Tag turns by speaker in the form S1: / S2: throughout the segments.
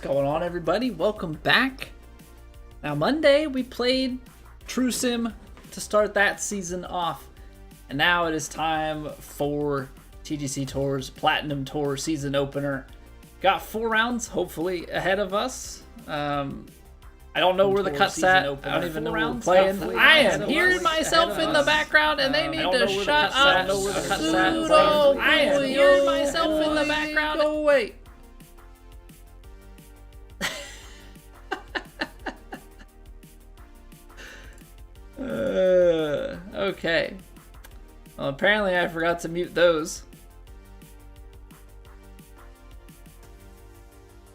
S1: going on, everybody? Welcome back. Now, Monday we played True Sim to start that season off, and now it is time for TGC Tours Platinum Tour season opener. Got 4 rounds, hopefully, ahead of us. I don't know where the cut's at. I don't even know where we're playing. I am hearing myself in the background, and they need to shut up. I am hearing myself in the background. Go away. Okay. Well, apparently I forgot to mute those.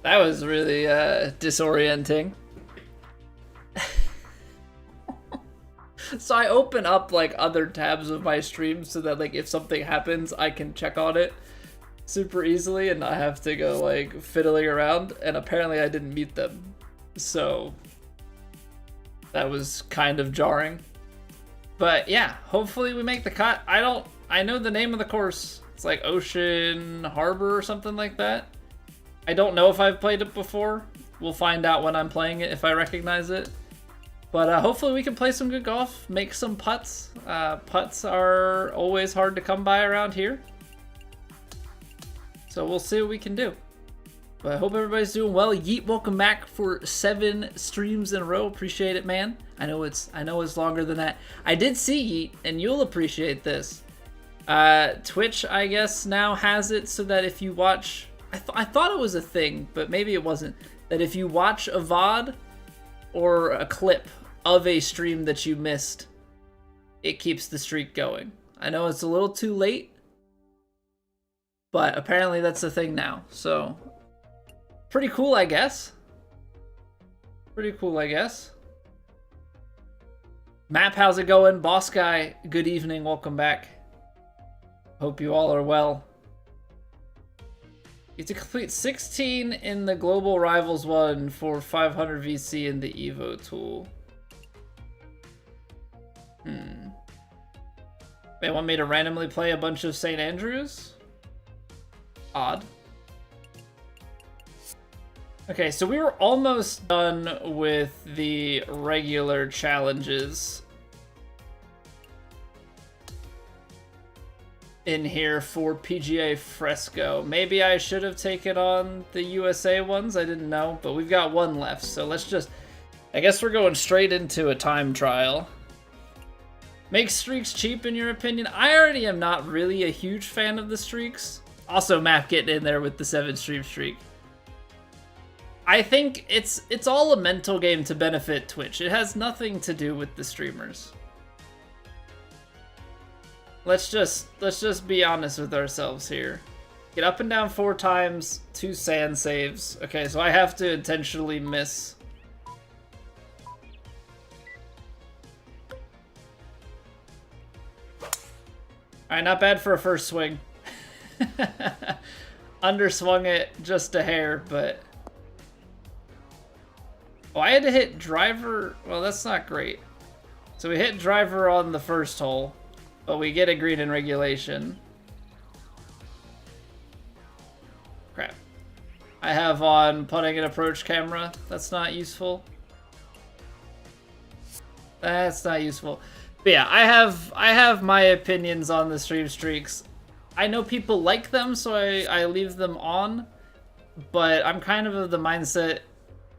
S1: That was really disorienting. So I open up like other tabs of my stream so that like if something happens I can check on it super easily and not have to go like fiddling around, and apparently I didn't mute them. So that was kind of jarring. But yeah, hopefully we make the cut. I know the name of the course. It's like Ocean Harbor or something like that. I don't know if I've played it before. We'll find out when I'm playing it if I recognize it. But hopefully we can play some good golf, make some putts. Putts are always hard to come by around here. So we'll see what we can do. But I hope everybody's doing well. Yeet, welcome back for 7 streams in a row. Appreciate it, man. I know it's longer than that. I did see Yeet, and you'll appreciate this. Twitch, I guess, now has it so that if you watch... I thought it was a thing, but maybe it wasn't. That if you watch a VOD or a clip of a stream that you missed, it keeps the streak going. I know it's a little too late, but apparently that's the thing now. So, pretty cool, I guess. Pretty cool, I guess. Map, how's it going? Boss Guy, good evening, welcome back. Hope you all are well. You have to complete 16 in the Global Rivals 1 for 500 VC in the Evo tool. They want me to randomly play a bunch of St. Andrews? Odd. Okay, so we were almost done with the regular challenges in here for PGA Fresco. Maybe I should have taken on the USA ones, I didn't know, but we've got 1 left, so let's just... I guess we're going straight into a time trial. Make streaks cheap in your opinion? I already am not really a huge fan of the streaks. Also, Map getting in there with the 7 stream streak. I think it's all a mental game to benefit Twitch. It has nothing to do with the streamers. Let's just be honest with ourselves here. Get up and down 4 times, 2 sand saves. Okay, so I have to intentionally miss. Alright, not bad for a first swing. Underswung it just a hair, but... Oh, I had to hit driver... Well, that's not great. So we hit driver on the first hole, but we get a green in regulation. Crap. I have on putting an approach camera. That's not useful. That's not useful. But yeah, I have my opinions on the stream streaks. I know people like them, so I leave them on. But I'm kind of the mindset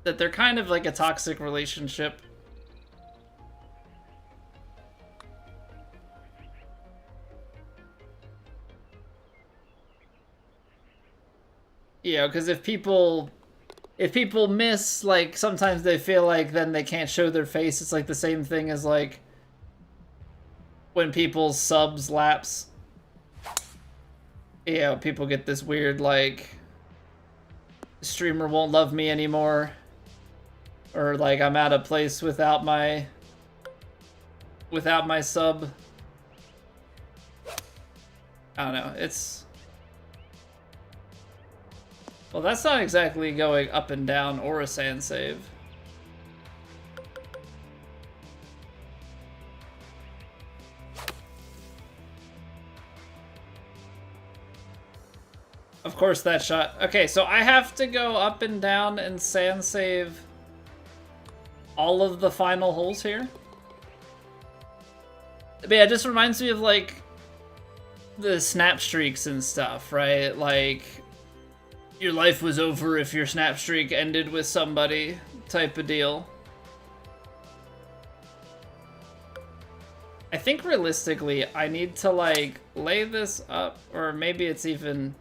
S1: that they're kind of like a toxic relationship. You know, because if people miss, like, sometimes they feel like then they can't show their face. It's like the same thing as like when people's subs lapse. You know, people get this weird like streamer won't love me anymore, or like I'm out of place without my sub. I don't know, it's... Well, that's not exactly going up and down or a sand save. Of course that shot. Okay, so I have to go up and down and sand save all of the final holes here. But yeah, it just reminds me of like the snap streaks and stuff, right? Like your life was over if your snap streak ended with somebody type of deal. I think realistically, I need to like lay this up, or maybe it's even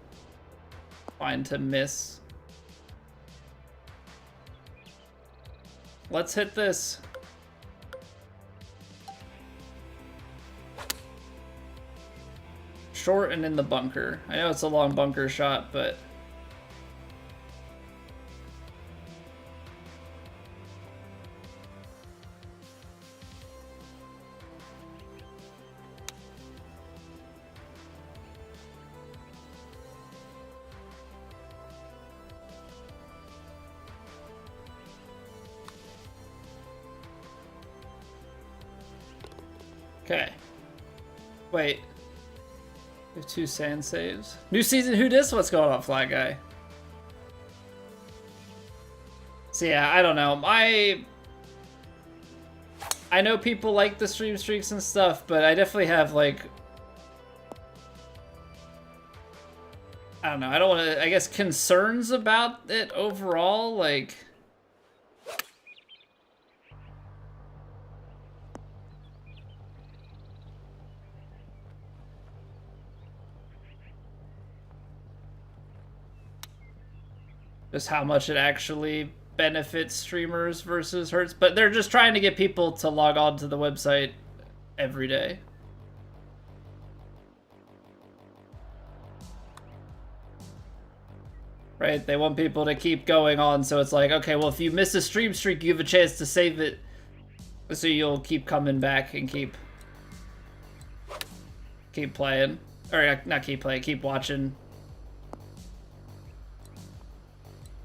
S1: fine to miss. Let's hit this. Short and in the bunker. I know it's a long bunker shot, but okay. Wait. We have 2 sand saves. New season, who dis? What's going on, Flat Guy? So yeah, I don't know. I know people like the stream streaks and stuff, but I definitely have like, I don't know. I don't want to, I guess, concerns about it overall. Like, just how much it actually benefits streamers versus hurts. But they're just trying to get people to log on to the website every day. Right? They want people to keep going on, so it's like, okay, well, if you miss a stream streak, you have a chance to save it, so you'll keep coming back and keep playing. Or not keep playing, keep watching.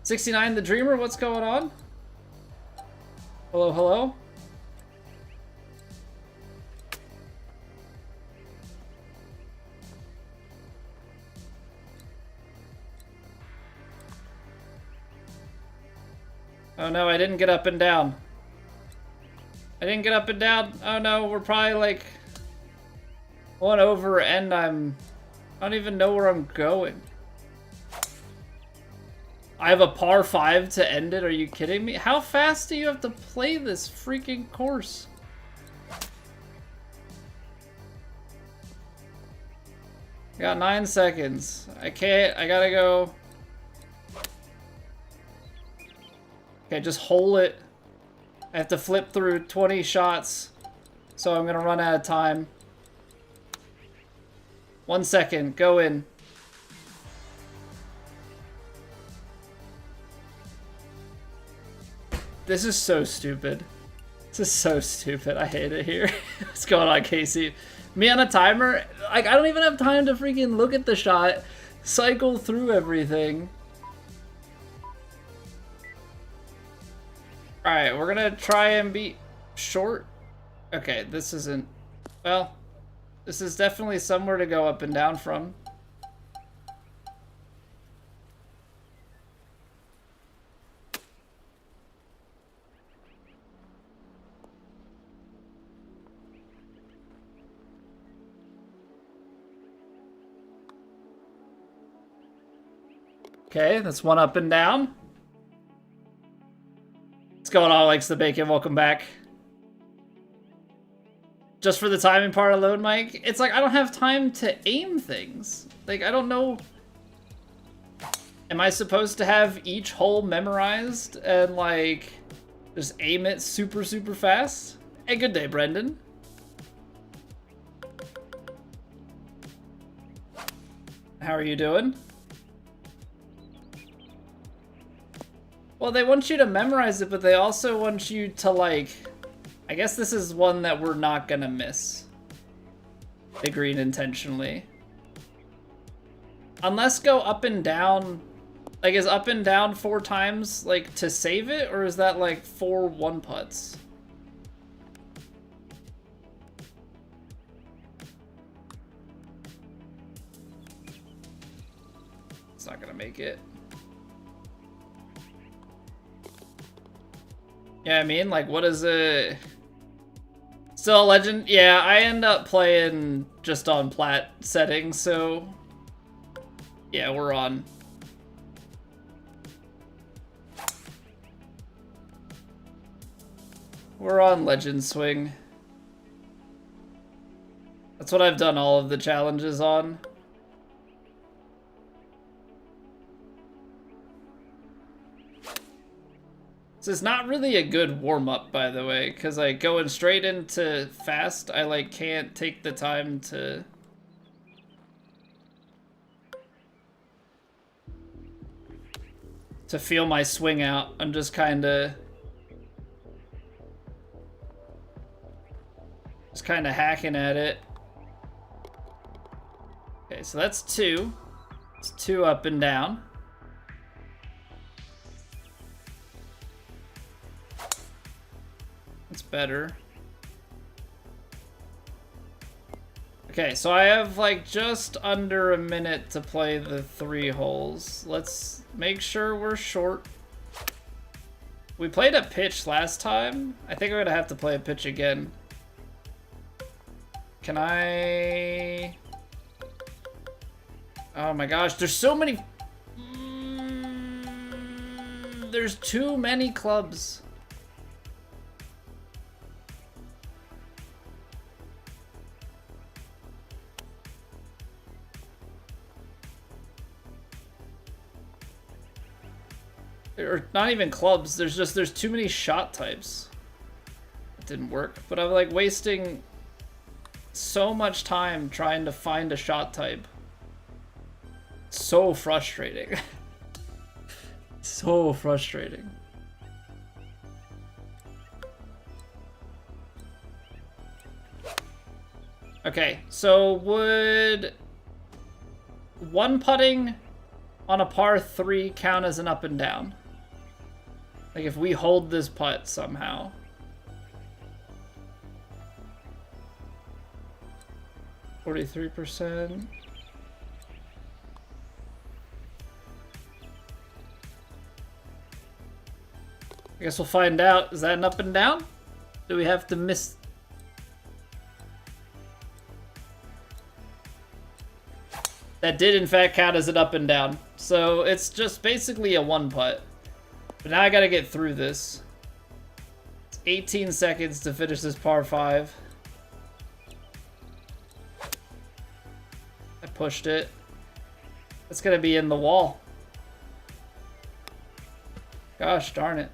S1: 69 the Dreamer, what's going on? Hello, hello? Oh no, I didn't get up and down. I didn't get up and down. Oh no, we're probably like 1 over and I don't even know where I'm going. I have a par 5 to end it. Are you kidding me? How fast do you have to play this freaking course? I got 9 seconds. I can't. I gotta go. Okay, just hole it. I have to flip through 20 shots, so I'm gonna run out of time. 1 second. Go in. This is so stupid. This is so stupid. I hate it here. What's going on, Casey? Me on a timer? Like, I don't even have time to freaking look at the shot, cycle through everything. Alright, we're gonna try and be short. Okay, this isn't... Well, this is definitely somewhere to go up and down from. Okay, that's 1 up and down. What's going on, Likes the Bacon? Welcome back. Just for the timing part alone, Mike? It's like, I don't have time to aim things. Like, I don't know. Am I supposed to have each hole memorized and, like, just aim it super, super fast? Hey, good day, Brendan. How are you doing? Well, they want you to memorize it, but they also want you to, like... I guess this is one that we're not gonna miss. The green intentionally. Unless go up and down... Like, is up and down 4 times, like, to save it? Or is that, like, 4 one-putts? It's not gonna take it. Yeah, I mean, like, what is it? Still a legend? Yeah, I end up playing just on plat settings, so yeah, we're on. We're on Legend Swing. That's what I've done all of the challenges on. This is not really a good warm-up, by the way, because like going straight into fast, I like can't take the time to feel my swing out. I'm just kind of hacking at it. Okay, so that's 2. It's 2 up and down. It's better. Okay, so I have like just under a minute to play the 3 holes. Let's make sure we're short. We played a pitch last time. I think we're gonna have to play a pitch again. Can I... Oh my gosh, there's so many... There's too many clubs. Or not even clubs, there's too many shot types. It didn't work, but I'm like wasting so much time trying to find a shot type. So frustrating. So frustrating. Okay, so would one putting on a par 3 count as an up and down? Like if we hold this putt somehow. %. I guess we'll find out. Is that an up and down? Do we have to miss? That did in fact count as an up and down. So it's just basically a 1 putt. But now I gotta get through this. It's 18 seconds to finish this par 5. I pushed it. It's gonna be in the wall. Gosh darn it.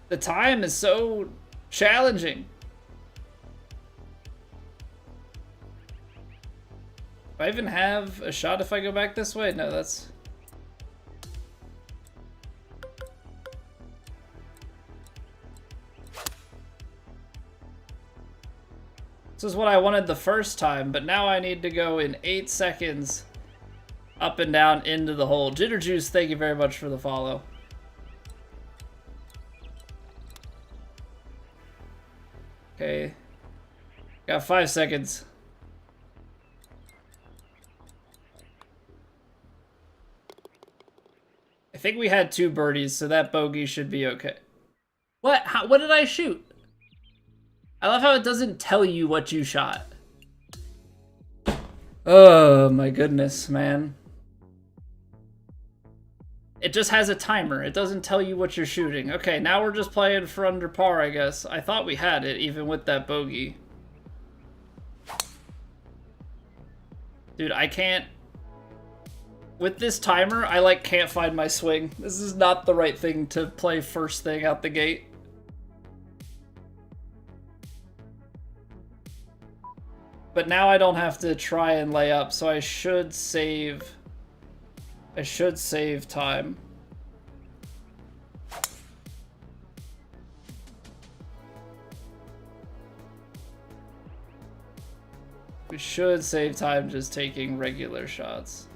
S1: The time is so challenging. Do I even have a shot if I go back this way? No, that's... This is what I wanted the first time, but now I need to go in 8 seconds up and down into the hole. Jitter Juice, thank you very much for the follow. Okay. Got 5 seconds. I think we had 2 birdies, so that bogey should be okay. What? What did I shoot? I love how it doesn't tell you what you shot. Oh my goodness, man. It just has a timer. It doesn't tell you what you're shooting. Okay, now we're just playing for under par, I guess. I thought we had it, even with that bogey. Dude, I can't... With this timer, I like can't find my swing. This is not the right thing to play first thing out the gate. But now I don't have to try and lay up, so I should save time. We should save time just taking regular shots.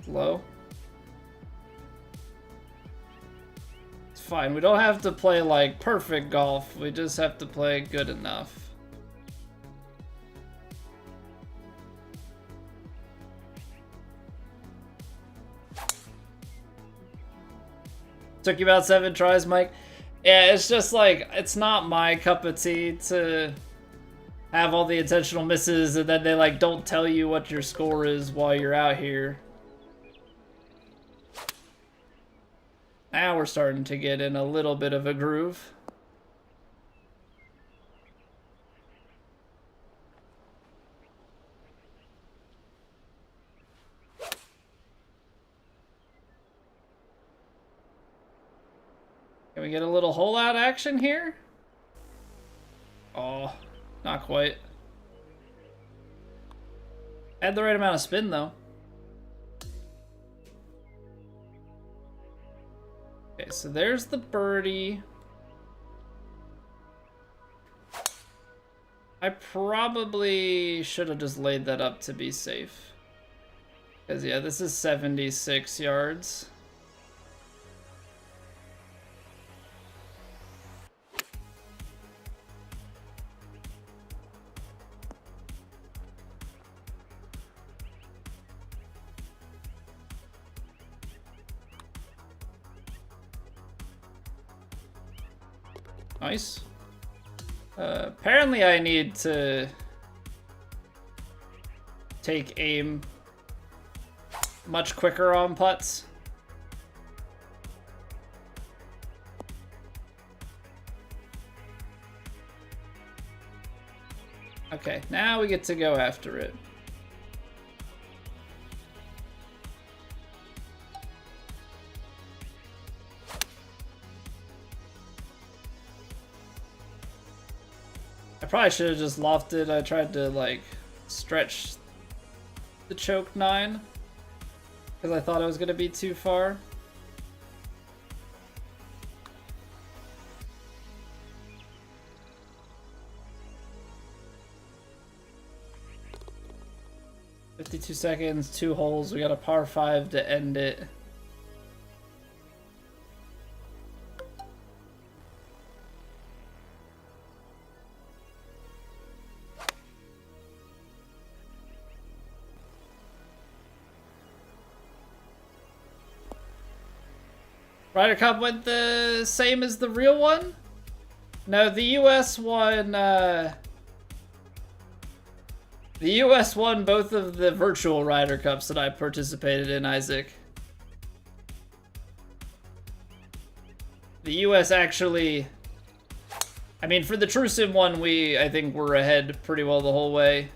S1: Low. fine. We don't have to play like perfect golf. We just have to play good enough. Took you about 7 tries, Mike. Yeah, it's just like, it's not my cup of tea to have all the intentional misses and then they like don't tell you what your score is while you're out here. Now we're starting to get in a little bit of a groove. Can we get a little hole out action here? Oh, not quite. Had the right amount of spin though. Okay, so there's the birdie. I probably should have just laid that up to be safe. Because yeah, this is 76 yards. Nice. Apparently I need to take aim much quicker on putts. Okay, now we get to go after it. I probably should have just lofted. I tried to like stretch the choke 9 because I thought I was going to be too far. "52 seconds, 2 holes. We got a par 5 to end it." Ryder Cup went the same as the real one? No, the US won, the US won both of the virtual Ryder Cups that I participated in, Isaac. The US actually, I mean, for the True Sim one, I think we're ahead pretty well the whole way.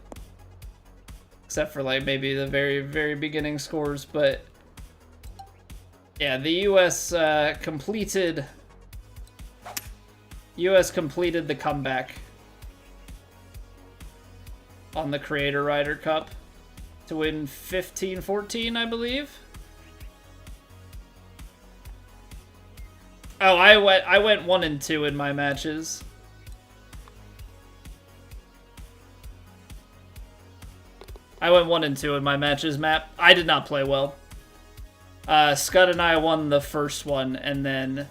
S1: Except for like maybe the very, very beginning scores, but yeah, the US completed the comeback on the Creator Ryder Cup to win 15-14, I believe. Oh, I went 1 and 2 in my matches. I went 1 and 2 in my matches, Matt. I did not play well. Scud and I won the first one, and then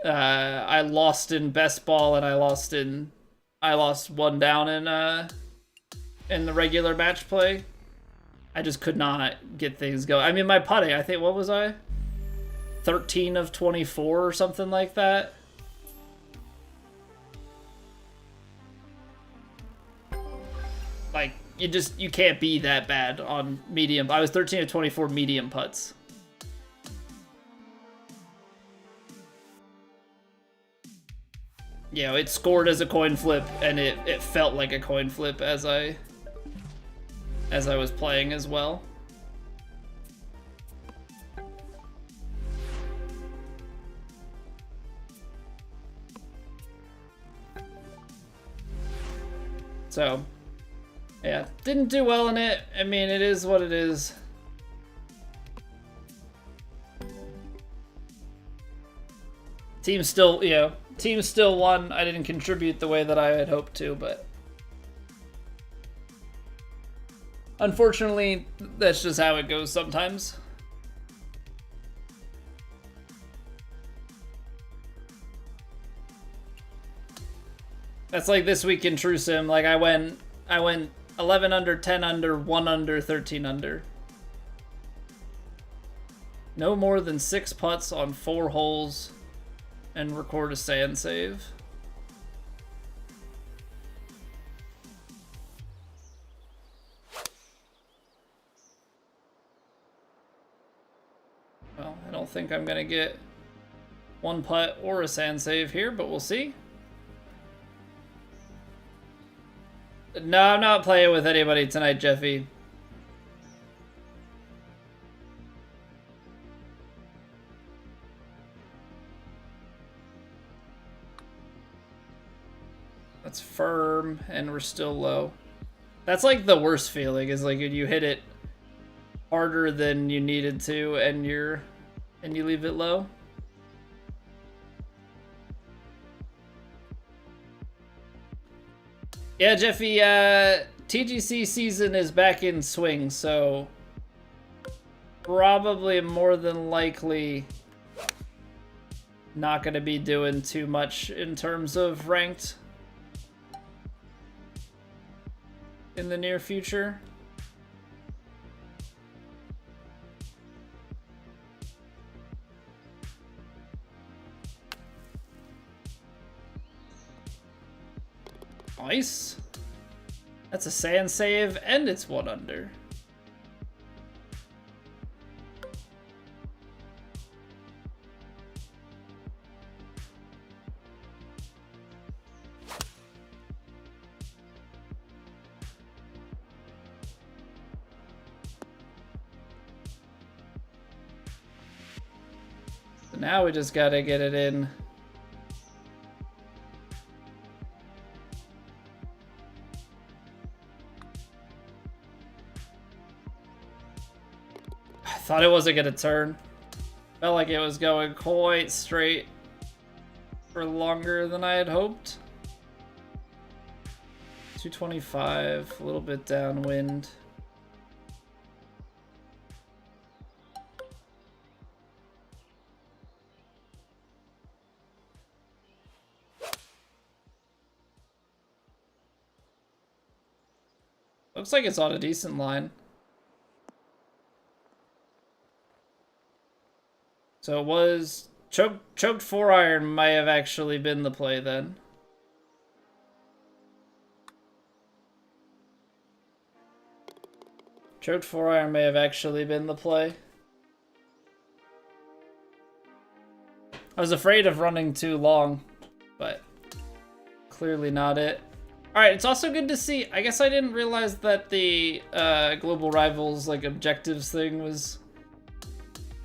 S1: I lost in best ball, and I lost 1 down in the regular match play. I just could not get things going. I mean, my putting, I think, what was I? 13 of 24 or something like that. Like, you can't be that bad on medium. I was 13 of 24 medium putts. You know, it scored as a coin flip, and it felt like a coin flip as I was playing as well. So, yeah, didn't do well in it. I mean, it is what it is. Team still, you know, team still won. I didn't contribute the way that I had hoped to, but unfortunately, that's just how it goes sometimes. That's like this week in True Sim. Like I went 11 under, 10 under, 1 under, 13 under. No more than 6 putts on 4 holes and record a sand save. Well, I don't think I'm gonna get 1 putt or a sand save here, but we'll see. No, I'm not playing with anybody tonight, Jeffy. That's firm, and we're still low. That's like the worst feeling, is like when you hit it harder than you needed to, and you leave it low. Yeah, Jeffy, TGC season is back in swing, so probably more than likely not going to be doing too much in terms of ranked in the near future. Nice. That's a sand save, and it's 1 under. So now we just gotta get it in. Thought it wasn't gonna turn. Felt like it was going quite straight for longer than I had hoped. 225, a little bit downwind. Looks like it's on a decent line. So it was choked 4-iron might have actually been the play then. Choked 4-iron may have actually been the play. I was afraid of running too long, but clearly not it. Alright, it's also good to see. I guess I didn't realize that the Global Rivals like objectives thing was...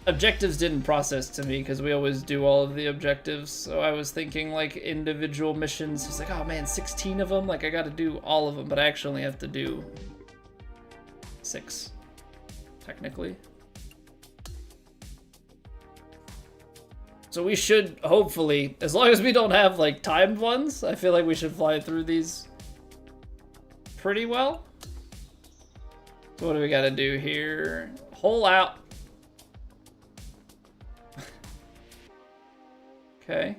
S1: Objectives didn't process to me because we always do all of the objectives, so I was thinking like individual missions. It's like, oh man, 16 of them? Like I gotta do all of them, but I actually have to do 6, technically. So we should, hopefully, as long as we don't have like timed ones, I feel like we should fly through these pretty well. So what do we gotta do here? Hole out. Okay.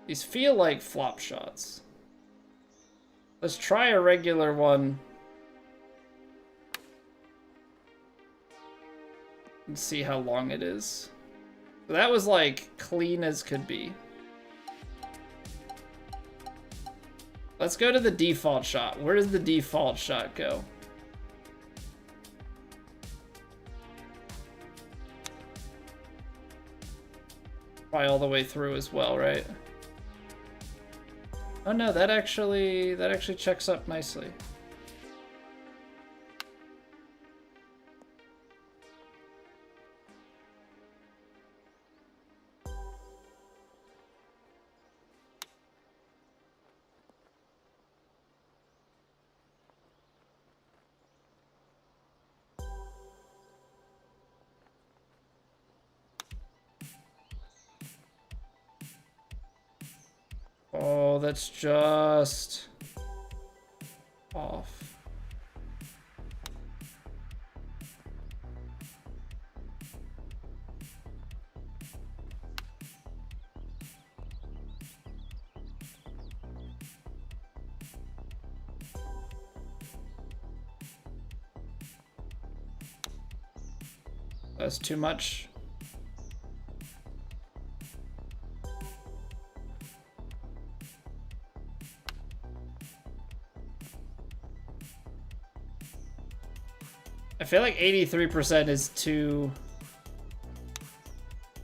S1: These feel like flop shots. Let's try a regular one. And see how long it is. That was like clean as could be. Let's go to the default shot. Where does the default shot go? Probably all the way through as well, right? Oh no, that actually checks up nicely. Oh, that's just off. That's too much. I feel like 83% is too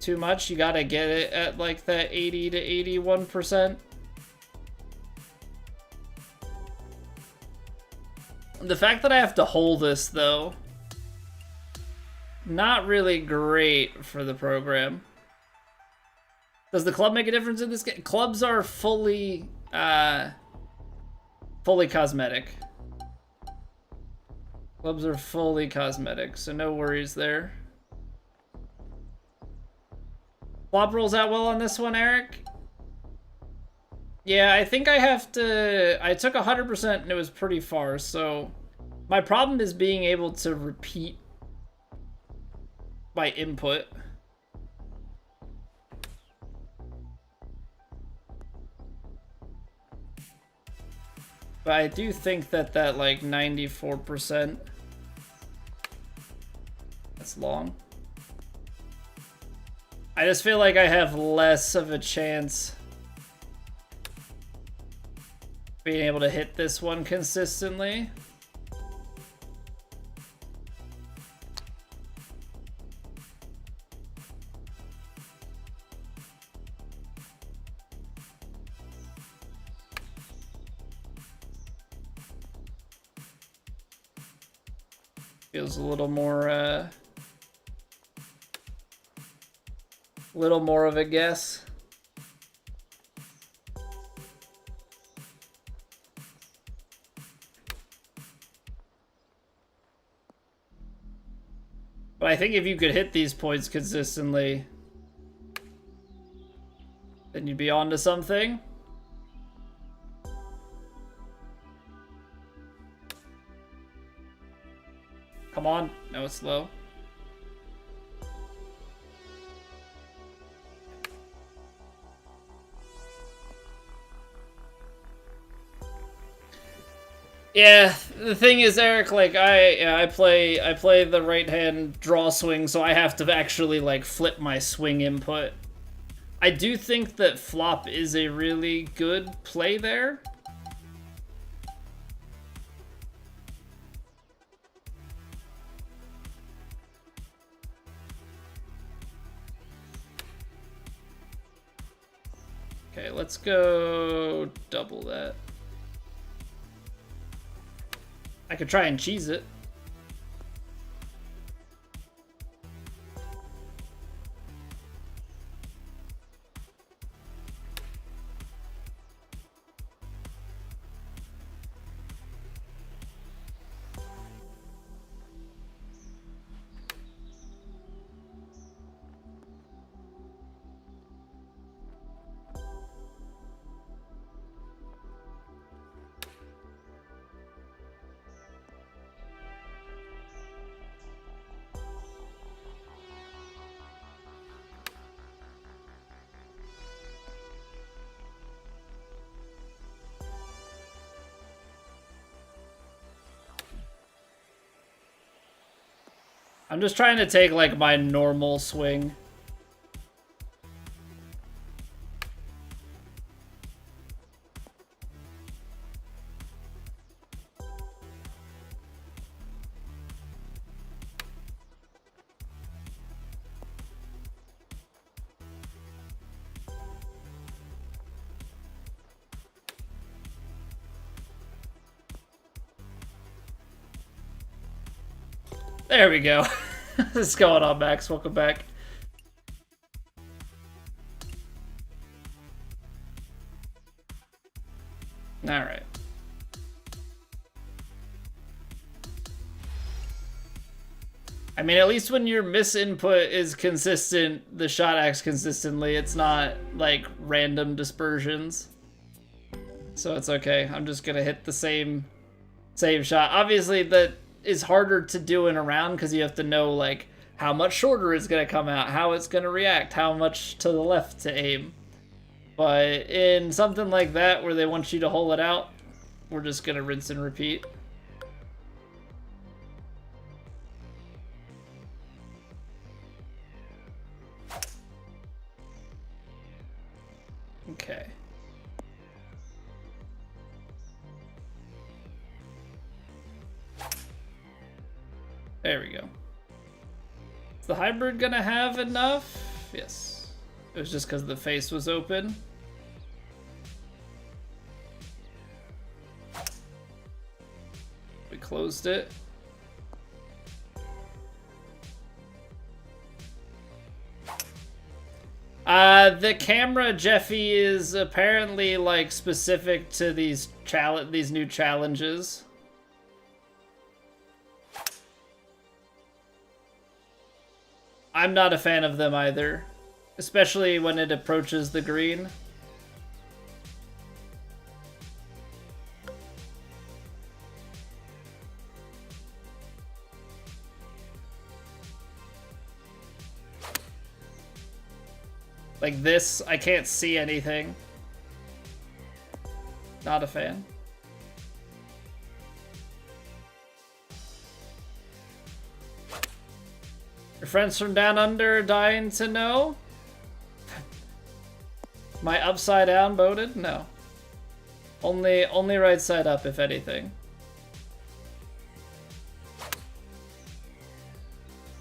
S1: much. You gotta get it at like that 80 to 81%. The fact that I have to hold this though, not really great for the program. Does the club make a difference in this game? Clubs are fully cosmetic. Clubs are fully cosmetic, so no worries there. Flop rolls out well on this one, Eric? Yeah, I think I have to... I took 100% and it was pretty far, so... My problem is being able to repeat my input. But I do think that like 94%... That's long. I just feel like I have less of a chance being able to hit this one consistently. Feels a little more of a guess. But I think if you could hit these points consistently, then you'd be onto something. Come on. No, it's low. Yeah, the thing is, Eric, like I play the right hand draw swing, so I have to actually like flip my swing input. I do think that flop is a really good play there. Okay, let's go double that. I could try and cheese it. I'm just trying to take like my normal swing. There we go. What's going on, Max? Welcome back. All right. I mean, at least when your miss input is consistent, the shot acts consistently. It's not like random dispersions. So it's okay. I'm just gonna hit the same shot. Obviously, that is harder to do in a round because you have to know like how much shorter it's gonna come out, how it's gonna react, how much to the left to aim. But in something like that where they want you to hole it out, we're just gonna rinse and repeat. Okay. There we go. Is the hybrid gonna have enough? Yes. It was just because the face was open. We closed it. The camera, Jeffy, is apparently like specific to these new challenges. I'm not a fan of them either, especially when it approaches the green. Like this, I can't see anything. Not a fan. Your friends from down under dying to know? My upside down boated? No. Only right side up, if anything.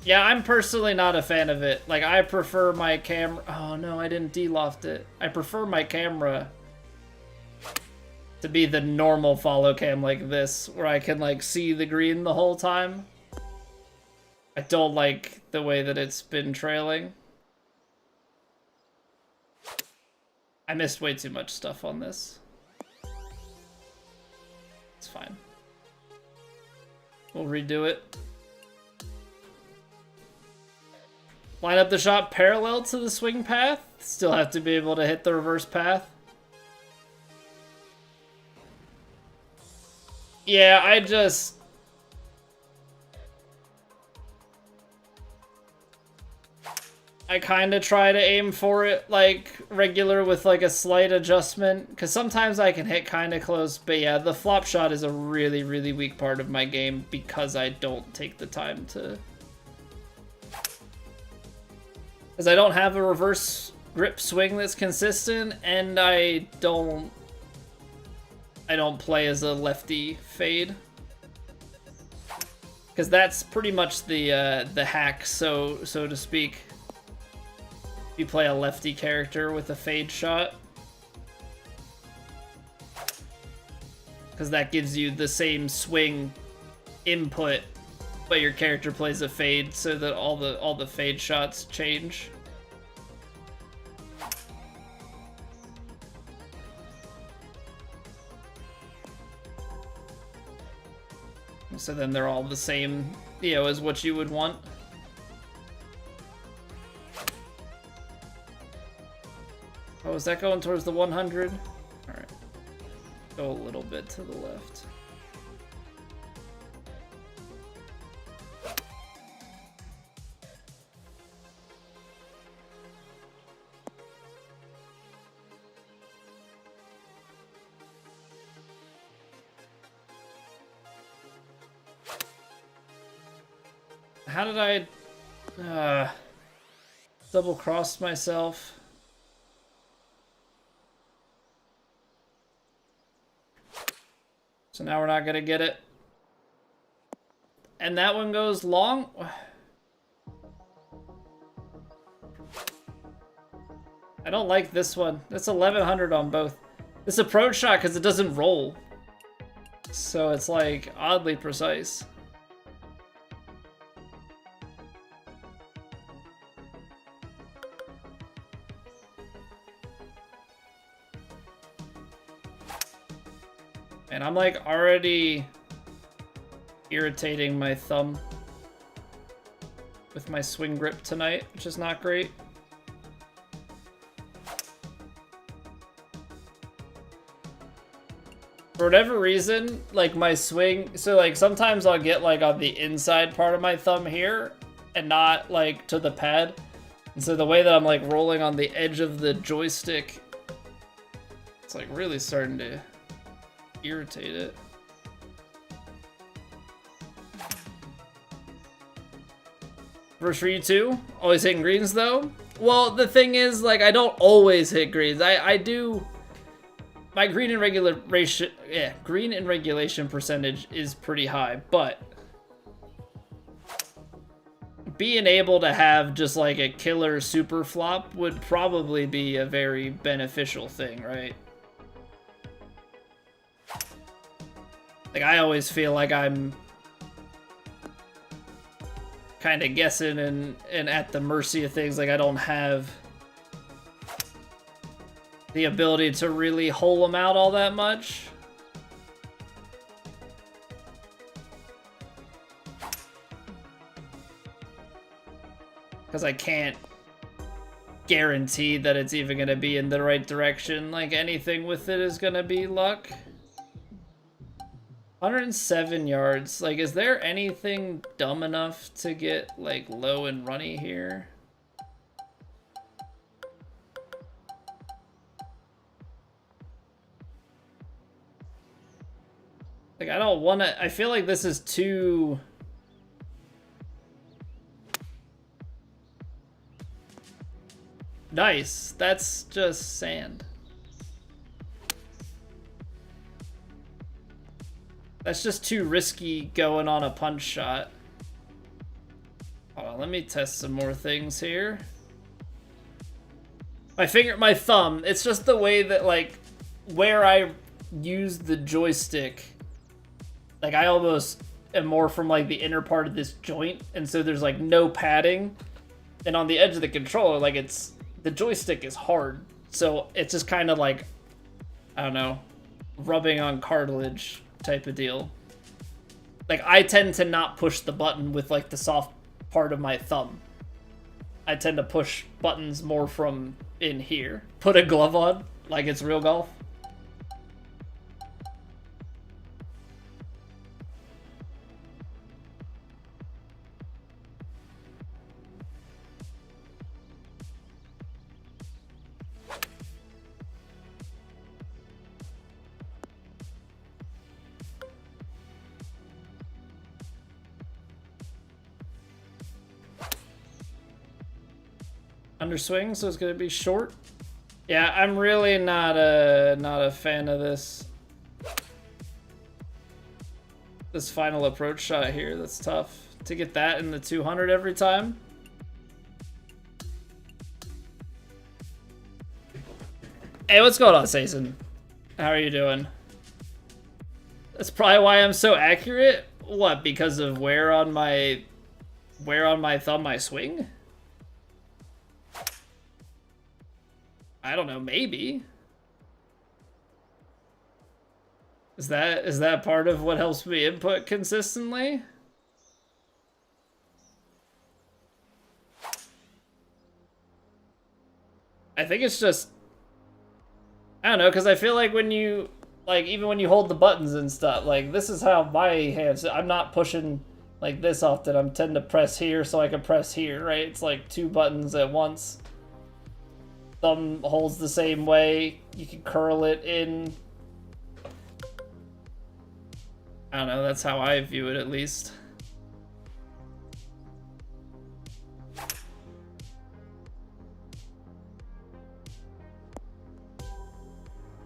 S1: Yeah, I'm personally not a fan of it. Like, I prefer my camera... Oh, no, I didn't de-loft it. I prefer my camera to be the normal follow cam like this, where I can, like, see the green the whole time. I don't like the way that it's been trailing. I missed way too much stuff on this. It's fine. We'll redo it. Line up the shot parallel to the swing path. Still have to be able to hit the reverse path. Yeah, I kind of try to aim for it like regular with like a slight adjustment, because sometimes I can hit kind of close, but yeah, the flop shot is a really, really weak part of my game because I don't take the time to... Because I don't have a reverse grip swing that's consistent, and I don't play as a lefty fade. Because that's pretty much the hack, so to speak. You play a lefty character with a fade shot. Because that gives you the same swing input, but your character plays a fade so that all the fade shots change. So then they're all the same, you know, as what you would want. Oh, is that going towards the 100? All right. Go a little bit to the left. How did I double cross myself? So now we're not gonna get it. And that one goes long. I don't like this one. It's 1100 on both. This approach shot, because it doesn't roll. So it's like oddly precise. And I'm like already irritating my thumb with my swing grip tonight, which is not great. For whatever reason, like my swing, so like sometimes I'll get like on the inside part of my thumb here and not like to the pad. And so the way that I'm like rolling on the edge of the joystick, it's like really starting to irritate it. First for you too. Always hitting greens though. Well, the thing is, like, I don't always hit greens. I do. My green and regulation percentage is pretty high, but being able to have just like a killer super flop would probably be a very beneficial thing, right? Like, I always feel like I'm kind of guessing and at the mercy of things. Like, I don't have the ability to really hole them out all that much. Because I can't guarantee that it's even going to be in the right direction. Like, anything with it is going to be luck. 107 yards. Like, is there anything dumb enough to get, like, low and runny here? Like, I don't want to... I feel like this is too... Nice. That's just sand. That's just too risky going on a punch shot. Hold on, let me test some more things here. My thumb, it's just the way that, like, where I use the joystick, like, I almost am more from, like, the inner part of this joint, and so there's, like, no padding. And on the edge of the controller, like, the joystick is hard, so it's just kind of like, I don't know, rubbing on cartilage type of deal. Like, I tend to not push the button with, like, the soft part of my thumb. I tend to push buttons more from in here. Put a glove on, like it's real golf. Underswing, so it's gonna be short. Yeah, I'm really not a fan of this final approach shot here. That's tough to get that in the 200 every time. Hey, what's going on, Sason? How are you doing? That's probably why I'm so accurate. What? Because of where on my thumb I swing? I don't know, maybe. Is that part of what helps me input consistently? I think it's just, I don't know, because I feel like when you, like, even when you hold the buttons and stuff, like, this is how my hands, I'm not pushing like this often. I'm tend to press here so I can press here, right? It's like two buttons at once. Thumb holds the same way. You can curl it in. I don't know, that's how I view it at least.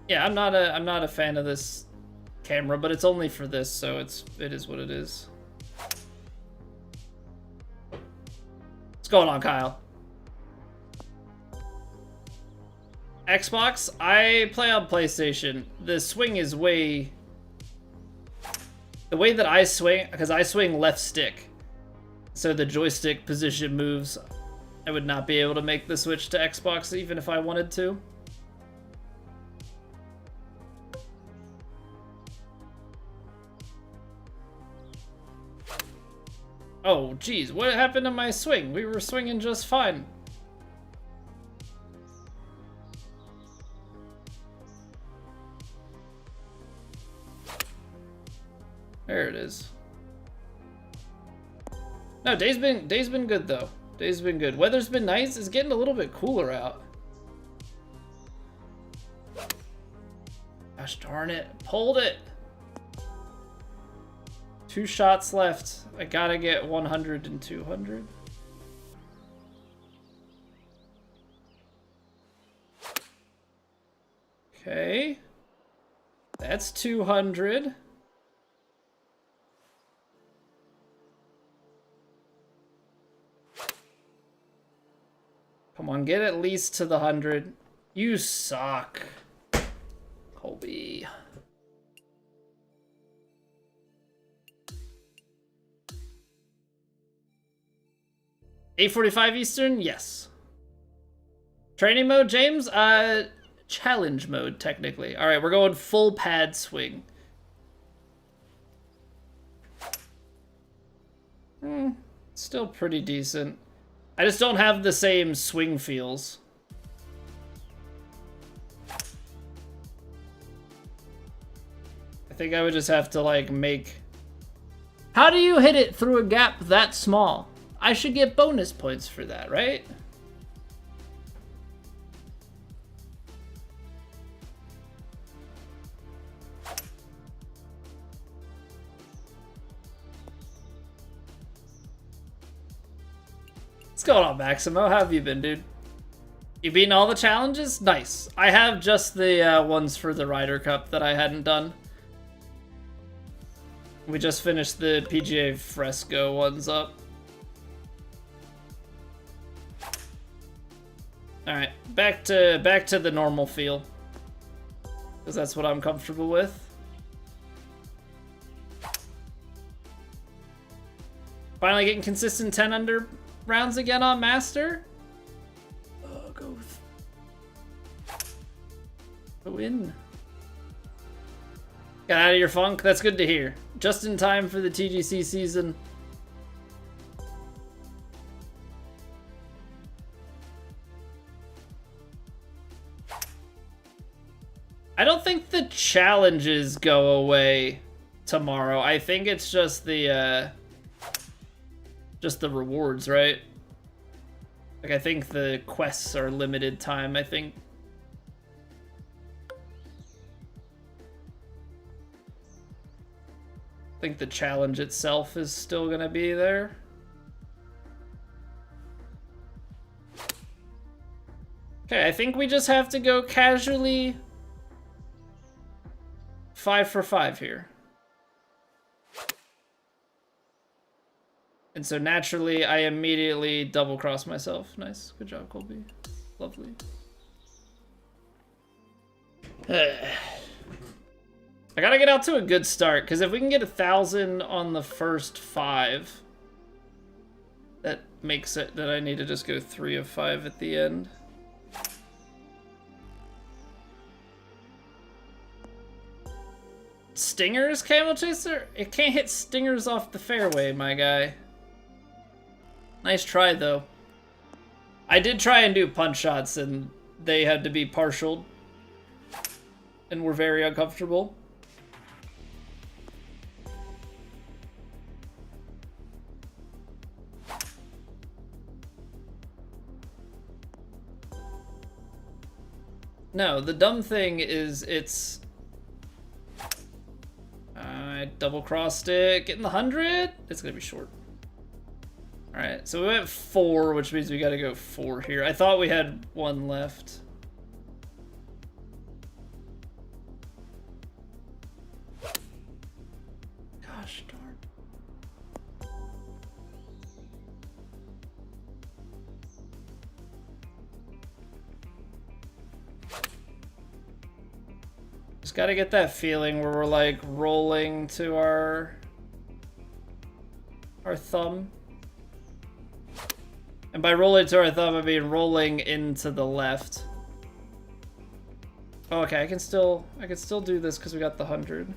S1: Yeah, I'm not a fan of this camera, but it's only for this, so it is what it is. What's going on, Kyle? Xbox? I play on PlayStation. The swing is way... The way that I swing, because I swing left stick, so the joystick position moves. I would not be able to make the switch to Xbox even if I wanted to. Oh, geez, what happened to my swing? We were swinging just fine. There it is. No, day's been good though. Day's been good. Weather's been nice. It's getting a little bit cooler out. Gosh darn it. Pulled it. 2 shots left. I gotta get 100 and 200. Okay. That's 200. Come on, get at least to the 100. You suck, Colby. $8:45 Eastern? Yes. Training mode, James? Challenge mode, technically. All right, we're going full pad swing. Still pretty decent. I just don't have the same swing feels. I think I would just have to, like, make... How do you hit it through a gap that small? I should get bonus points for that, right? What's going on, Maximo? How have you been, dude? You beaten all the challenges? Nice. I have just the ones for the Ryder Cup that I hadn't done. We just finished the PGA Fresco ones up. Alright, back to the normal feel. Because that's what I'm comfortable with. Finally getting consistent 10 under rounds again on Master. Oh, go in. Got out of your funk? That's good to hear. Just in time for the TGC season. I don't think the challenges go away tomorrow. I think it's just the rewards, right? Like, I think the quests are limited time, I think. I think the challenge itself is still gonna be there. Okay, I think we just have to go casually 5 for 5 here. And so naturally, I immediately double cross myself. Nice. Good job, Colby. Lovely. I gotta get out to a good start, because if we can get 1,000 on the first 5, that makes it that I need to just go 3 of 5 at the end. Stingers, Camel Chaser? It can't hit stingers off the fairway, my guy. Nice try, though. I did try and do punch shots, and they had to be partialed. And were very uncomfortable. No, the dumb thing is it's... I double crossed it. Getting the 100? It's gonna be short. Alright, so we went 4, which means we gotta go 4 here. I thought we had 1 left. Gosh darn. Just gotta get that feeling where we're like rolling to our thumb. And by rolling to our thumb, I mean rolling into the left. Oh, okay, I can still do this because we got the 100.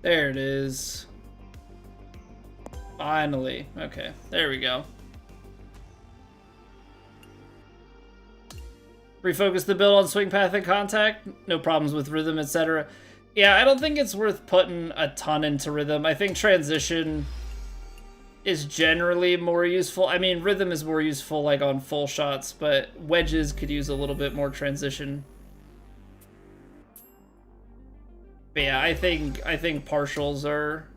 S1: There it is. Finally. Okay, there we go. Refocus the build on swing path and contact. No problems with rhythm, etc. Yeah, I don't think it's worth putting a ton into rhythm. I think transition is generally more useful. I mean, rhythm is more useful like on full shots, but wedges could use a little bit more transition. But yeah, I think partials are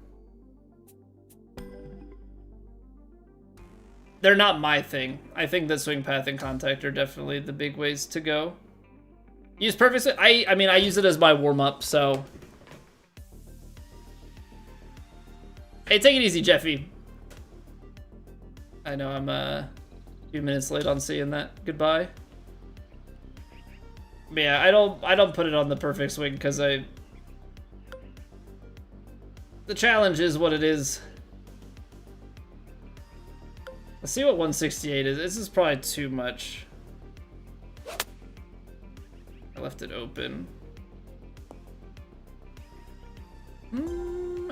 S1: they're not my thing. I think the swing path and contact are definitely the big ways to go. Use perfect swing. I mean, I use it as my warm-up, so. Hey, take it easy, Jeffy. I know I'm a few minutes late on seeing that. Goodbye. But yeah, I don't put it on the perfect swing because the challenge is what it is. Let's see what 168 is. This is probably too much. I left it open.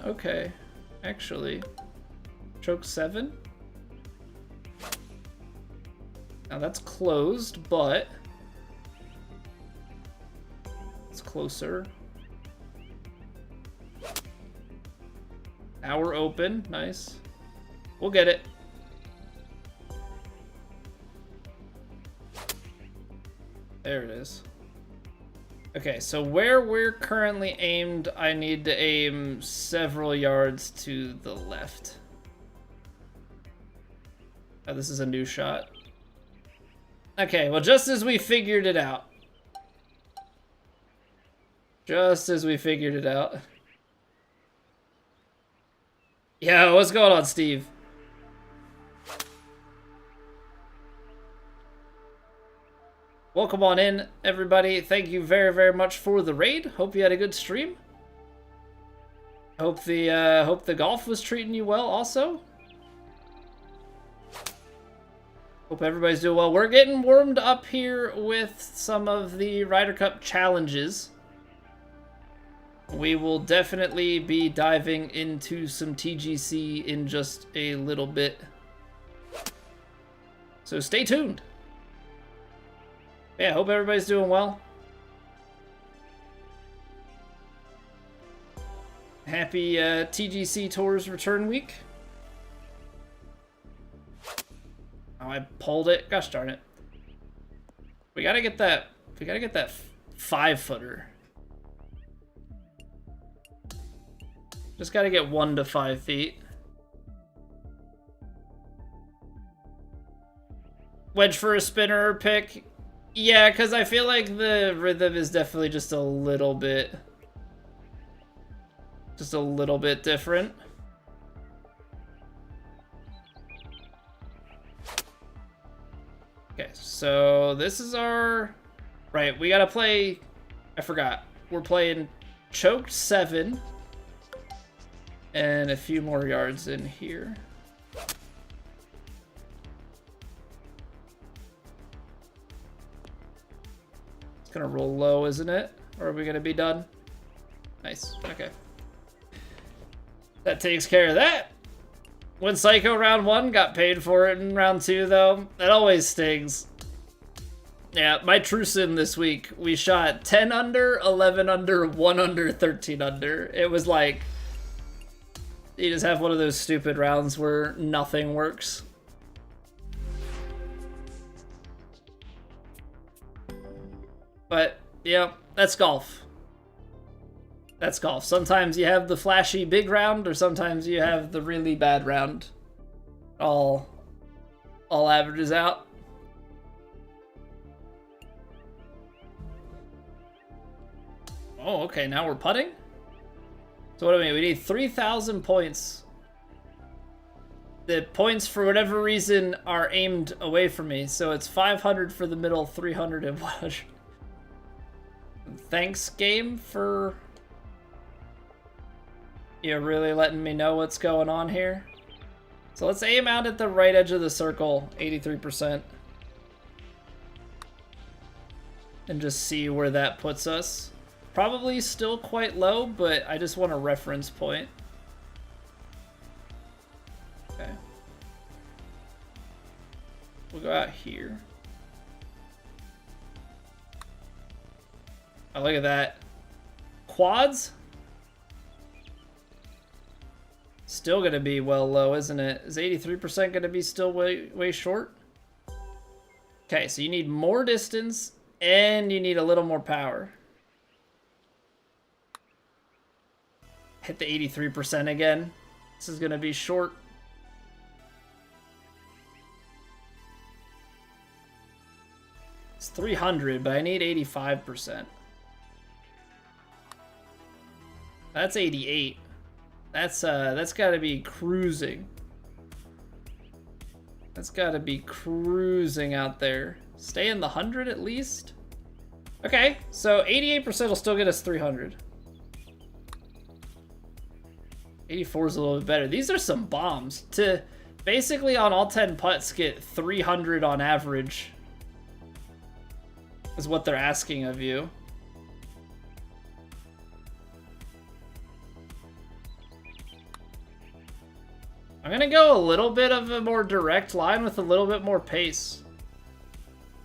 S1: Okay. Actually, choke 7. Now that's closed, but it's closer. Now we're open. Nice. We'll get it. There it is. Okay, so where we're currently aimed, I need to aim several yards to the left. Oh, this is a new shot. Okay, well, just as we figured it out. Just as we figured it out. Yo, what's going on, Steve? Welcome on in, everybody. Thank you very, very much for the raid. Hope you had a good stream. Hope the golf was treating you well also. Hope everybody's doing well. We're getting warmed up here with some of the Ryder Cup challenges. We will definitely be diving into some TGC in just a little bit. So stay tuned. Yeah, hope everybody's doing well. Happy TGC Tours return week. Oh, I pulled it. Gosh darn it. We gotta get that 5-footer. Just gotta get 1 to 5 feet. Wedge for a spinner pick. Yeah, because I feel like the rhythm is definitely just a little bit different. Okay, so this is our... Right, we gotta play... I forgot. We're playing choked 7. And a few more yards in here. It's gonna roll low, isn't it? Or are we gonna be done? Nice, okay. That takes care of that. When Psycho round 1, got paid for it in round 2 though. That always stings. Yeah, my true sim this week, we shot 10 under, 11 under, 1 under, 13 under. It was like, you just have one of those stupid rounds where nothing works. But, yeah, that's golf. That's golf. Sometimes you have the flashy big round, or sometimes you have the really bad round. All averages out. Oh, okay, now we're putting? So what do we need? We need 3,000 points. The points, for whatever reason, are aimed away from me. So it's 500 for the middle, 300 and 100. Thanks, game, for... You're really letting me know what's going on here. So let's aim out at the right edge of the circle, 83%. And just see where that puts us. Probably still quite low, but I just want a reference point. Okay. We'll go out here. Oh, look at that. Quads? Still gonna be well low, isn't it? Is 83% gonna be still way short? Okay, so you need more distance and you need a little more power. Hit the 83% again. This is gonna be short. It's 300, but I need 85%. That's 88. That's got to be cruising. That's got to be cruising out there. Stay in the 100 at least. Okay, so 88% will still get us 300. 84 is a little bit better. These are some bombs. To basically on all 10 putts get 300 on average is what they're asking of you. I'm gonna go a little bit of a more direct line with a little bit more pace.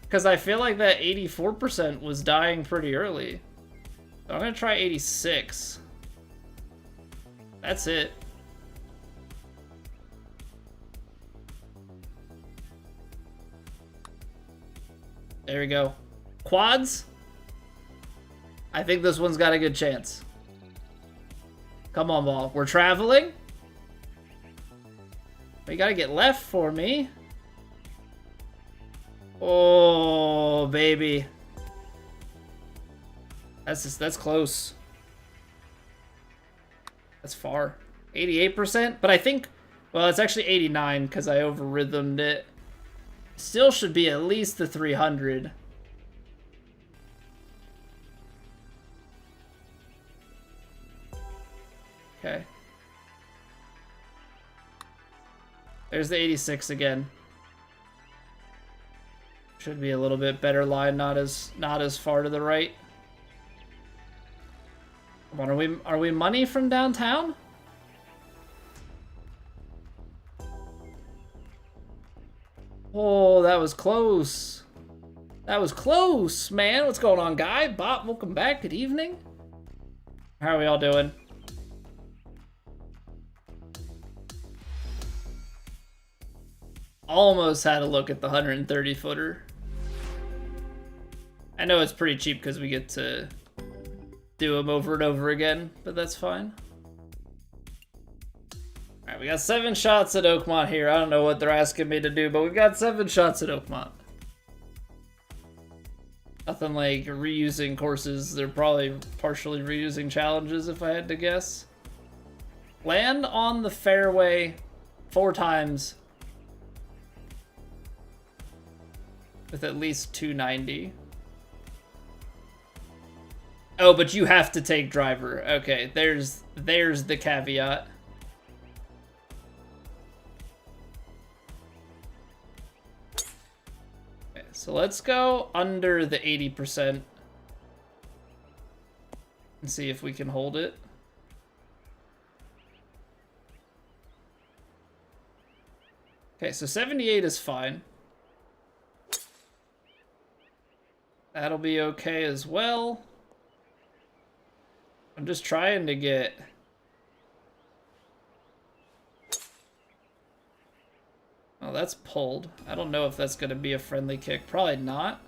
S1: Because I feel like that 84% was dying pretty early. So I'm gonna try 86. That's it. There we go. Quads. I think this one's got a good chance. Come on, ball. We're traveling. You gotta get left for me. Oh, baby. That's close. That's far. 88%, but I think, well, it's actually 89 because I over-rhythmed it. Still should be at least the 300. Okay. There's the 86 again. Should be a little bit better line, not as far to the right. Come on, are we money from downtown? Oh, that was close. That was close, man. What's going on, guy? Bot, welcome back. Good evening. How are we all doing? Almost had a look at the 130 footer. I know it's pretty cheap because we get to do them over and over again, but that's fine. Alright, we got 7 shots at Oakmont here. I don't know what they're asking me to do, but we've got 7 shots at Oakmont. Nothing like reusing courses. They're probably partially reusing challenges if I had to guess. Land on the fairway 4 times with at least 290. Oh, but you have to take driver. Okay, there's the caveat. Okay, so let's go under the 80% and see if we can hold it. Okay, so 78 is fine. That'll be okay as well. I'm just trying to get... Oh, that's pulled. I don't know if that's going to be a friendly kick. Probably not.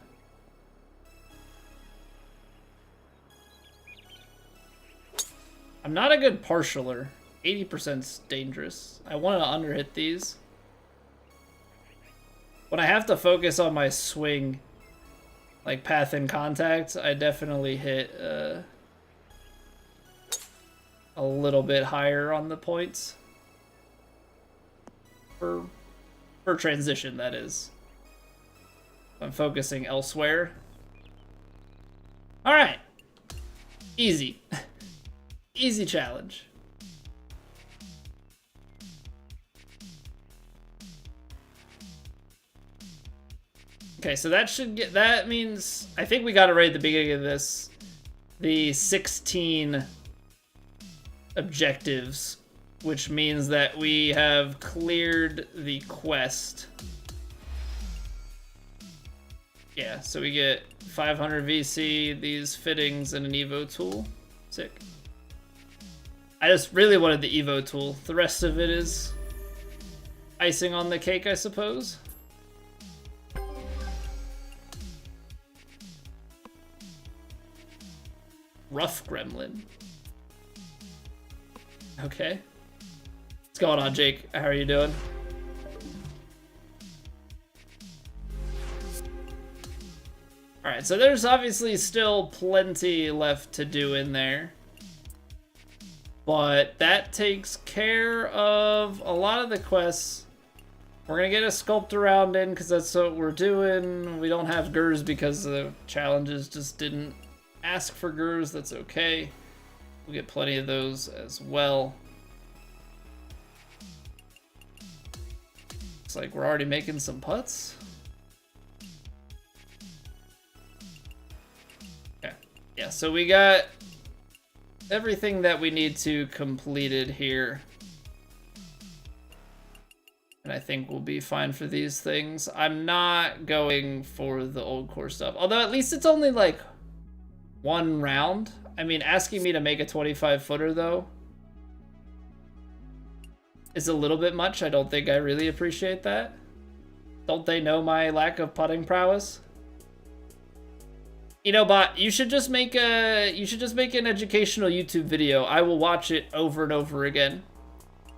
S1: I'm not a good partialer. 80%'s dangerous. I want to underhit these. When I have to focus on my swing, like path and contact, I definitely hit a little bit higher on the points. For transition, that is. I'm focusing elsewhere. Alright. Easy. Easy challenge. Okay, so that means, I think we got it right at the beginning of this. The 16 objectives, which means that we have cleared the quest. Yeah, so we get 500 VC, these fittings, and an Evo tool. Sick. I just really wanted the Evo tool. The rest of it is icing on the cake, I suppose. Rough Gremlin. Okay. What's going on, Jake? How are you doing? Alright, so there's obviously still plenty left to do in there. But that takes care of a lot of the quests. We're going to get a sculpt around in because that's what we're doing. We don't have GURs because the challenges just didn't ask for GURs. That's okay. We'll get plenty of those as well. Looks like we're already making some putts. Okay. Yeah, so we got everything that we need to completed here. And I think we'll be fine for these things. I'm not going for the old course stuff. Although at least it's only like one round. I mean, asking me to make a 25-footer though is a little bit much. I don't think I really appreciate that. Don't they know my lack of putting prowess? You know, bot, you should just make an educational YouTube video. I will watch it over and over again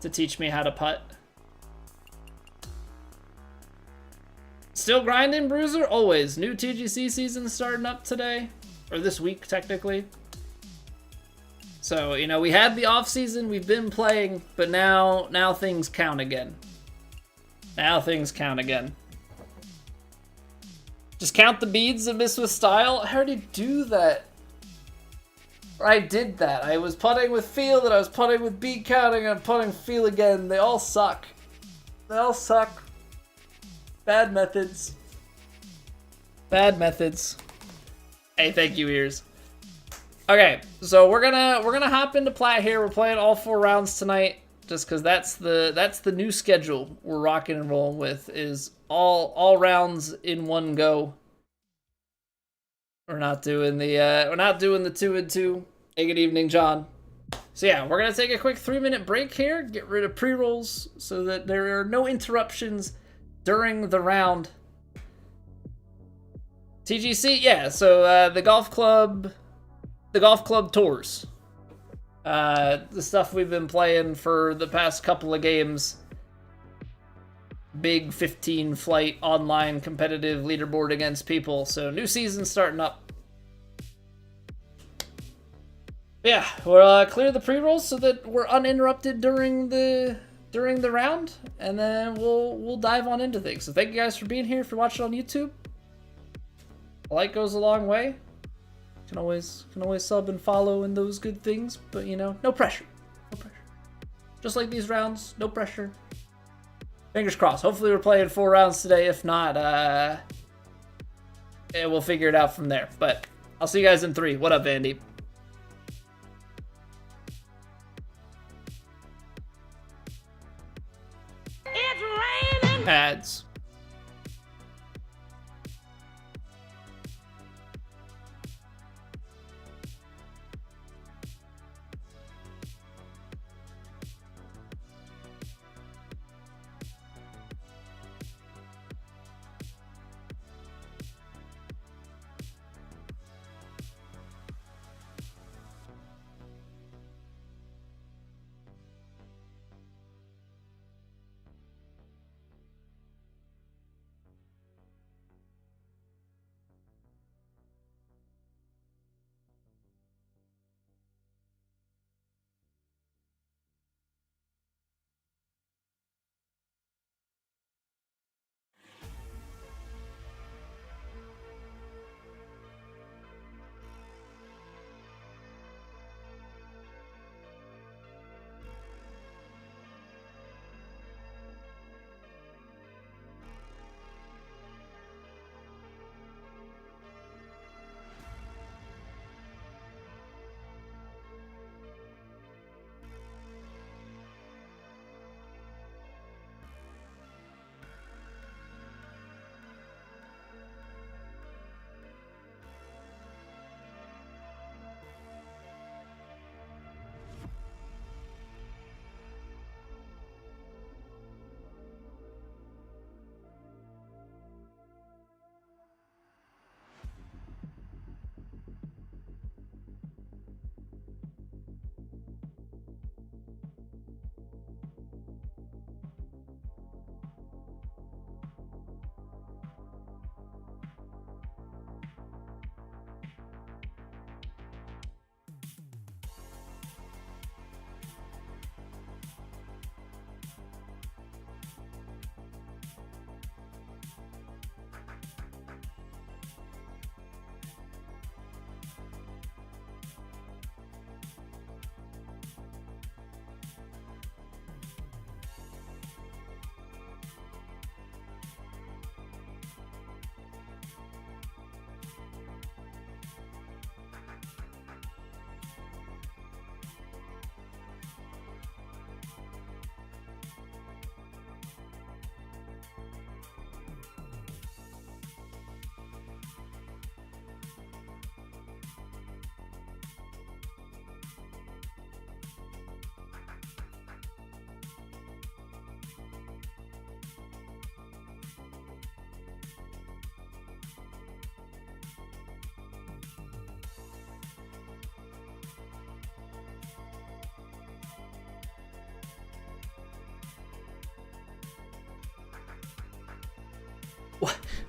S1: to teach me how to putt. Still grinding, Bruiser? Always. New TGC season starting up today. Or this week, technically. So, you know, we had the off season, we've been playing, but now things count again. Now things count again. Just count the beads and miss with style. I already do that. Or I did that. I was putting with feel, and I was putting with bead counting, and I'm putting feel again. They all suck. They all suck. Bad methods. Bad methods. Hey, thank you, ears. Okay, so we're gonna hop into plat here. We're playing all 4 rounds tonight, just because that's the new schedule we're rocking and rolling with. Is all rounds in one go. We're not doing the 2 and 2. Hey, good evening, John. So yeah, we're gonna take a quick 3-minute break here. Get rid of pre-rolls so that there are no interruptions during the round. TGC, yeah. So the golf club tours. The stuff we've been playing for the past couple of games. Big 15 flight online competitive leaderboard against people. So new season starting up. Yeah, we'll clear the pre-rolls so that we're uninterrupted during the round, and then we'll dive on into things. So thank you guys for being here. If you're watching on YouTube, a like goes a long way. Can always sub and follow and those good things, but you know, no pressure. No pressure. Just like these rounds, no pressure. Fingers crossed. Hopefully we're playing 4 rounds today. If not, we'll figure it out from there. But I'll see you guys in 3. What up, Vandy?
S2: It's raining.
S1: Ads.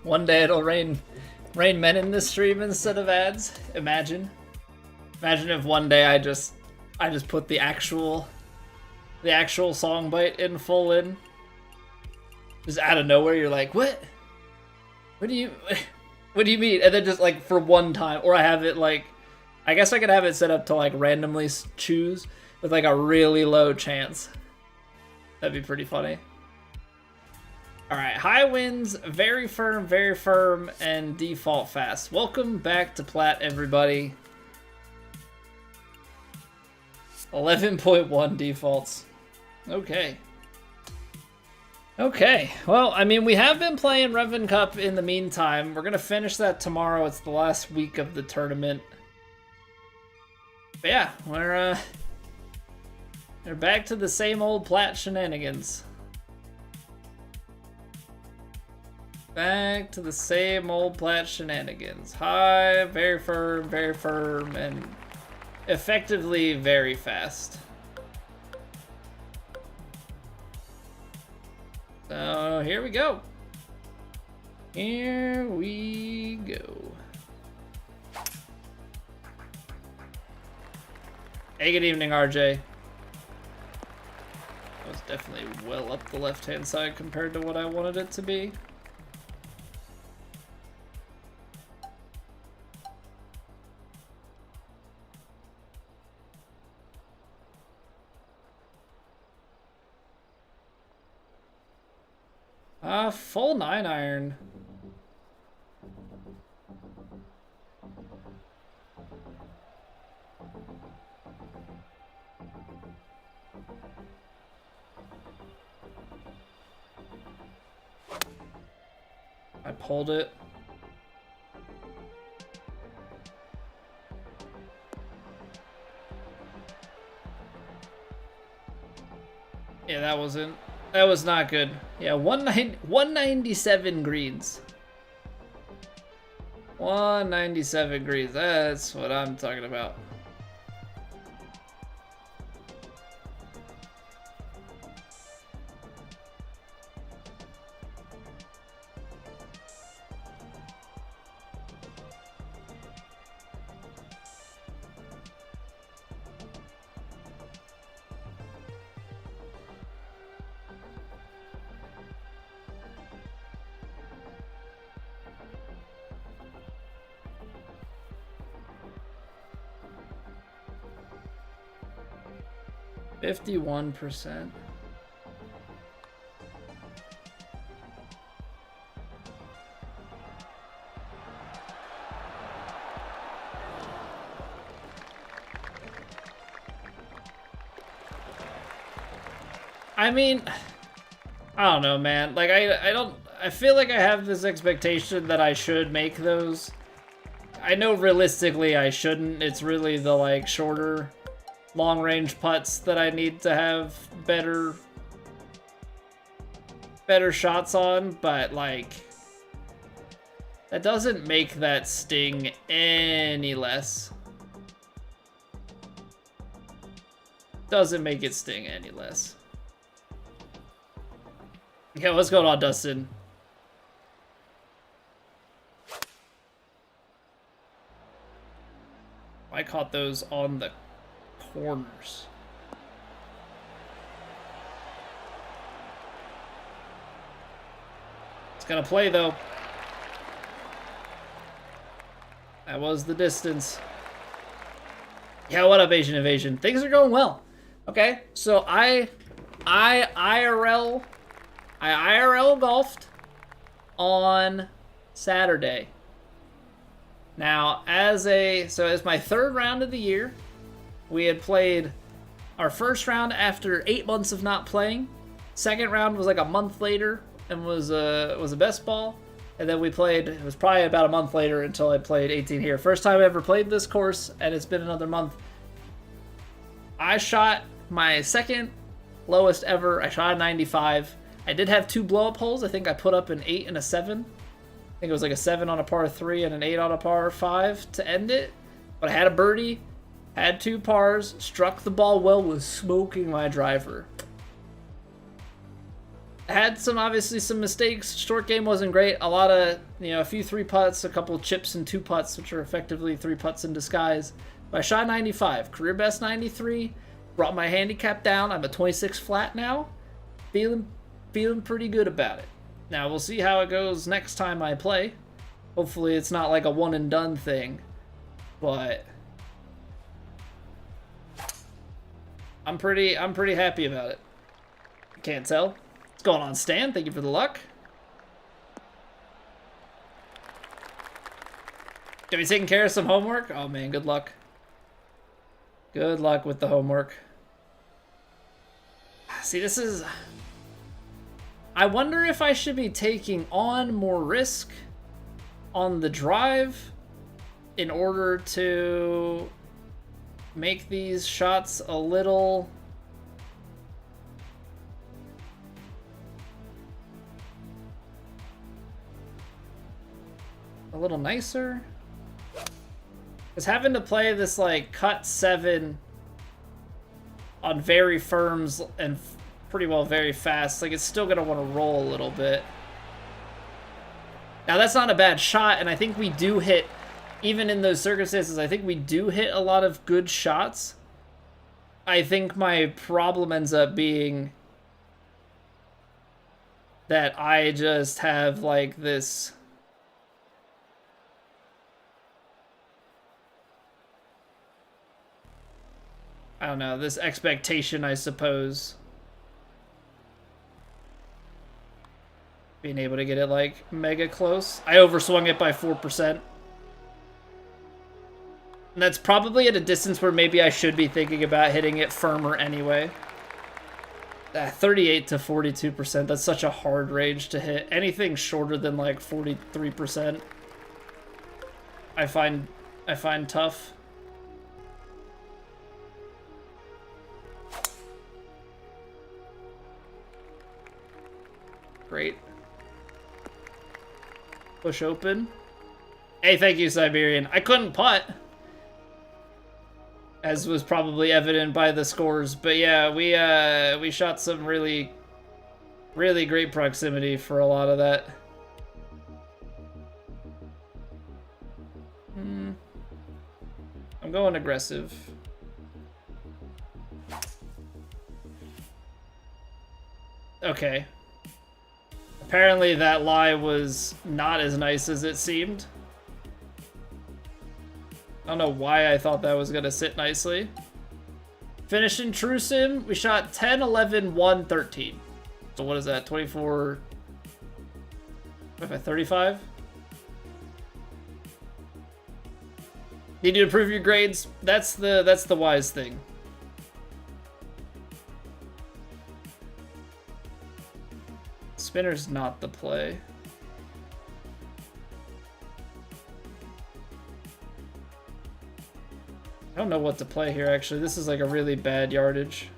S1: One day it'll rain men in this stream instead of ads. Imagine if one day I just put the actual song bite in full in. Just out of nowhere, you're like, what do you mean? And then just like for one time, or I have it like, I guess I could have it set up to like randomly choose with like a really low chance. That'd be pretty funny. All right, high winds, very firm, and default fast. Welcome back to Plat, everybody. 11.1 defaults. Okay. Okay, well, I mean, we have been playing Revan Cup in the meantime. We're gonna finish that tomorrow. It's the last week of the tournament. But yeah, we're back to the same old Plat shenanigans. Back to the same old Plat shenanigans. High, very firm, and effectively very fast. So here we go. Here we go. Hey, good evening, RJ. That was definitely well up the left-hand side compared to what I wanted it to be. Full 9-iron. I pulled it. Yeah, that was not good. Yeah, 197 greens. 197 greens. That's what I'm talking about. %51%. I mean, I don't know, man. Like, I feel like I have this expectation that I should make those. I know realistically I shouldn't. It's really the, like, shorter long-range putts that I need to have better shots on, but like that doesn't make that sting any less. Doesn't make it sting any less. Okay, what's going on, Dustin? I caught those on the corners. It's gonna play though. That was the distance. Yeah, what up, Asian Invasion? Things are going well. Okay, so I IRL golfed on Saturday. Now, as my third round of the year. We had played our first round after 8 months of not playing. Second round was like a month later and was a best ball. And then we played, it was probably about a month later until I played 18 here. First time I ever played this course, and it's been another month. I shot my second lowest ever. I shot a 95. I did have 2 blow-up holes. I think I put up an 8 and a 7. I think it was like a 7 on a par 3 and an 8 on a par 5 to end it. But I had a birdie. Had 2 pars, struck the ball well, was smoking my driver. Had some, obviously, some mistakes. Short game wasn't great. A lot of, you know, a few 3-putts, a couple chips and 2-putts, which are effectively 3-putts in disguise. But I shot 95, career best 93. Brought my handicap down. I'm a 26 flat now. Feeling pretty good about it. Now we'll see how it goes next time I play. Hopefully it's not like a one and done thing, but I'm pretty happy about it. Can't tell. What's going on, Stan? Thank you for the luck. Have you taken care of some homework? Oh man, good luck. Good luck with the homework. See, this is... I wonder if I should be taking on more risk on the drive in order to make these shots a little nicer. Because having to play this like cut 7 on very firms and pretty well very fast, like it's still gonna want to roll a little bit. Now that's not a bad shot, and I think we do hit, even in those circumstances, I think we do hit a lot of good shots. I think my problem ends up being that I just have like this I don't know, this expectation, I suppose. Being able to get it, like, mega close. I overswung it by 4%. And that's probably at a distance where maybe I should be thinking about hitting it firmer anyway. 38 to 42%, that's such a hard range to hit. Anything shorter than, like, 43%, I find tough. Great. Push open. Hey, thank you, Siberian. I couldn't putt, as was probably evident by the scores. But yeah, we shot some really great proximity for a lot of that. I'm going aggressive. Okay. Apparently that lie was not as nice as it seemed. I don't know why I thought that was going to sit nicely. Finished in True Sim, we shot 10, 11, 1, 13. So what is that, 24... 35? Need to improve your grades? That's the wise thing. Spinner's not the play. I don't know what to play here, actually. This is like a really bad yardage.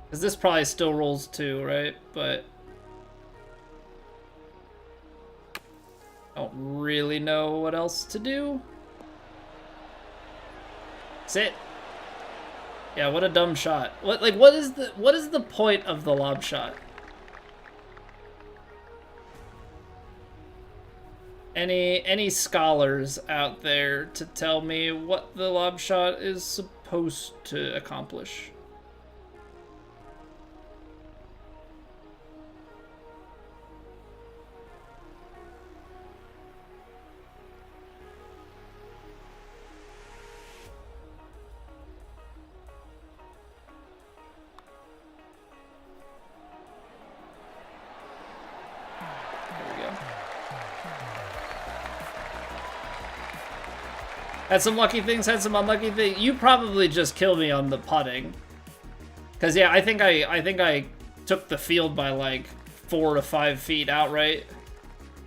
S1: Because this probably still rolls too, right? But I don't really know what else to do. Sit. Yeah, what a dumb shot. What is the point of the lob shot? Any scholars out there to tell me what the lob shot is supposed to accomplish? Had some lucky things, had some unlucky things. You probably just killed me on the putting. Cause yeah, I think I took the field by like 4 to 5 feet outright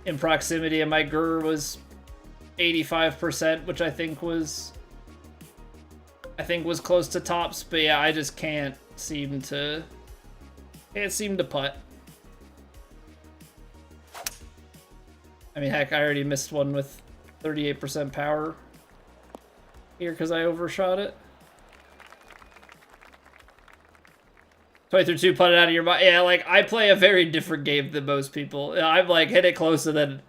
S1: in proximity, and my GUR was 85%, which I think was close to tops. But yeah, I just can't seem to putt. I mean, heck, I already missed one with 38% power here because I overshot it. Play through 2, put it out of your mind. Yeah, like, I play a very different game than most people. I'm like, hit it close and then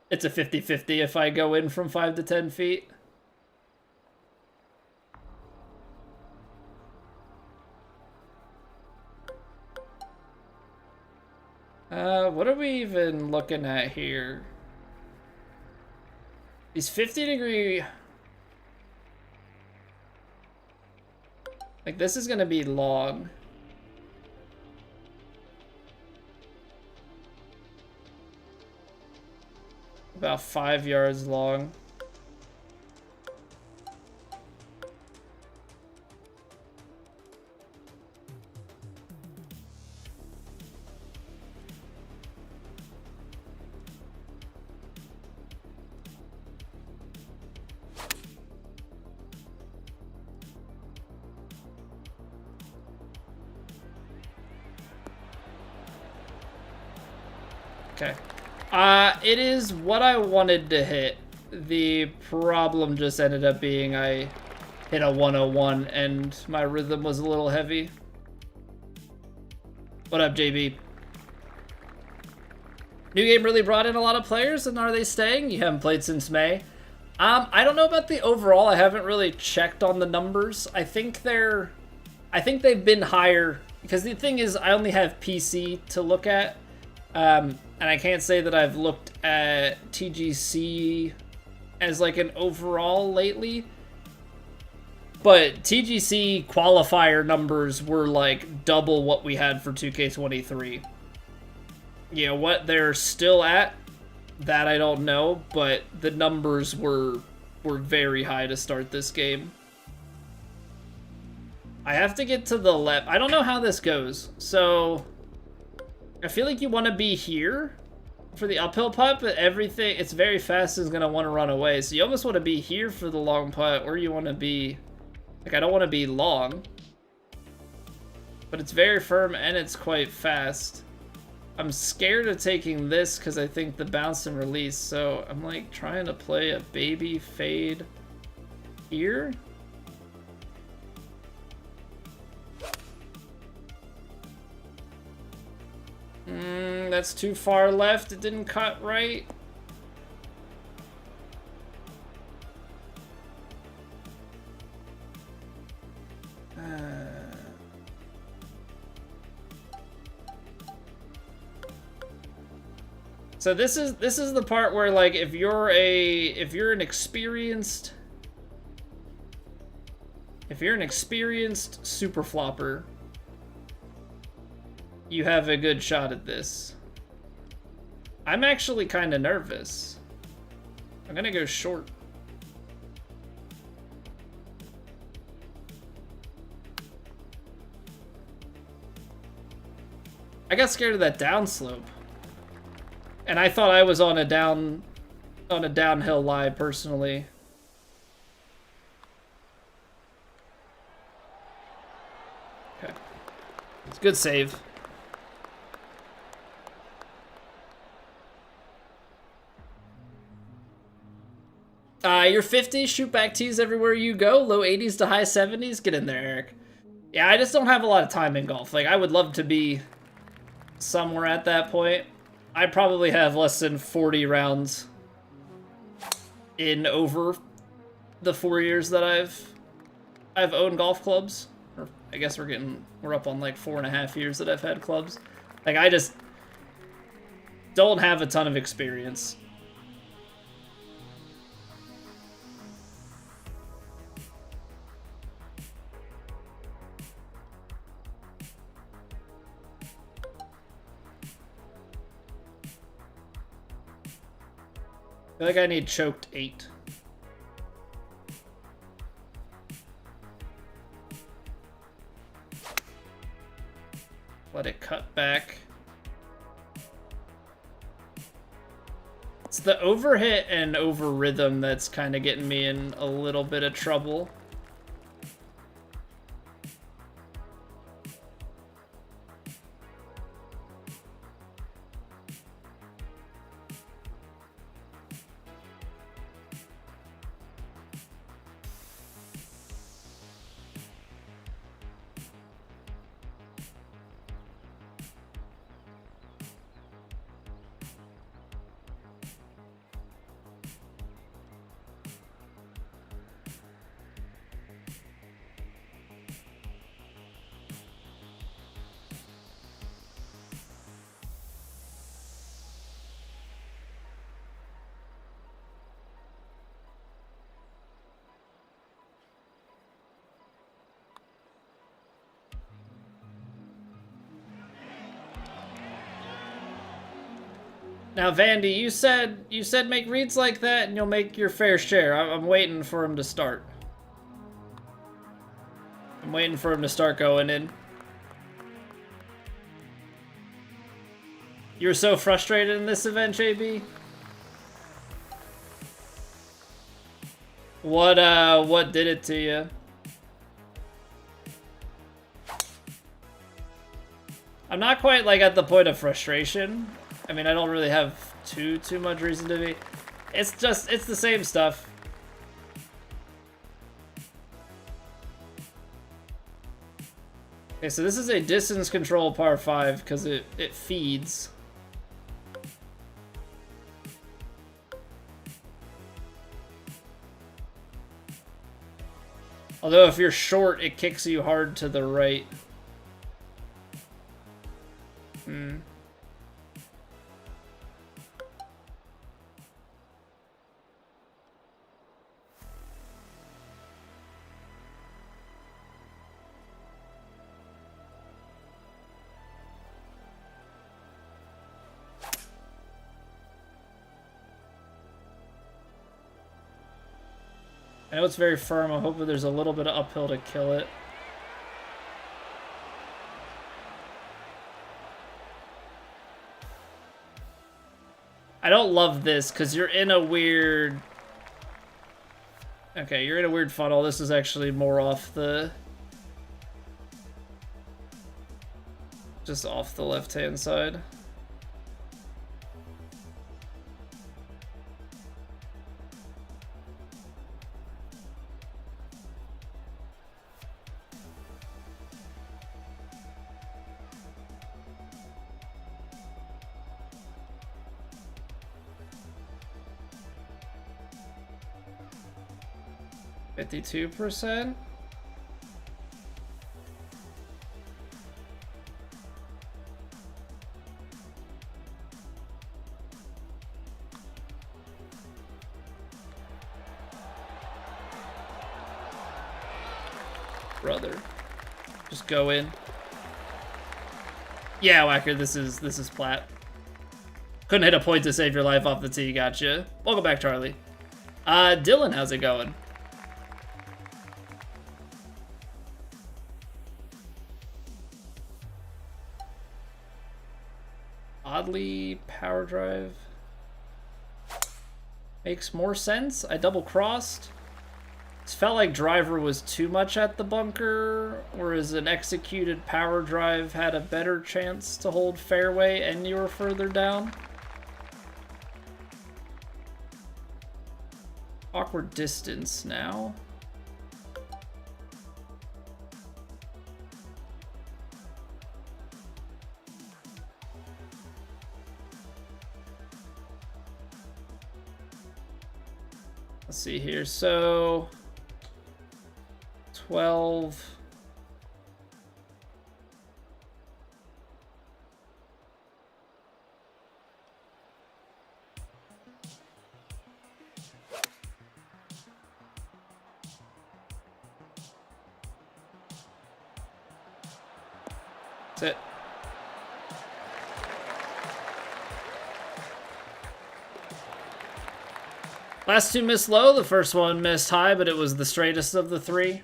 S1: it's a 50-50 if I go in from 5 to 10 feet. What are we even looking at here? These 50-degree... Like, this is gonna be long. About 5 yards long. Okay. It is what I wanted to hit. The problem just ended up being I hit a 101 and my rhythm was a little heavy. What up, JB? New game really brought in a lot of players, and are they staying? You haven't played since May. I don't know about the overall. I haven't really checked on the numbers. I think they've been higher because the thing is I only have PC to look at. And I can't say that I've looked at TGC as like an overall lately. But TGC qualifier numbers were like double what we had for 2K23. You know, what they're still at, that I don't know, but the numbers were very high to start this game. I have to get to the left. I don't know how this goes, so... I feel like you want to be here for the uphill putt, but everything, it's very fast, is going to want to run away. So you almost want to be here for the long putt, or you want to be, like, I don't want to be long. But it's very firm and it's quite fast. I'm scared of taking this because I think the bounce and release, so I'm like trying to play a baby fade here. That's too far left. It didn't cut right. So this is the part where, like, if you're an experienced super flopper, you have a good shot at this. I'm actually kind of nervous. I'm gonna go short. I got scared of that downslope. And I thought I was on a downhill lie personally. Okay. It's a good save. You're 50, shoot back tees everywhere you go, low 80s to high 70s. Get in there, Eric. Yeah, I just don't have a lot of time in golf. Like, I would love to be somewhere at that point. I probably have less than 40 rounds in over the 4 years that I've owned golf clubs. Or I guess we're up on like 4.5 years that I've had clubs. Like, I just don't have a ton of experience. I feel like I need choked 8. Let it cut back. It's the overhit and over rhythm that's kind of getting me in a little bit of trouble. Now, Vandy, you said make reads like that and you'll make your fair share. I'm waiting for him to start. I'm waiting for him to start going in. You were so frustrated in this event, JB? What did it to you? I'm not quite like at the point of frustration. I mean, I don't really have too much reason to be. It's the same stuff. Okay, so this is a distance control par 5 because it feeds. Although if you're short, it kicks you hard to the right. I know it's very firm. I'm hoping there's a little bit of uphill to kill it. I don't love this because you're in a weird... Okay, you're in a weird funnel. This is actually more off the... Just off the left-hand side. %52%. Brother, just go in. Yeah, Whacker, this is plat. Couldn't hit a point to save your life off the tee. Gotcha. Welcome back, Charlie. Dylan, how's it going? Oddly, power drive makes more sense. I double crossed. It felt like driver was too much at the bunker, whereas an executed power drive had a better chance to hold fairway and you were further down. Awkward distance now. Let's see here. So 12. That's it. Last two missed low. The first one missed high, but it was the straightest of the three.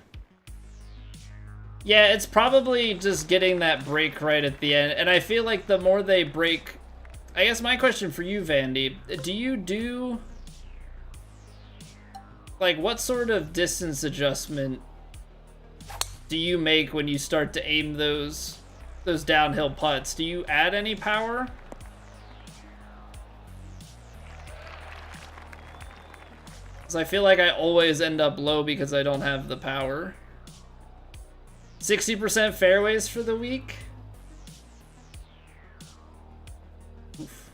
S1: Yeah, it's probably just getting that break right at the end. And I feel like the more they break... I guess my question for you, Vandy, do you do... Like, what sort of distance adjustment do you make when you start to aim those downhill putts? Do you add any power? Because I feel like I always end up low because I don't have the power. 60% fairways for the week? Oof.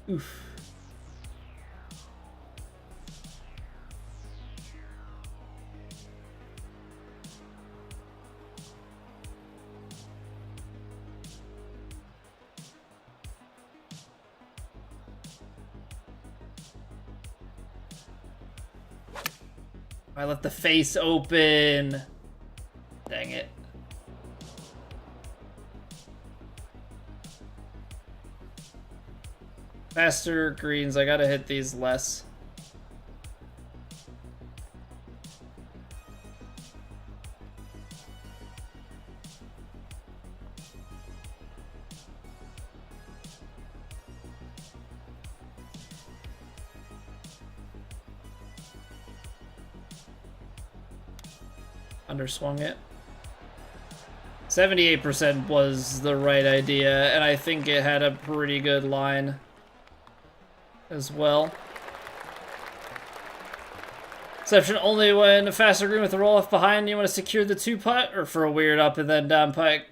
S1: Oof. I left the face open. Dang it. Faster greens, I gotta hit these less. Underswung it. 78% was the right idea, and I think it had a pretty good line as well. Exception only when a faster green with a roll off behind, you want to secure the 2-putt, or for a weird up and then down putt.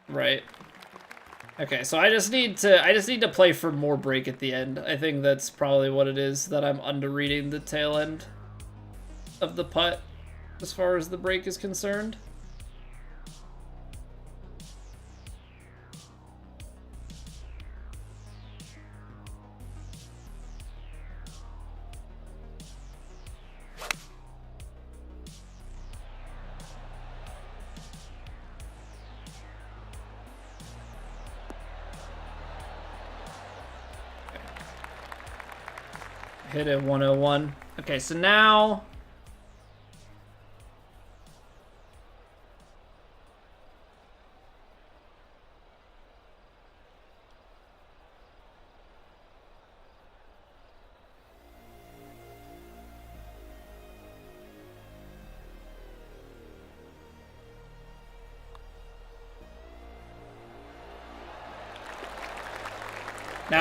S1: Right. Okay, so I just need to play for more break at the end. I think that's probably what it is, that I'm under-reading the tail end of the putt as far as the break is concerned. Hit it 101. Okay, so now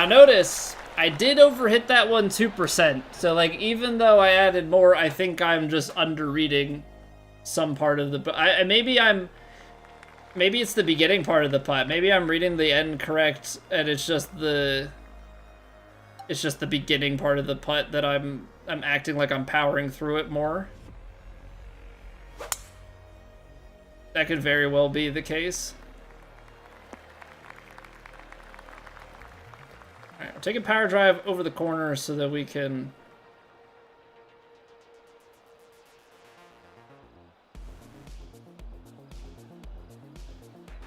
S1: notice I did overhit that one 2%. So like, even though I added more, I think I'm just under-reading some part of the... Maybe it's the beginning part of the putt. Maybe I'm reading the end correct, and it's just the beginning part of the putt that I'm acting like I'm powering through it more. That could very well be the case. Alright, we're taking power drive over the corner so that we can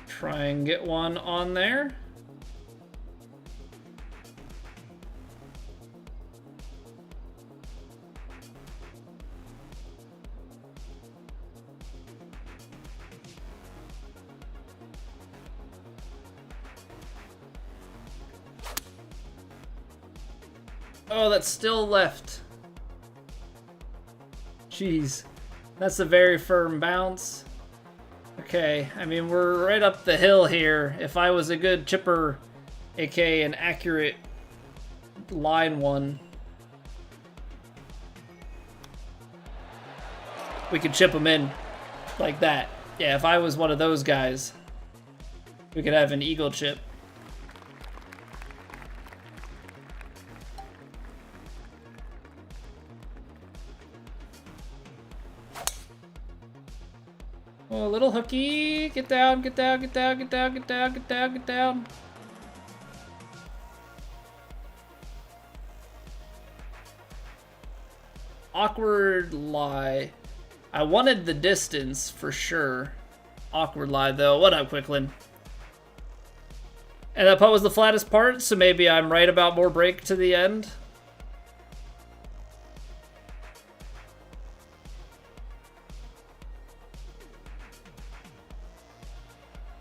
S1: try and get one on there. Oh, that's still left. Jeez. That's a very firm bounce. Okay, I mean, we're right up the hill here. If I was a good chipper, aka an accurate line one, we could chip them in like that. Yeah, if I was one of those guys, we could have an eagle chip. Oh, a little hooky. Get down, get down, get down, get down, get down, get down, get down. Awkward lie. I wanted the distance for sure. Awkward lie though. What up, Quicklin? And that putt was the flattest part, so maybe I'm right about more break to the end.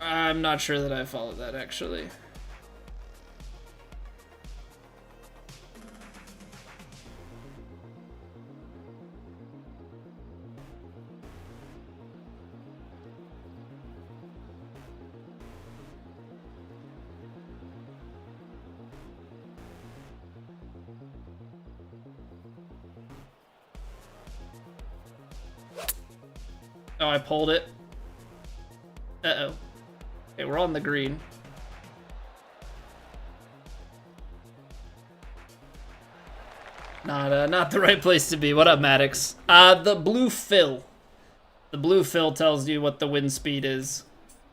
S1: I'm not sure that I followed that, actually. Oh, I pulled it. Uh-oh. Okay, we're on the green. Not the right place to be. What up, Maddox? The blue fill. The blue fill tells you what the wind speed is,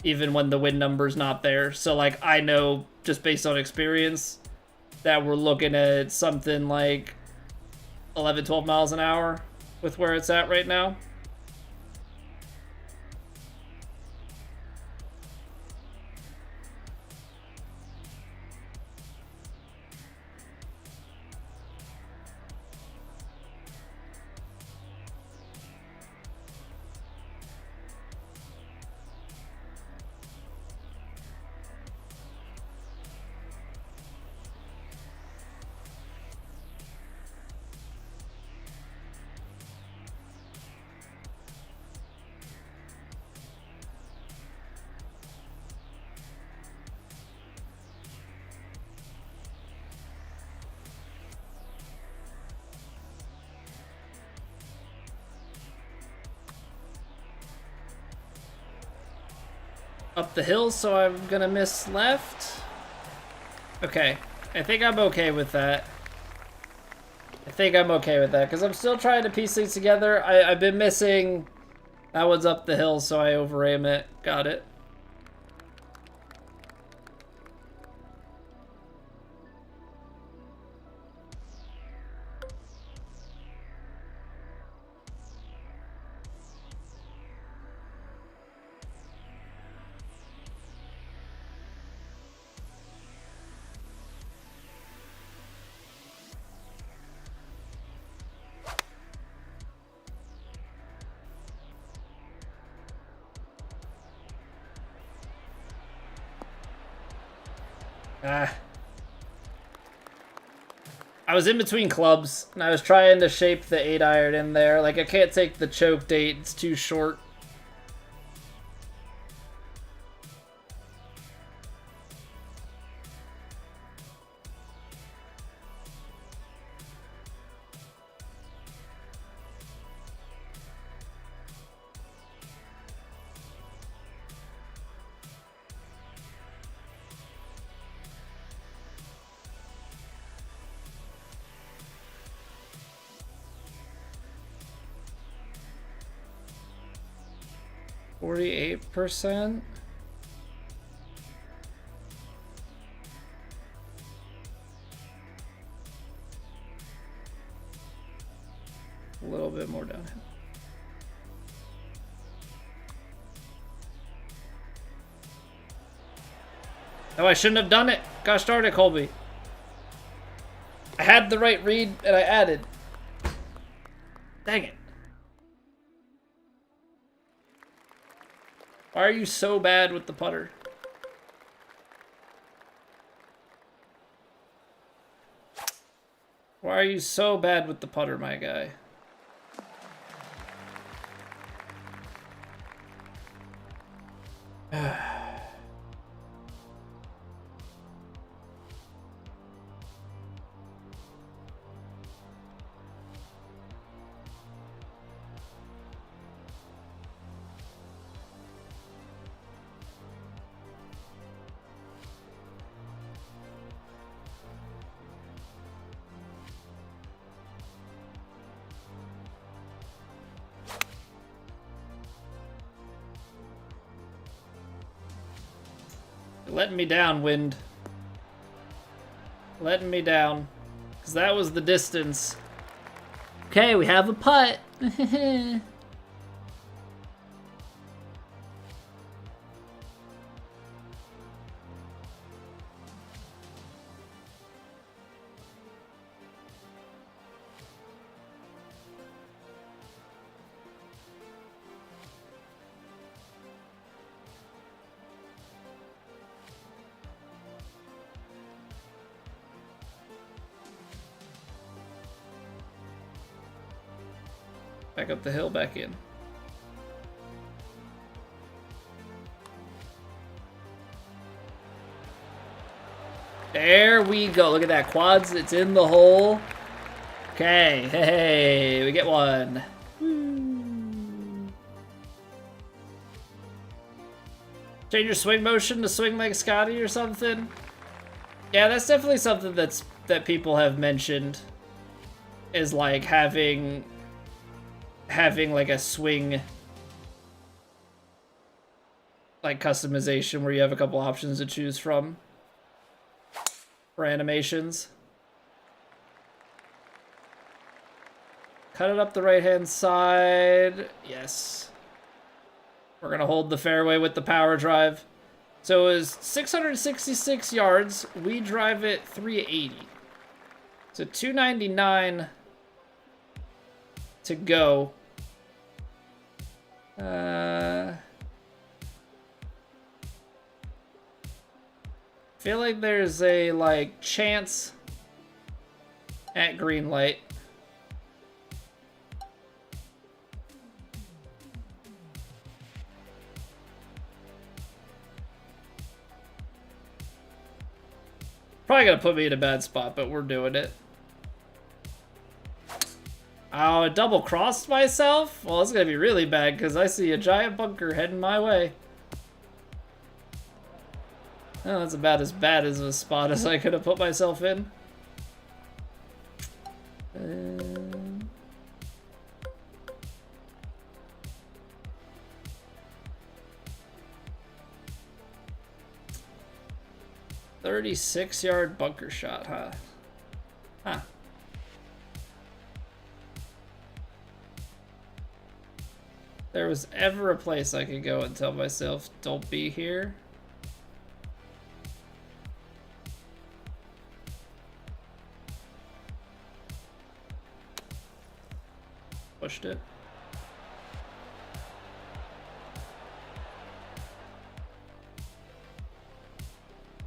S1: even when the wind number's not there. So, like, I know, just based on experience, that we're looking at something like 11, 12 miles an hour with where it's at right now. up the hill, so I'm gonna miss left. Okay, I think I'm okay with that. Because I'm still trying to piece things together. I've been missing... That one's up the hill, so I over-aim it. Got it. Ah. I was in between clubs, and I was trying to shape the 8-iron in there. Like, I can't take the choke date, it's too short. %. A little bit more downhill. Oh, I shouldn't have done it. Gosh darn it, Colby. I had the right read and I added. Dang it. Why are you so bad with the putter? Why are you so bad with the putter, my guy? Letting me down, wind. Letting me down. Because that was the distance. Okay, we have a putt. Back up the hill, back in. There we go. Look at that. Quads, it's in the hole. Okay. Hey, we get one. Change your swing motion to swing like Scotty or something. Yeah, that's definitely something that people have mentioned. Is like having like a swing like customization where you have a couple options to choose from for animations. Cut it up the right hand side. Yes. We're gonna hold the fairway with the power drive. So it was 666 yards. We drive it 380. So 299 to go. Feel like there's a like chance at green light. Probably gonna put me in a bad spot, but we're doing it. Oh, I double crossed myself? Well, it's gonna be really bad because I see a giant bunker heading my way. Oh, that's about as bad as a spot as I could have put myself in. 36-yard bunker shot, huh? Huh. There was ever a place I could go and tell myself, don't be here. Pushed it.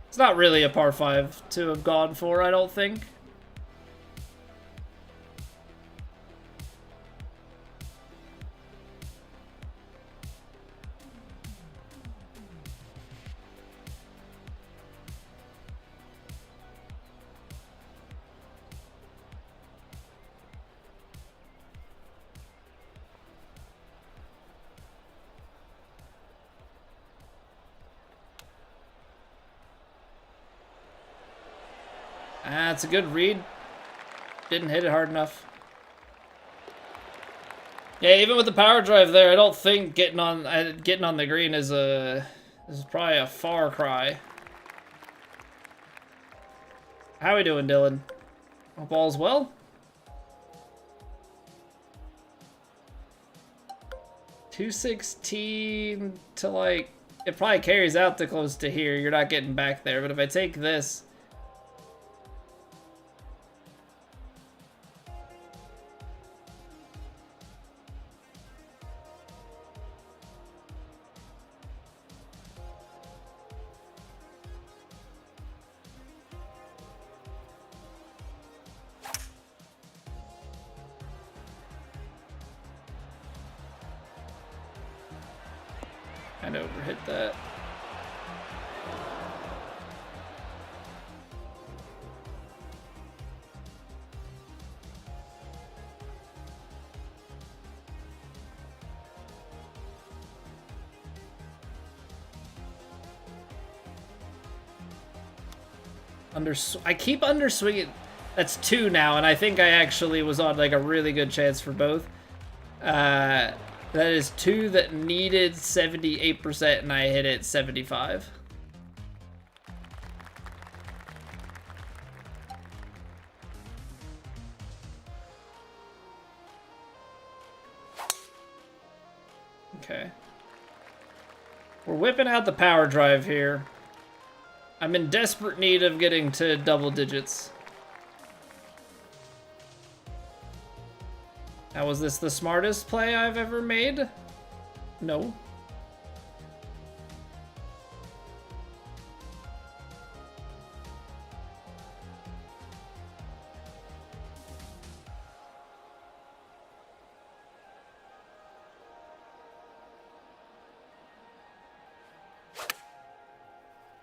S1: It's not really a par 5 to have gone for, I don't think. It's a good read. Didn't hit it hard enough. Yeah, even with the power drive there, I don't think getting on the green is probably a far cry. How we doing, Dylan? Hope all's well. .216 to like, it probably carries out to close to here. You're not getting back there, but if I take this. Kind of overhit that. I keep underswinging. That's 2 now, and I think I actually was on like a really good chance for both. That is 2 that needed 78%, and I hit it 75. Okay. We're whipping out the power drive here. I'm in desperate need of getting to double digits. Now, was this the smartest play I've ever made? No.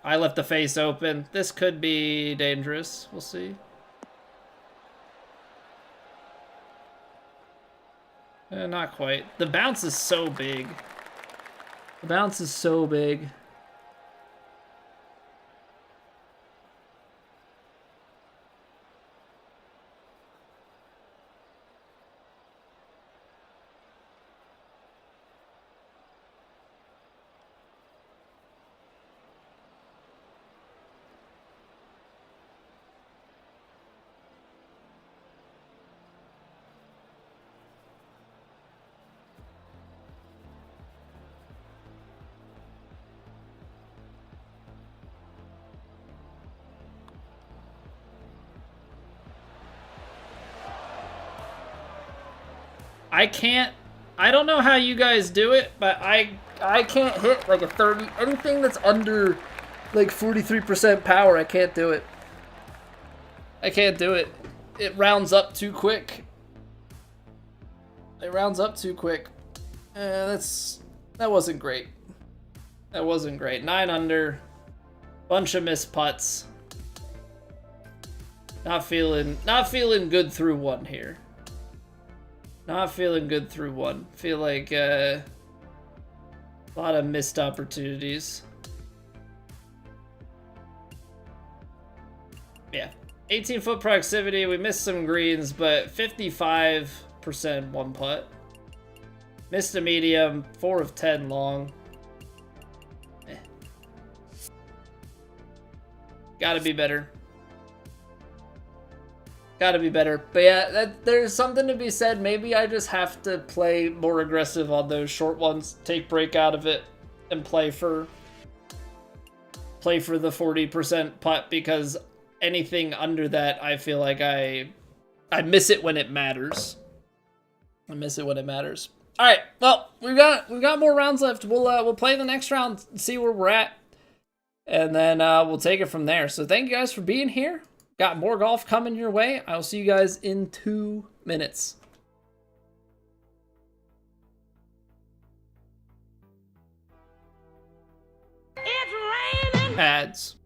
S1: I left the face open. This could be dangerous. We'll see. Not quite. The bounce is so big. The bounce is so big. I don't know how you guys do it, but I can't hit like a 30, anything that's under like 43% power, I can't do it. I can't do it. It rounds up too quick. It rounds up too quick. That wasn't great. That wasn't great. 9 under, bunch of missed putts. Not feeling good through one here. Not feeling good through one. Feel like a lot of missed opportunities. 18-foot proximity. We missed some greens, but 55% one putt. Missed a medium, 4 of 10 long. Gotta be better. Gotta be better. But yeah, there's something to be said. Maybe I just have to play more aggressive on those short ones, take break out of it, and play for the 40% putt, because anything under that, I feel like I miss it when it matters. I miss it when it matters. All right, well, we've got more rounds left. We'll play the next round, see where we're at, and then we'll take it from there. So thank you guys for being here. Got more golf coming your way. I'll see you guys in 2 minutes.
S2: It's raining.
S1: Ads.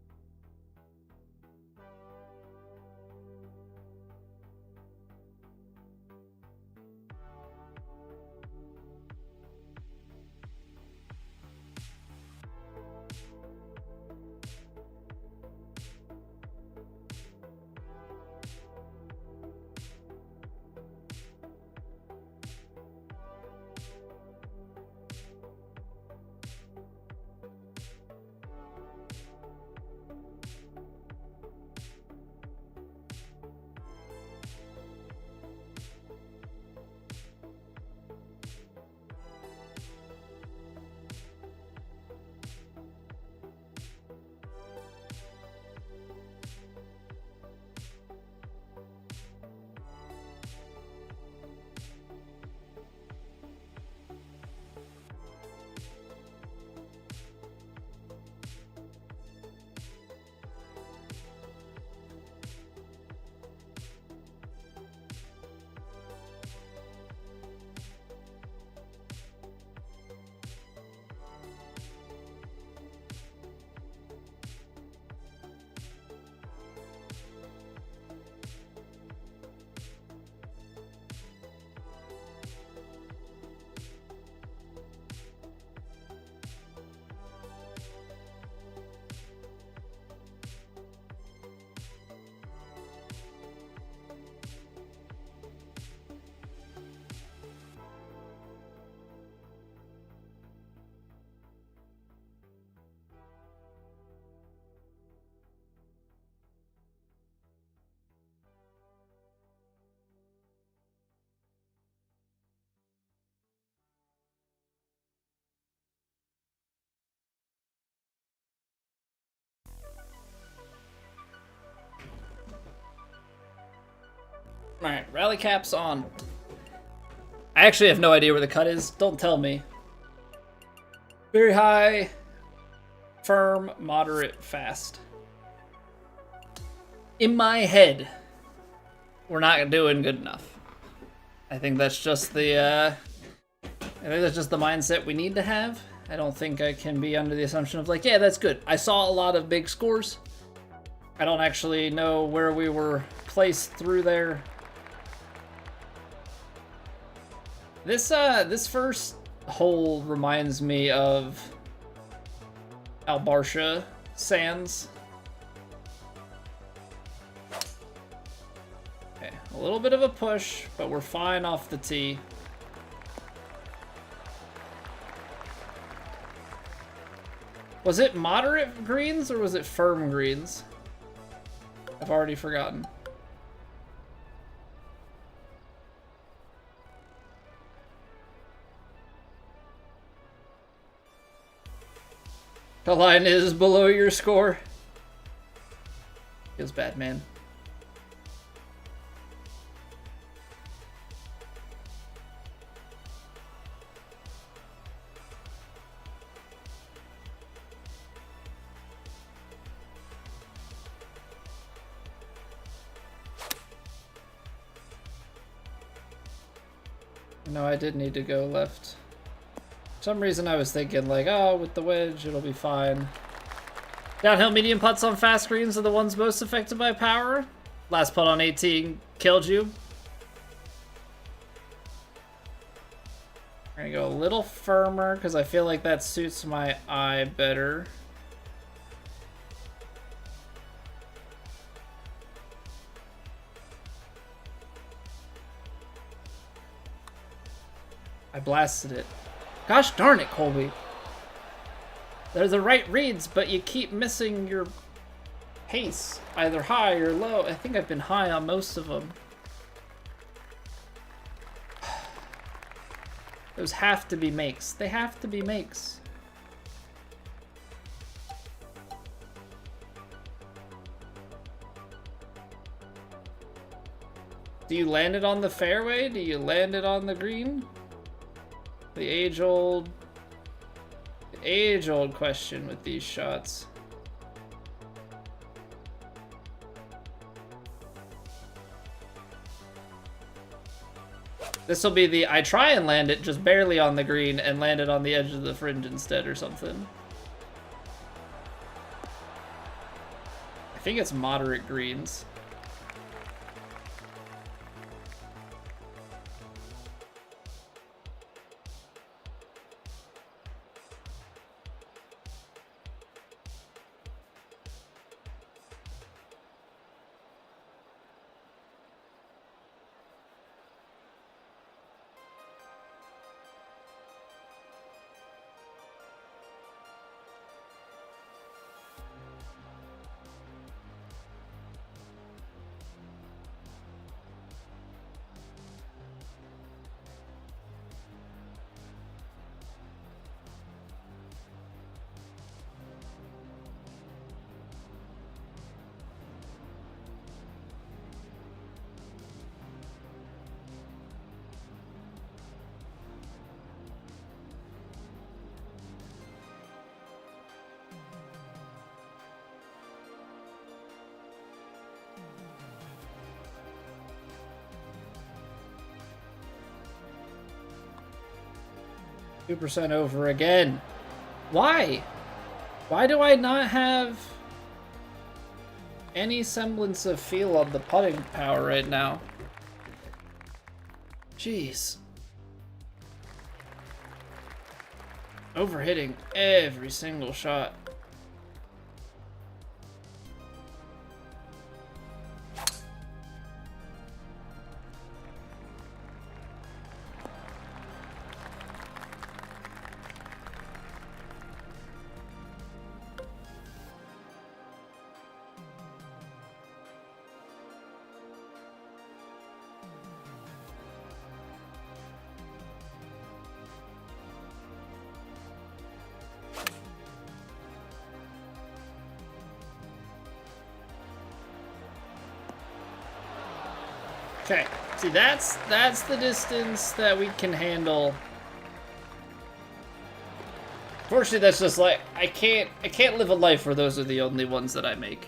S1: Alright, rally caps on. I actually have no idea where the cut is. Don't tell me. Very high, firm, moderate, fast. In my head, we're not doing good enough. I think that's just the mindset we need to have. I don't think I can be under the assumption of like, yeah, that's good. I saw a lot of big scores. I don't actually know where we were placed through there. This first hole reminds me of Albarsha Sands. Okay, a little bit of a push, but we're fine off the tee. Was it moderate greens or was it firm greens? I've already forgotten. The line is below your score. Feels bad, man. No, I did need to go left. For some reason I was thinking like, oh, with the wedge, it'll be fine. Downhill medium putts on fast greens are the ones most affected by power. Last putt on 18 killed you. I'm gonna go a little firmer because I feel like that suits my eye better. I blasted it. Gosh darn it, Colby. They're the right reads, but you keep missing your pace, either high or low. I think I've been high on most of them. Those have to be makes. They have to be makes. Do you land it on the fairway? Do you land it on the green? The age-old question with these shots. This will be the I try and land it just barely on the green and land it on the edge of the fringe instead or something. I think it's moderate greens. %2 over again. Why? Why do I not have any semblance of feel on the putting power right now? Jeez. Overhitting every single shot. Okay, see that's the distance that we can handle. Fortunately, that's just like I can't live a life where those are the only ones that I make.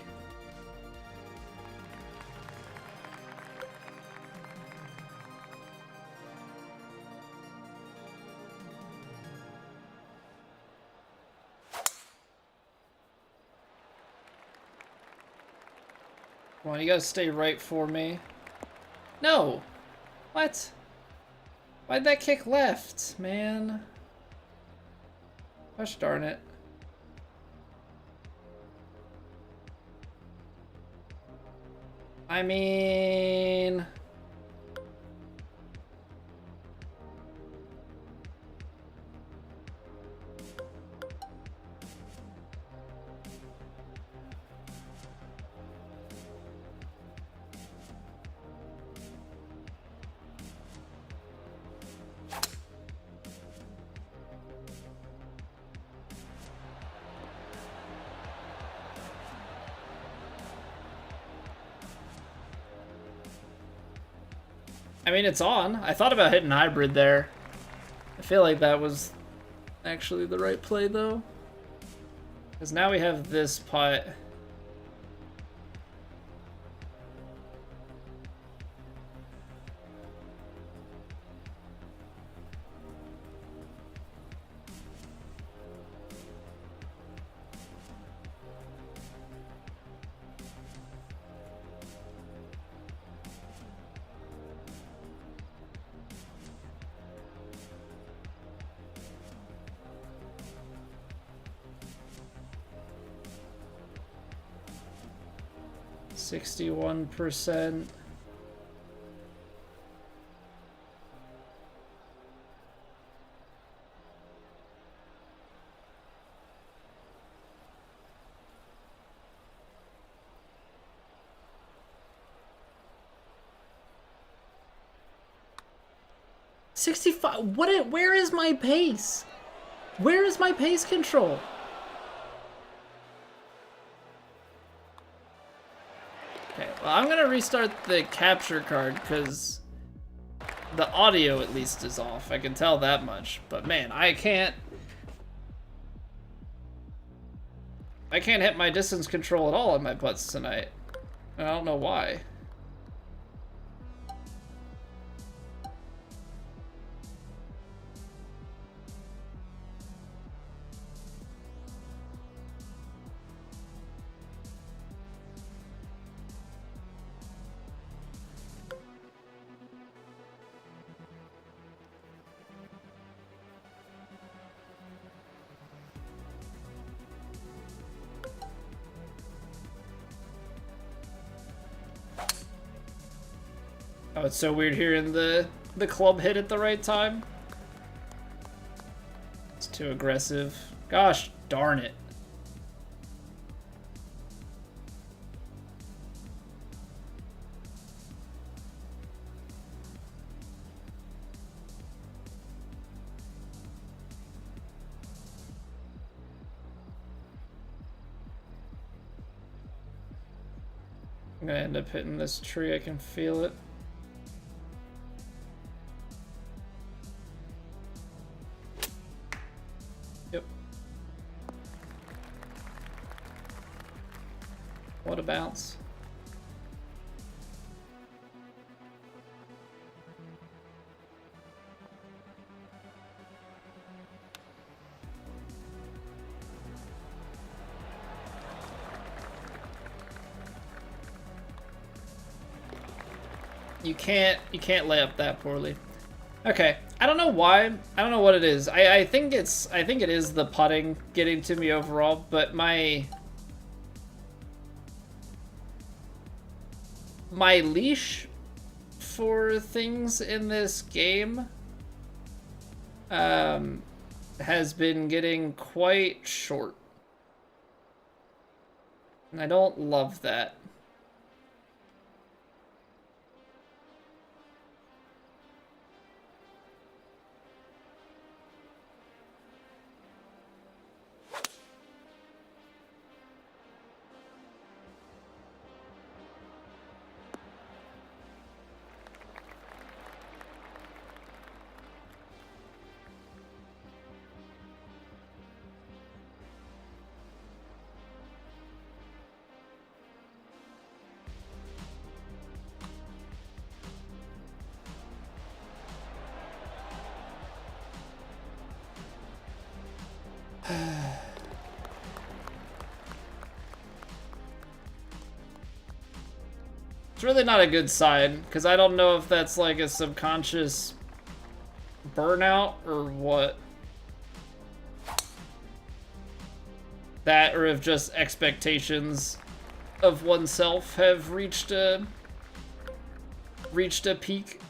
S1: Come on, you gotta stay right for me. No! What? Why'd that kick left, man? Gosh darn it. I mean... I mean, it's on. I thought about hitting hybrid there. I feel like that was actually the right play, though. Because now we have this putt. %61%. 65. Where is my pace? Where is my pace control? Okay, well, I'm gonna restart the capture card because the audio at least is off. I can tell that much. But man, I can't hit my distance control at all on my putts tonight. I don't know why. Oh, it's so weird hearing the club hit at the right time. It's too aggressive. Gosh darn it. I'm gonna end up hitting this tree, I can feel it. Yep. What a bounce. You can't lay up that poorly. Okay, I don't know why. I don't know what it is. I think it is the putting getting to me overall, but my leash for things in this game has been getting quite short. And I don't love that. It's really not a good sign, because I don't know if that's like a subconscious burnout or what. That, or if just expectations of oneself have reached a peak.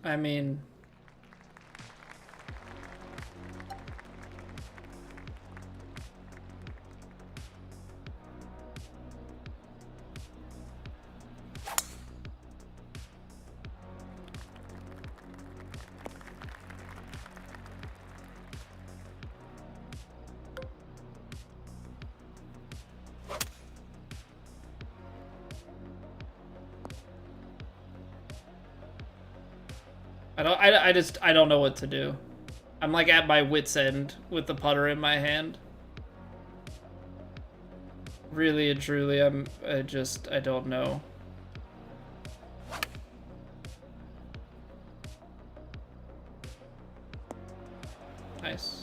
S1: I mean, I don't know what to do. I'm like at my wit's end with the putter in my hand. Really and truly, I don't know. Nice.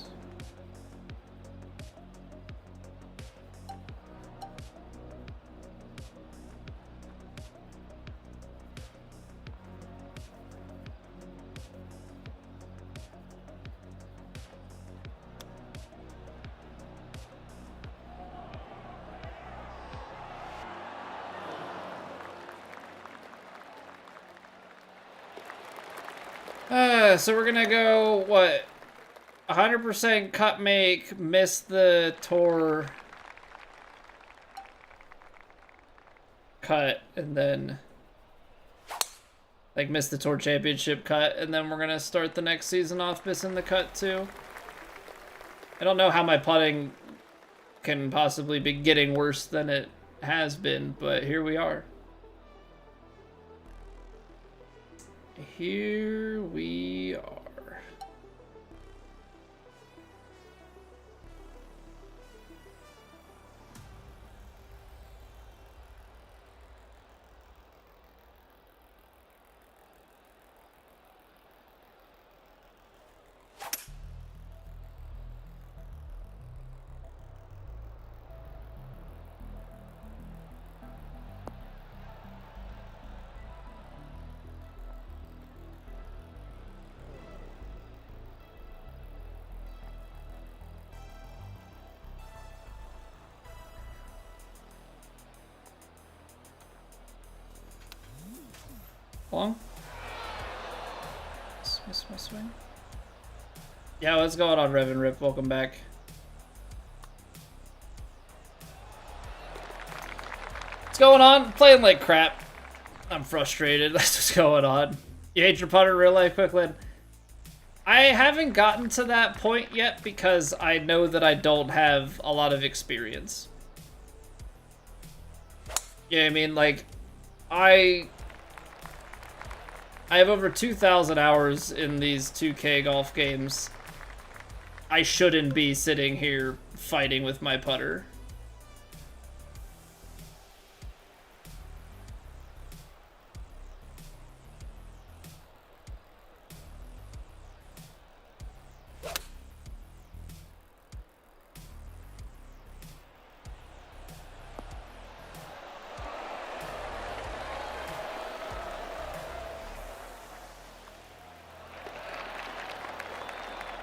S1: So we're gonna go, what? 100% cut make, miss the tour cut, and then like miss the tour championship cut, and then we're gonna start the next season off missing the cut too. I don't know how my putting can possibly be getting worse than it has been, but here we are. Here we are. Long? Miss my swing. Yeah, what's going on, Rev and Rip? Welcome back. What's going on? Playing like crap. I'm frustrated. That's what's going on. You hate your putter in real life, Quicklin? I haven't gotten to that point yet because I know that I don't have a lot of experience. Yeah, I mean, like, I have over 2,000 hours in these 2K golf games. I shouldn't be sitting here fighting with my putter.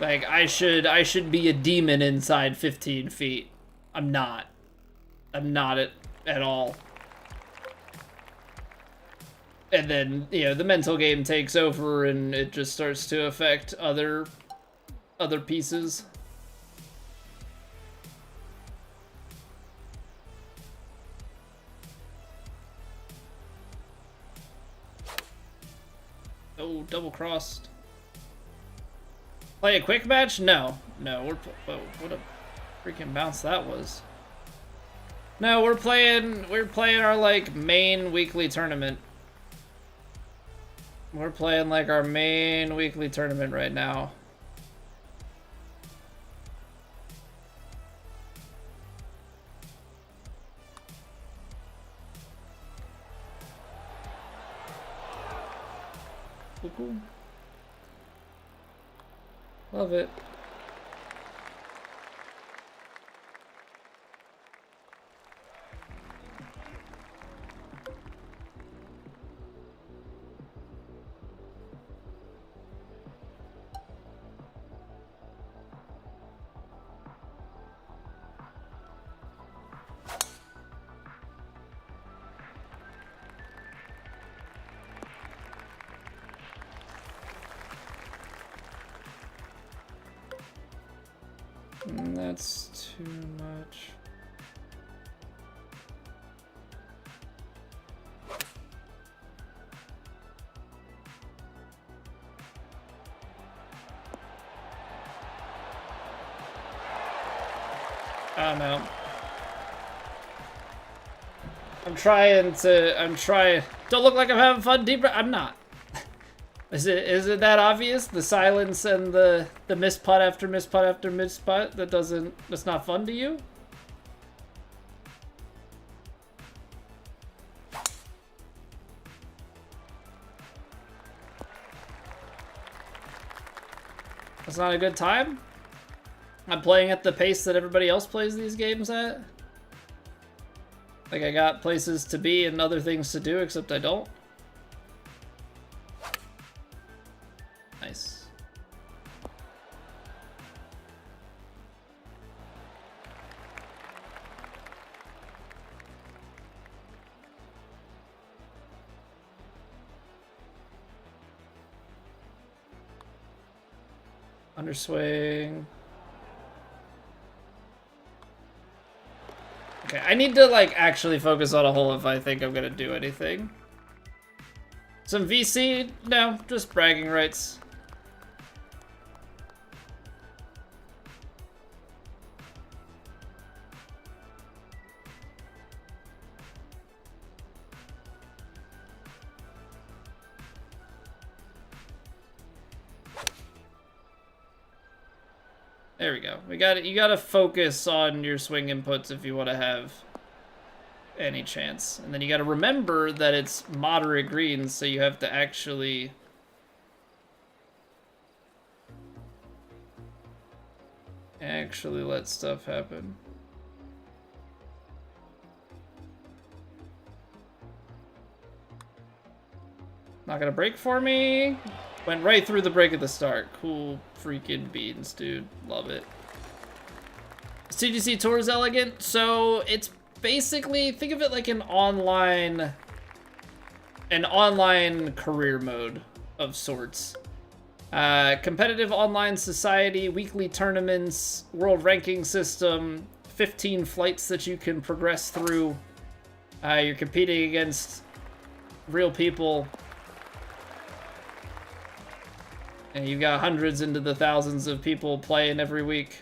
S1: Like, I should be a demon inside 15 feet. I'm not. I'm not at all. And then, you know, the mental game takes over and it just starts to affect other pieces. Oh, double crossed. Play a quick match? No. No, whoa, what a freaking bounce that was. No, we're playing our, like, main weekly tournament. We're playing, like, our main weekly tournament right now. Cool. Love it. That's too much. I don't know. I'm trying. Don't look like I'm having fun, deeper. I'm not. Is it that obvious? The silence and the miss putt after miss putt after miss putt that's not fun to you? That's not a good time? I'm playing at the pace that everybody else plays these games at? Like I got places to be and other things to do, except I don't? Nice. Underswing. Okay, I need to like actually focus on a hole if I think I'm gonna do anything. Some VC? No, just bragging rights. There we go. You gotta focus on your swing inputs if you want to have any chance. And then you gotta remember that it's moderate greens, so you have to actually let stuff happen. Not gonna break for me. Went right through the break at the start. Cool freaking beans, dude. Love it. TGC Tours elegant. So it's basically, think of it like an online career mode of sorts. Competitive online society, weekly tournaments, world ranking system, 15 flights that you can progress through. You're competing against real people. And you've got hundreds into the thousands of people playing every week.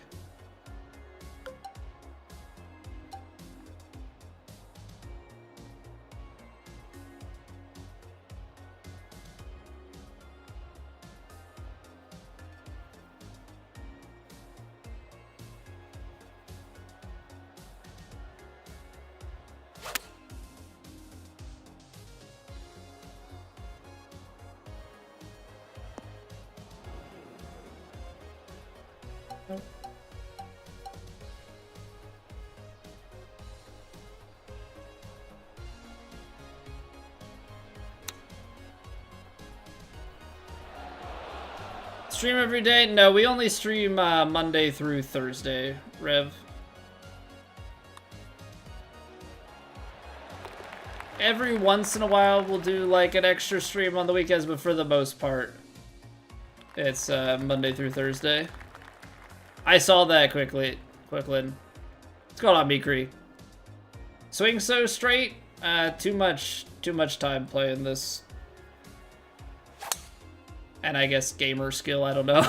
S1: Stream every day? No, we only stream Monday through Thursday, Rev. Every once in a while we'll do like an extra stream on the weekends, but for the most part, it's Monday through Thursday. I saw that quickly, Quicklin. What's going on, Mikri? Swing so straight? Too much time playing this. And I guess gamer skill, I don't know.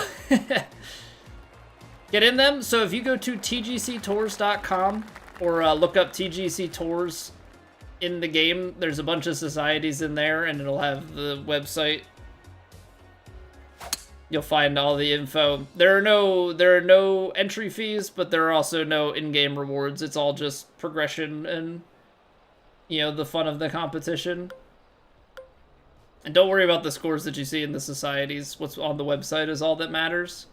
S1: Get in them. So if you go to tgctours.com or look up TGC Tours in the game, there's a bunch of societies in there and it'll have the website. You'll find all the info. There are no entry fees, but there are also no in-game rewards. It's all just progression and, you know, the fun of the competition. And don't worry about the scores that you see in the societies. What's on the website is all that matters.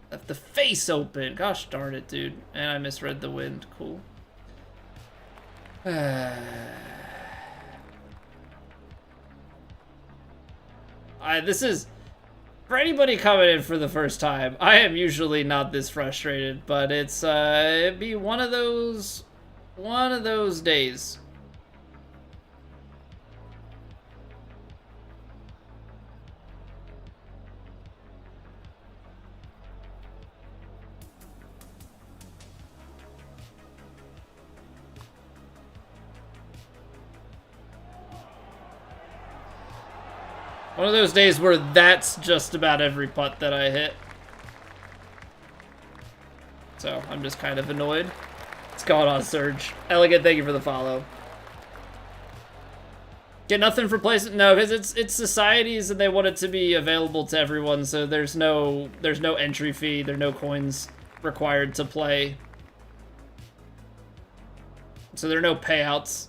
S1: Left the face open. Gosh darn it, dude. And I misread the wind. Cool. This is... For anybody coming in for the first time, I am usually not this frustrated, but it'd be one of those days. One of those days where that's just about every putt that I hit. So I'm just kind of annoyed. What's going on, Surge? Elegant, thank you for the follow. Get nothing for placement? No, because it's societies and they want it to be available to everyone, so there's no entry fee, there are no coins required to play. So there are no payouts.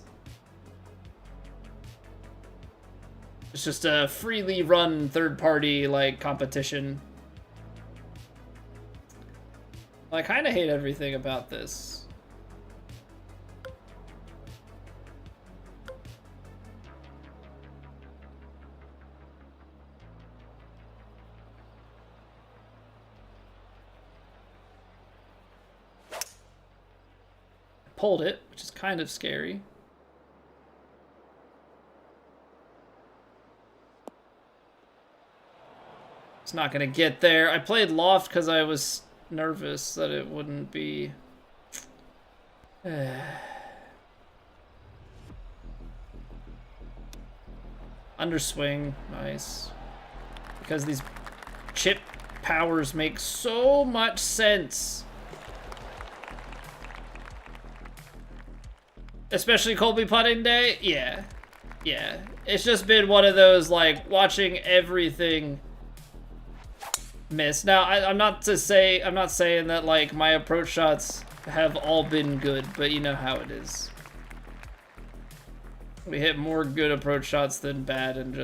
S1: It's just a freely run third-party, like, competition. I kind of hate everything about this. Pulled it, which is kind of scary. It's not gonna get there. I played loft because I was nervous that it wouldn't be. Underswing, nice. Because these chip powers make so much sense. Especially Colby putting day? Yeah. Yeah. It's just been one of those, like, watching everything miss. Now, I'm not saying that, like, my approach shots have all been good, but you know how it is. We hit more good approach shots than bad, and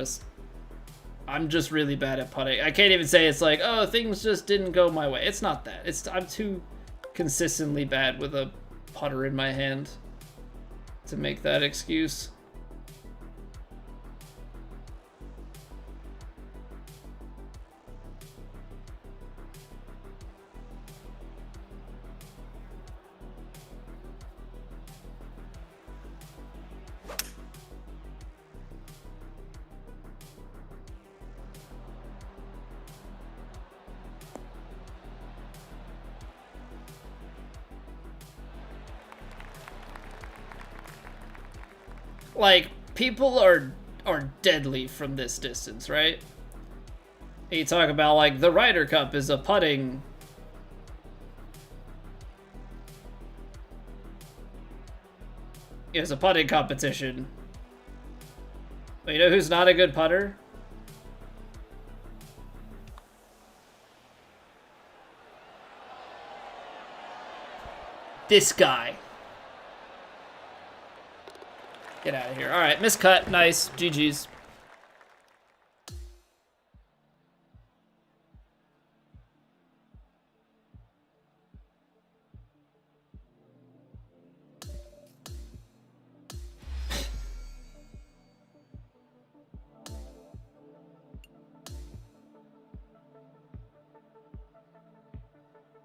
S1: I'm just really bad at putting. I can't even say it's like, oh, things just didn't go my way. It's not that. I'm too consistently bad with a putter in my hand to make that excuse. Like, people are deadly from this distance, right? You talk about, like, the Ryder Cup is a putting. It's a putting competition. But you know who's not a good putter? This guy. Get out of here. All right, miscut. Nice. GG's.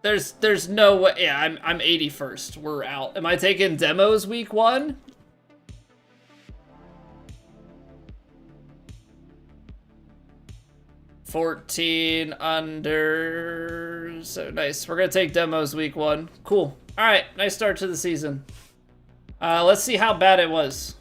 S1: There's no way. Yeah, I'm 81st. We're out. Am I taking demos week 1? $14 under. So nice. We're gonna take demos week 1. Cool. All right. Nice start to the season. Let's see how bad it was.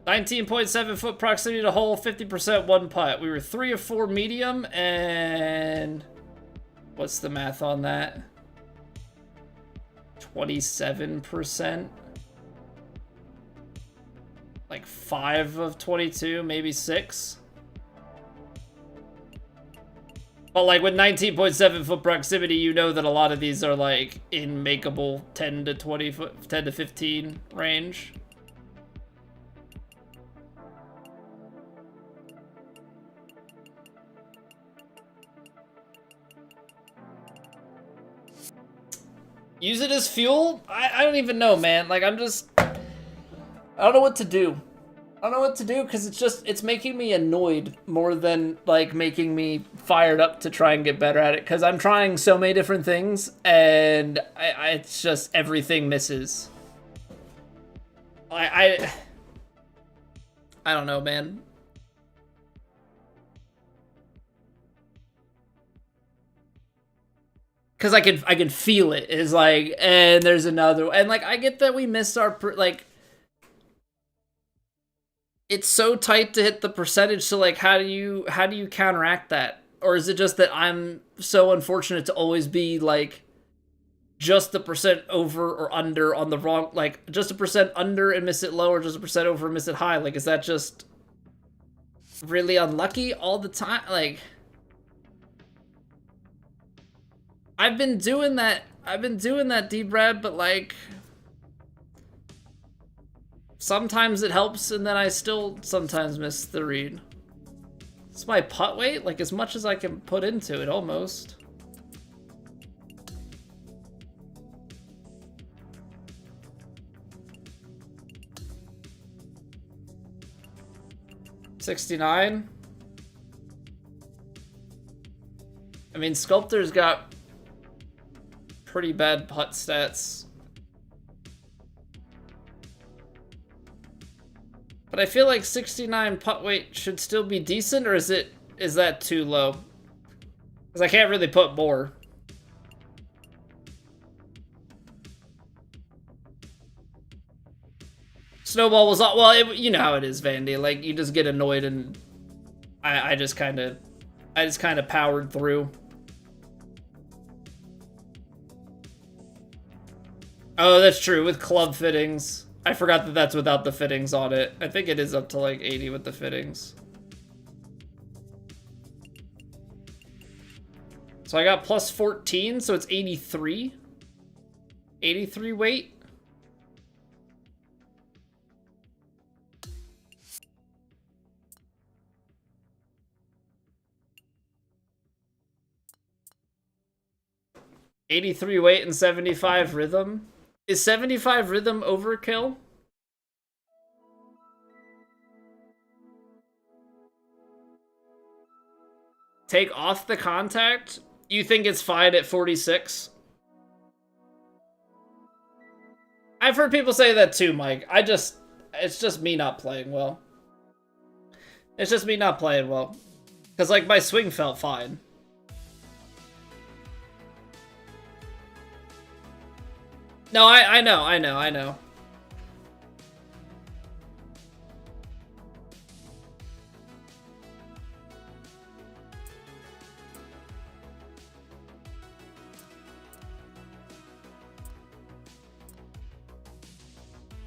S1: .7 proximity to hole, 50% one putt. We were 3 of 4 medium, and what's the math on that? 27%. Like 5 of 22, maybe 6. But like with 19.7 foot proximity, you know that a lot of these are like in makeable 10 to 20 foot, 10 to 15 range. Use it as fuel? I don't even know, man. Like, I don't know what to do. I don't know what to do because it's making me annoyed more than like making me fired up to try and get better at it, because I'm trying so many different things and it's just everything misses. I don't know, man. Because I can feel it. It's like, and there's another, and like I get that we missed our like. it's so tight to hit the percentage. So like, how do you counteract that? Or is it just that I'm so unfortunate to always be like just the percent over or under on the wrong, like just a percent under and miss it low, or just a percent over and miss it high? Like, is that just really unlucky all the time? Like, I've been doing that D-Brad, but like sometimes it helps and then I still sometimes miss the read. It's my putt weight, like as much as I can put into it almost. $69. I mean, Sculptor's got pretty bad putt stats. But I feel like 69 putt weight should still be decent, or is that too low? Because I can't really put more. Snowball was all, well, you know how it is, Vandy. Like, you just get annoyed, and I just kind of powered through. Oh, that's true, with club fittings. I forgot that that's without the fittings on it. I think it is up to like 80 with the fittings. So I got plus 14, so it's 83. 83 weight. $83 weight and 75 rhythm. Is 75 rhythm overkill? Take off the contact? You think it's fine at 46? I've heard people say that too, Mike. It's just me not playing well. It's just me not playing well. Because, like, my swing felt fine. No, I know.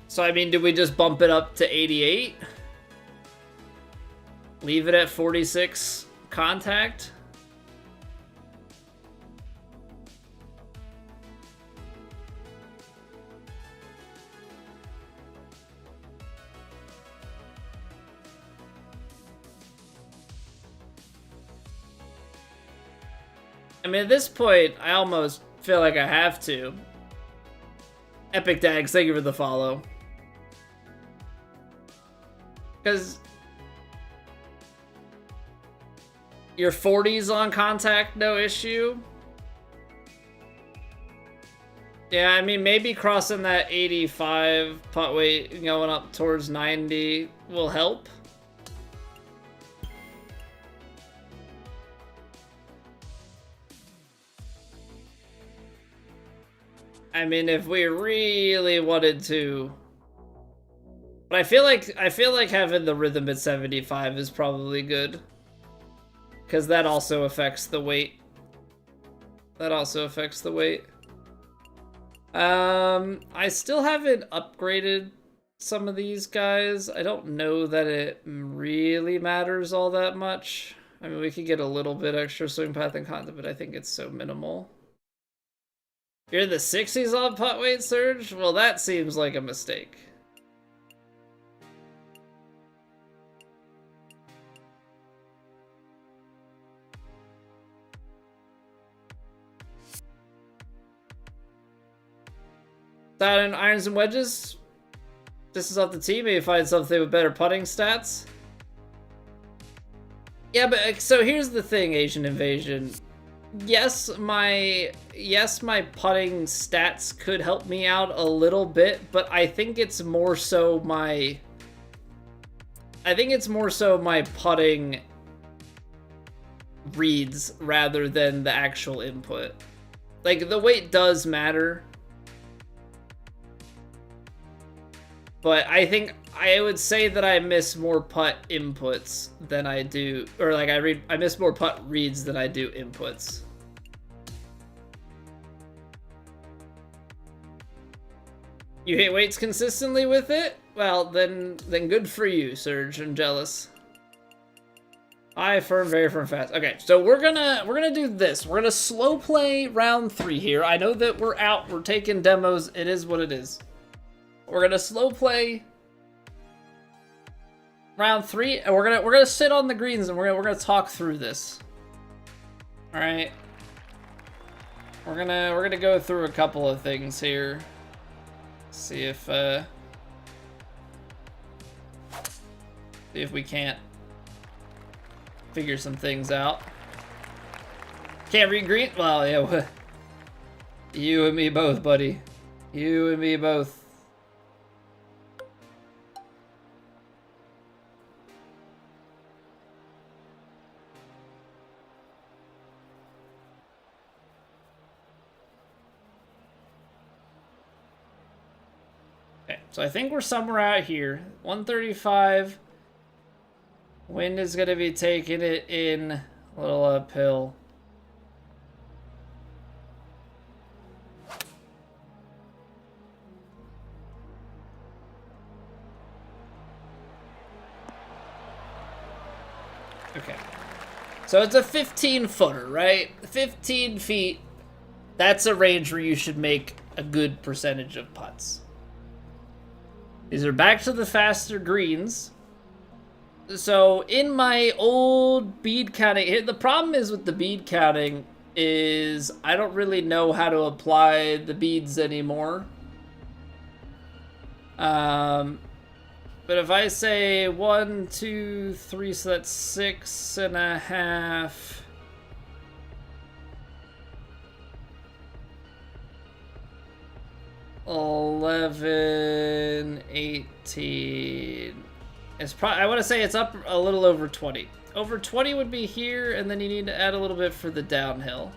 S1: So, I mean, do we just bump it up to 88? Leave it at 46 contact? I mean, at this point, I almost feel like I have to. Epic Dags, thank you for the follow. Because your 40s on contact, no issue. Yeah, I mean, maybe crossing that 85 putt weight going up towards 90 will help. I mean, if we really wanted to, but I feel like having the rhythm at 75 is probably good, because that also affects the weight. I still haven't upgraded some of these guys. I don't know that it really matters all that much. I mean, we could get a little bit extra swing path and content, but I think it's so minimal. You're in the 60s on putt weight, Surge? Well, that seems like a mistake. That in irons and wedges? This is off the tee. Maybe find something with better putting stats. Yeah, but so here's the thing, Asian Invasion. Yes, my putting stats could help me out a little bit, but I think it's more so my putting reads rather than the actual input. Like, the weight does matter, but I think I would say that I miss more putt inputs than I do, or like I miss more putt reads than I do inputs. You hit weights consistently with it? Well, then good for you, Serge. I'm jealous. I firm, very firm, fast. Okay, so we're gonna do this. We're gonna slow play round 3 here. I know that we're out. We're taking demos. It is what it is. We're gonna slow play round 3, and we're gonna sit on the greens and we're gonna talk through this. All right. We're gonna go through a couple of things here. See if we can't figure some things out. Can't read green? Well, yeah. You and me both, buddy. You and me both. Okay, so I think we're somewhere out here. 135. Wind is going to be taking it in a little uphill. Okay. So it's a 15-footer, right? 15 feet. That's a range where you should make a good percentage of putts. These are back to the faster greens. So in my old bead counting, the problem is with the bead counting is I don't really know how to apply the beads anymore. But if I say 1, 2, 3, so that's 6.5. 11, 18. It's probably, I want to say it's up a little over 20. Over 20 would be here, and then you need to add a little bit for the downhill.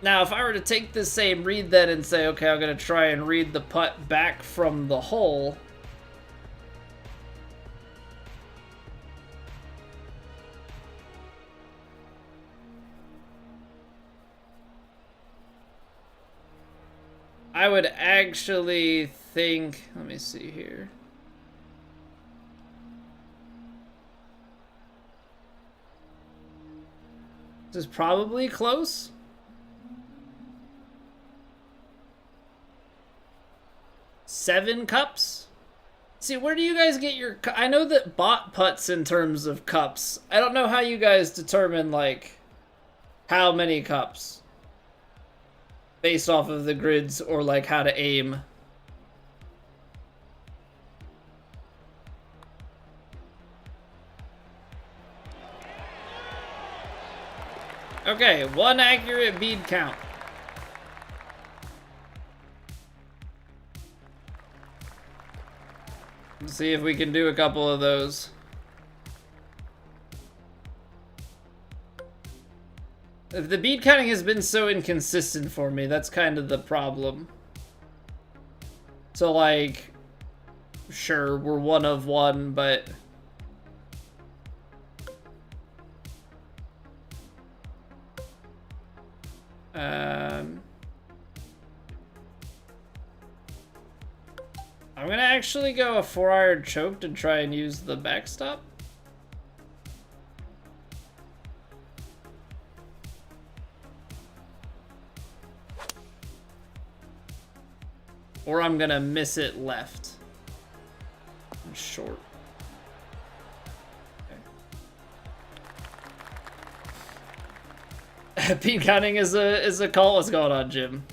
S1: Now, if I were to take this same read then and say, okay, I'm going to try and read the putt back from the hole. I would actually think, let me see here. This is probably close. Seven cups? See, where do you guys get your... I know that bot putts in terms of cups. I don't know how you guys determine, like, how many cups. Based off of the grids or, like, how to aim. Okay, 1 accurate bead count. Let's see if we can do a couple of those. If the bead counting has been so inconsistent for me, that's kind of the problem. So, like, sure, we're 1 of 1, but... I'm gonna actually go a 4-iron choked and try and use the backstop. Or I'm gonna miss it left. I'm short. Okay. Bead counting is a call. What's going on, Jim?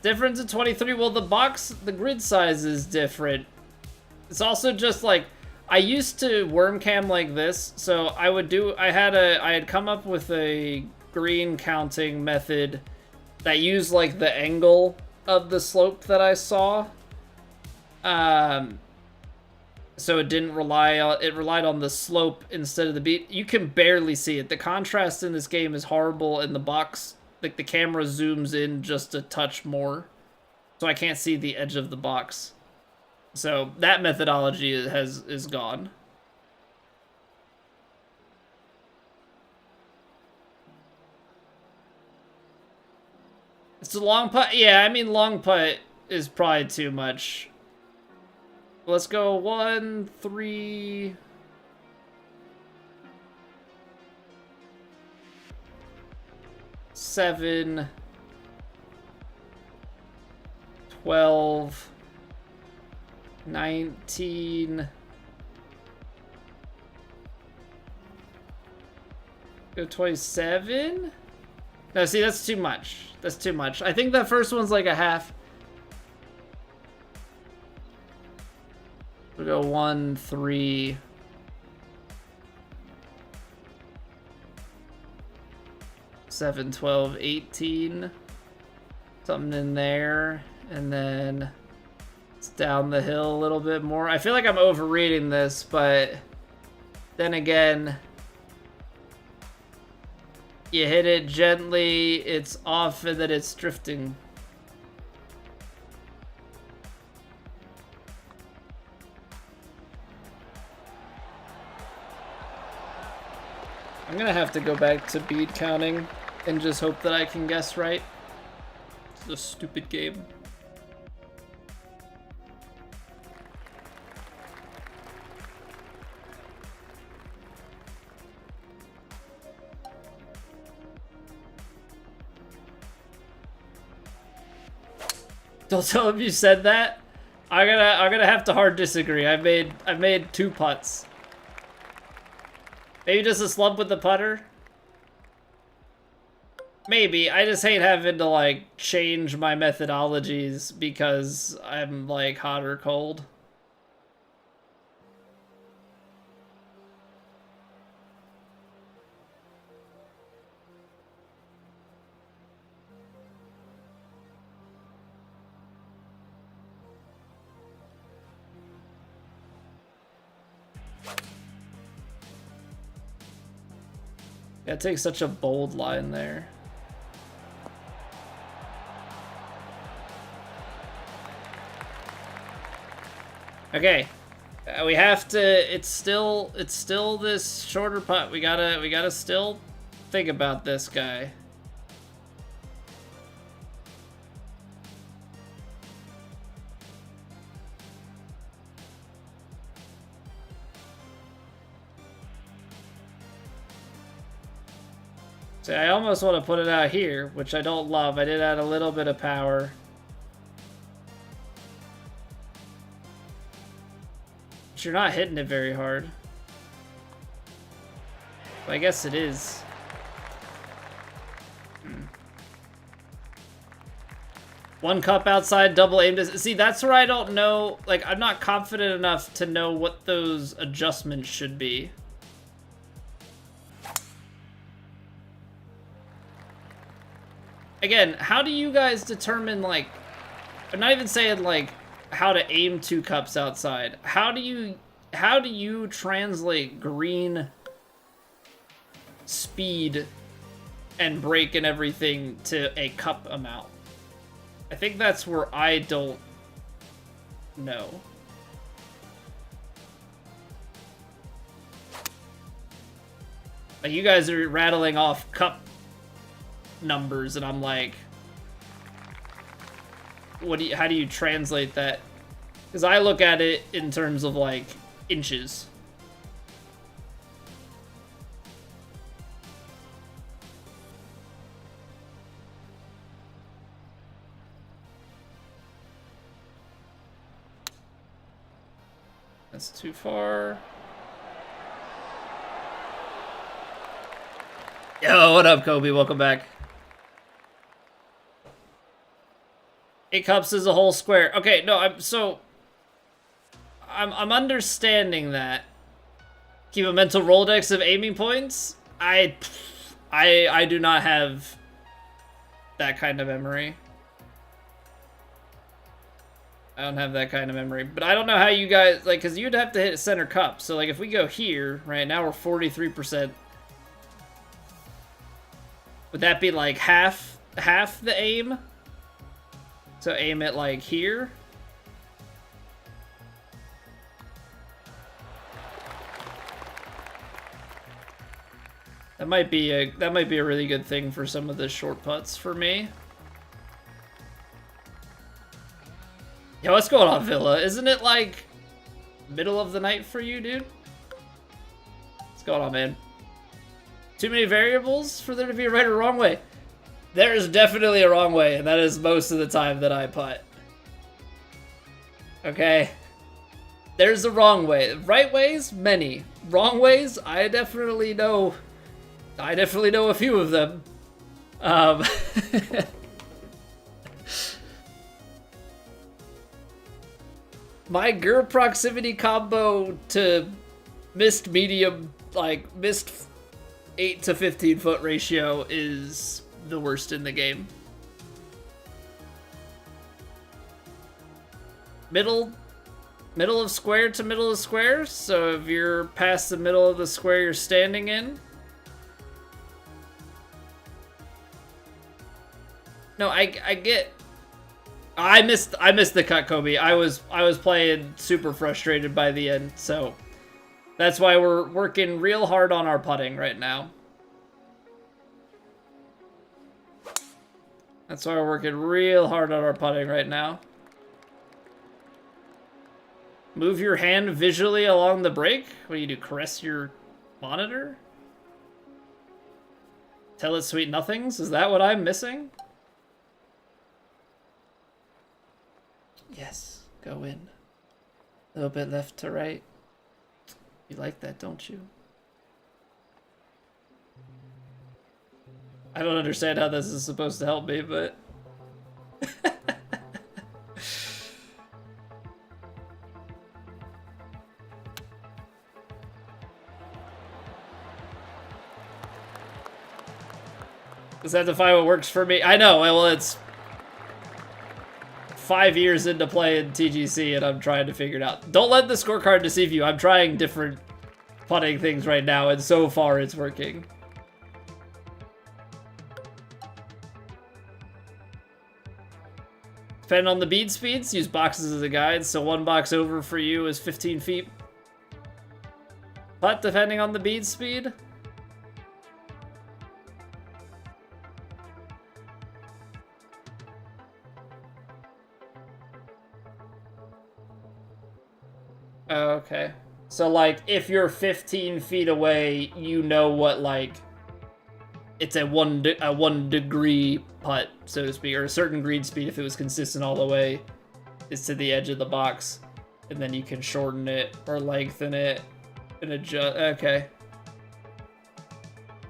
S1: Difference in 23. Well, the grid size is different. It's also just like, I used to worm cam like this, so I had come up with a green counting method that used like the angle of the slope that I saw. So it didn't rely on, it relied on the slope instead of the beat. You can barely see it. The contrast in this game is horrible, and the box, like the camera zooms in just a touch more. So I can't see the edge of the box. So that methodology is gone. It's a long putt. Yeah, I mean, long putt is probably too much. Let's go 1, 3... 7, 12, 19. Go 27? No, see, that's too much. That's too much. I think that first one's like a half. We'll go 1, 3. Seven, 12, 18. Something in there. And then it's down the hill a little bit more. I feel like I'm overreading this, but then again, you hit it gently, it's off, and then it's drifting. I'm gonna have to go back to bead counting and just hope that I can guess right. It's a stupid game. Don't tell him you said that. I'm gonna have to hard disagree. I made 2 putts. Maybe just a slump with the putter? Maybe. I just hate having to, like, change my methodologies because I'm, like, hot or cold. That takes such a bold line there. Okay, we have to. It's still this shorter putt. We gotta still think about this guy. See, I almost want to put it out here, which I don't love. I did add a little bit of power. But you're not hitting it very hard. But I guess it is. One cup outside, double aim. See, that's where I don't know. Like, I'm not confident enough to know what those adjustments should be. Again, how do you guys determine, like, I'm not even saying, like, how to aim 2 cups outside. How do you translate green speed and break and everything to a cup amount? I think that's where I don't know. Like, you guys are rattling off cup numbers and I'm like, how do you translate that? Because I look at it in terms of like inches. That's too far. Yo, what up, Kobe? Welcome back. 8 cups is a whole square. Okay, no, I'm understanding that. Keep a mental Rolodex of aiming points. I do not have that kind of memory. I don't have that kind of memory, but I don't know how you guys, like, because you'd have to hit center cup. So, like, if we go here, right now we're 43%. Would that be like half the aim? So So aim it like here. That might be a really good thing for some of the short putts for me. Yo, what's going on, Villa? Isn't it like middle of the night for you, dude? What's going on, man? Too many variables for there to be a right or wrong way. There is definitely a wrong way, and that is most of the time that I putt. Okay? There's a wrong way. Right ways, many. Wrong ways, I definitely know a few of them. My GUR proximity combo to missed medium, like missed 8 to 15 foot ratio is the worst in the game. Middle of square to middle of square, so if you're past the middle of the square you're standing in. No, I get. I missed the cut, Kobe. I was playing super frustrated by the end, so that's why we're working real hard on our putting right now. That's why we're working real hard on our putting right now. Move your hand visually along the break? What do you do, caress your monitor? Tell it sweet nothings? Is that what I'm missing? Yes, go in. A little bit left to right. You like that, don't you? I don't understand how this is supposed to help me, but... Just have to find what works for me. I know, well, it's 5 years into playing TGC and I'm trying to figure it out. Don't let the scorecard deceive you. I'm trying different putting things right now, and so far it's working. Depending on the bead speeds, use boxes as a guide. So one box over for you is 15 feet. But depending on the bead speed. Okay. So, like, if you're 15 feet away, you know what, like, it's a one degree putt, so to speak, or a certain green speed if it was consistent all the way is to the edge of the box, and then you can shorten it or lengthen it and adjust. Okay.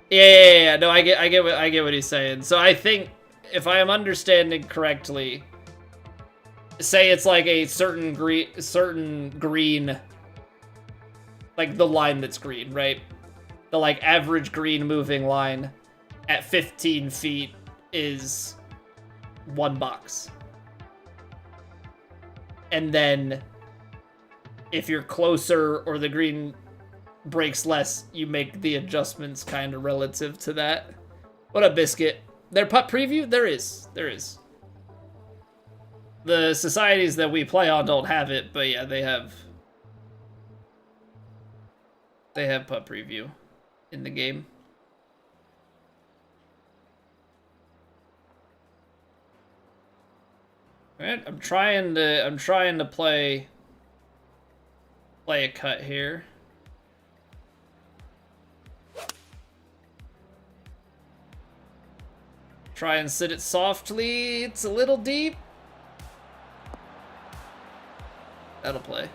S1: Yeah. No, I get what he's saying. So I think if I am understanding correctly, say it's like a certain green, like the line that's green, right? The like average green moving line at 15 feet is one box. And then if you're closer or the green breaks less, you make the adjustments kind of relative to that. What up, Biscuit? Their putt preview? There is. The societies that we play on don't have it, but yeah, they have putt preview in the game. Alright, I'm trying to play a cut here. Try and sit it softly. It's a little deep. That'll play.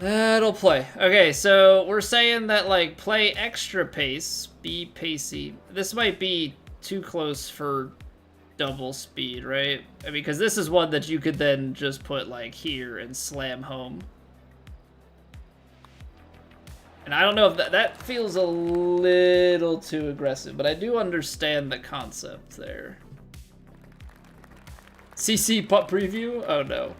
S1: That'll play. Okay, so we're saying that, like, play extra pace, be pacey. This might be too close for double speed, right? I mean, because this is one that you could then just put, like, here and slam home. And I don't know if that feels a little too aggressive, but I do understand the concept there. CC putt preview? Oh no.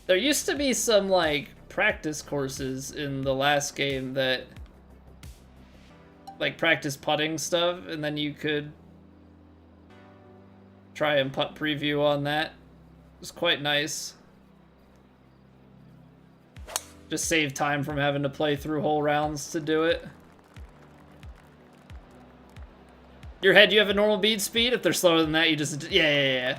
S1: There used to be some, like, practice courses in the last game that like practice putting stuff, and then you could try and putt preview on that. It was quite nice. Just save time from having to play through whole rounds to do it. Your head, you have a normal bead speed? If they're slower than that, you just... Yeah.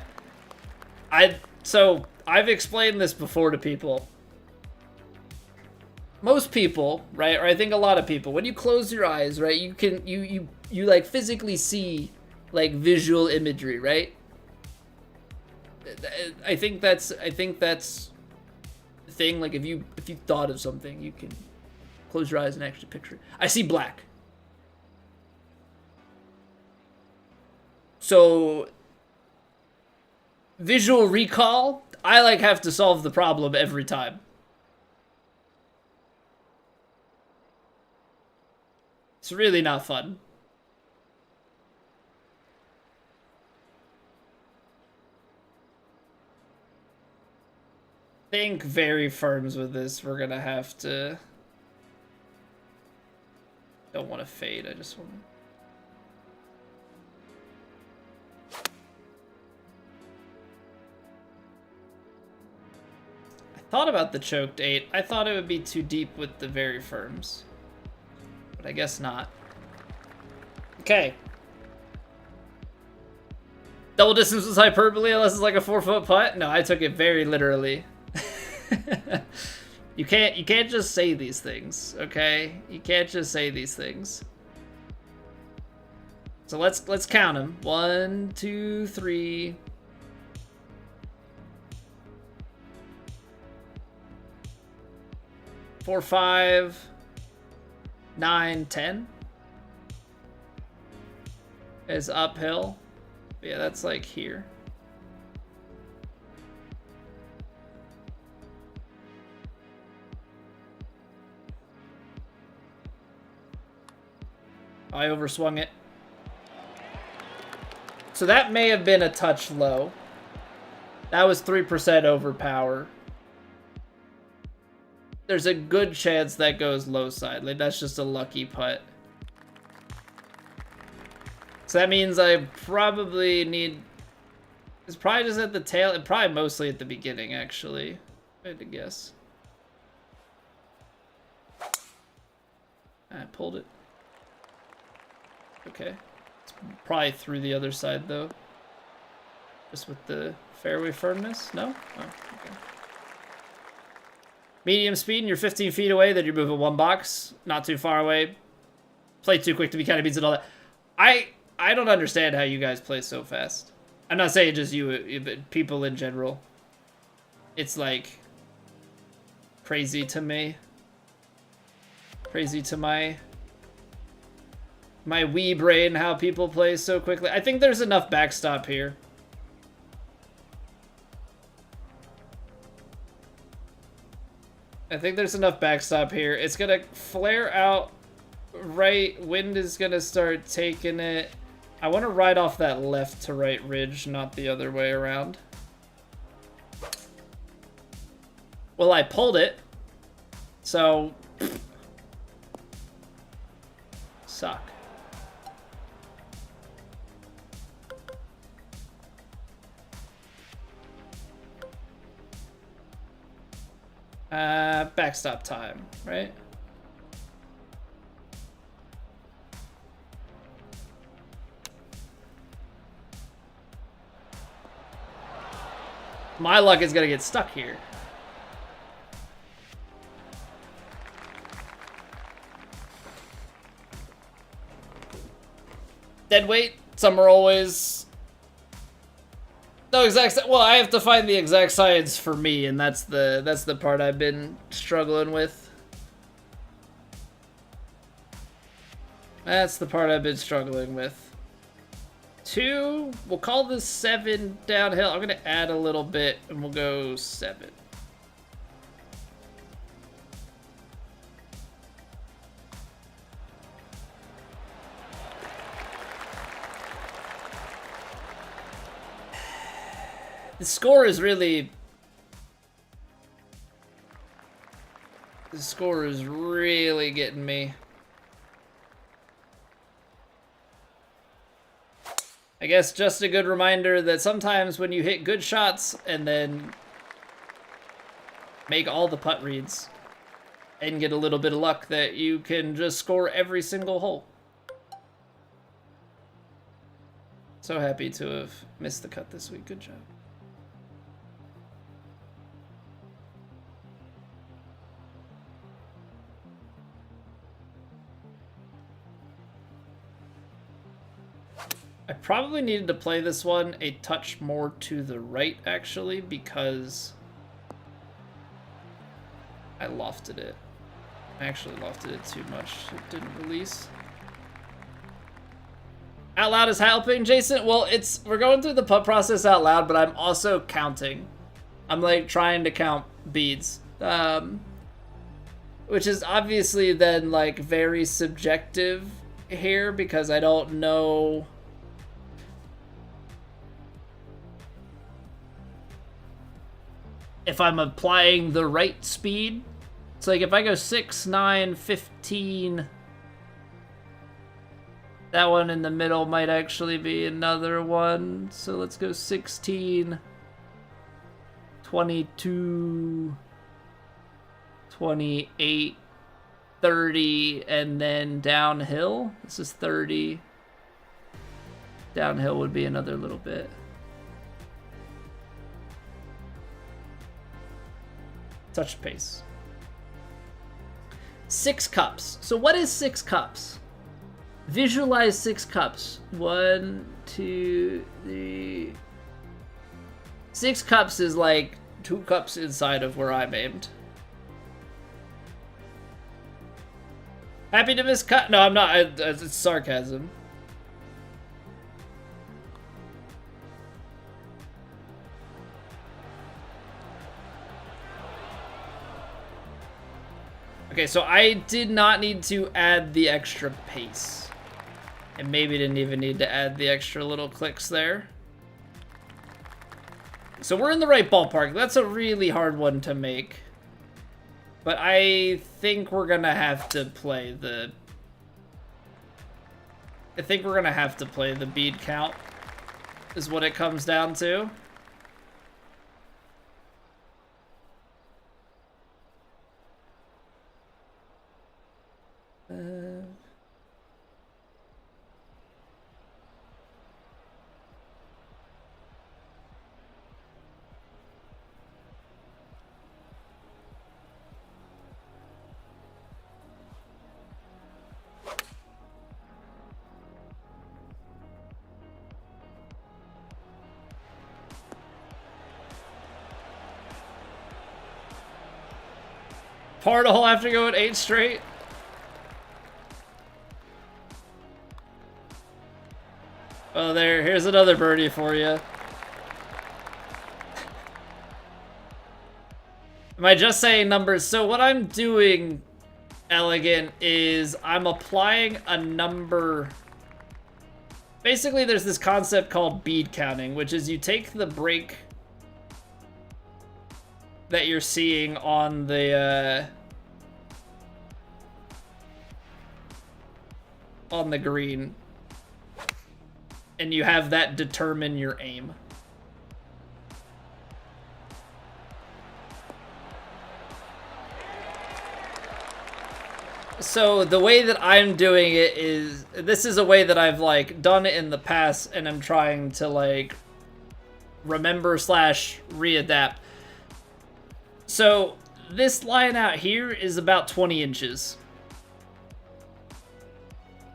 S1: So, I've explained this before to people. Most people, right, or I think a lot of people, when you close your eyes, right, you can, you like physically see, like, visual imagery, right? I think that's the thing, like, if you thought of something, you can close your eyes and actually picture it. I see black. So, visual recall, I, like, have to solve the problem every time. It's really not fun. I think very firms with this, we're gonna have to... Don't want to fade, I just want to... Thought about the choked 8. I thought it would be too deep with the very firms. But I guess not. Okay. Double distance was hyperbole unless it's like a 4-foot putt? No, I took it very literally. You can't just say these things, okay? You can't just say these things. So let's count them. 1, 2, 3... 4, 5, 9, 10 is uphill. Yeah, that's like here. I overswung it. So that may have been a touch low. That was 3% overpower. There's a good chance that goes low side. Like, that's just a lucky putt. So that means I probably need... It's probably just at the tail. And probably mostly at the beginning, actually. If I had to guess. I pulled it. Okay. It's probably through the other side, though. Just with the fairway firmness. No? Oh, okay. Medium speed and you're 15 feet away, then you're moving 1 box. Not too far away. Play too quick to be kind of beats and all that. I don't understand how you guys play so fast. I'm not saying just you, but people in general. It's like crazy to me. Crazy to my wee brain how people play so quickly. I think there's enough backstop here. I think there's enough backstop here. It's gonna flare out right. Wind is gonna start taking it. I want to ride off that left to right ridge, not the other way around. Well, I pulled it. So... Suck. Backstop time, right? My luck is gonna get stuck here. Dead weight. Some are always... No exact... Well, I have to find the exact science for me, and that's the part I've been struggling with. That's the part I've been struggling with. 2, we'll call this 7 downhill. I'm gonna add a little bit, and we'll go 7. The score is really... The score is really getting me. I guess just a good reminder that sometimes when you hit good shots and then make all the putt reads and get a little bit of luck, that you can just score every single hole. So happy to have missed the cut this week. Good job. I probably needed to play this one a touch more to the right, actually, because I lofted it. I actually lofted it too much. It didn't release. Out loud is helping, Jason. Well, we're going through the putt process out loud, but I'm also counting. I'm like trying to count beads, which is obviously then like very subjective here because I don't know. If I'm applying the right speed. It's like if I go 6, 9, 15, that one in the middle might actually be another one. So let's go 16, 22, 28, 30, and then downhill. This is 30. Downhill would be another little bit. Touch pace. 6 cups. So what is 6 cups? Visualize 6 cups. 1, 2, 3. 6 cups is like 2 cups inside of where I'm aimed. Happy to miss cut? No, I'm not. It's sarcasm. Okay, so I did not need to add the extra pace. And maybe didn't even need to add the extra little clicks there. So we're in the right ballpark. That's a really hard one to make. But I think we're gonna have to play the... I think we're gonna have to play the bead count, is what it comes down to. Hard hole after going 8 straight. Oh, here's another birdie for you. Am I just saying numbers? So what I'm doing, Elegant, is I'm applying a number. Basically, there's this concept called bead counting, which is you take the break that you're seeing on the green, and you have that determine your aim. So the way that I'm doing it is, this is a way that I've like done it in the past, and I'm trying to like remember / readapt. So this line out here is about 20 inches.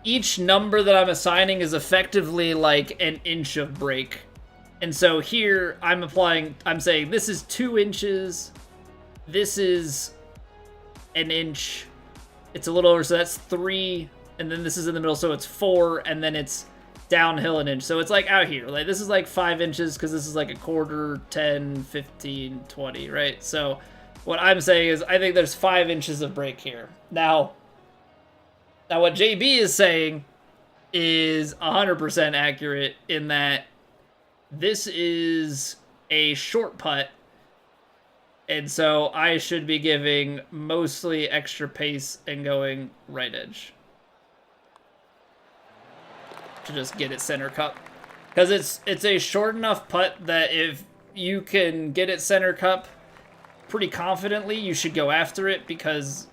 S1: Each number that I'm assigning is effectively like an inch of break. And so here I'm saying this is 2 inches, this is an inch, it's a little over, so that's 3, and then this is in the middle, so it's 4, and then it's downhill an inch. So it's like out here, like this is like 5 inches because this is like a quarter, 10, 15, 20, right? So what I'm saying is I think there's 5 inches of break here. Now what JB is saying is 100% accurate in that this is a short putt, and so I should be giving mostly extra pace and going right edge to just get it center cup. Because it's a short enough putt that if you can get it center cup pretty confidently, you should go after it, because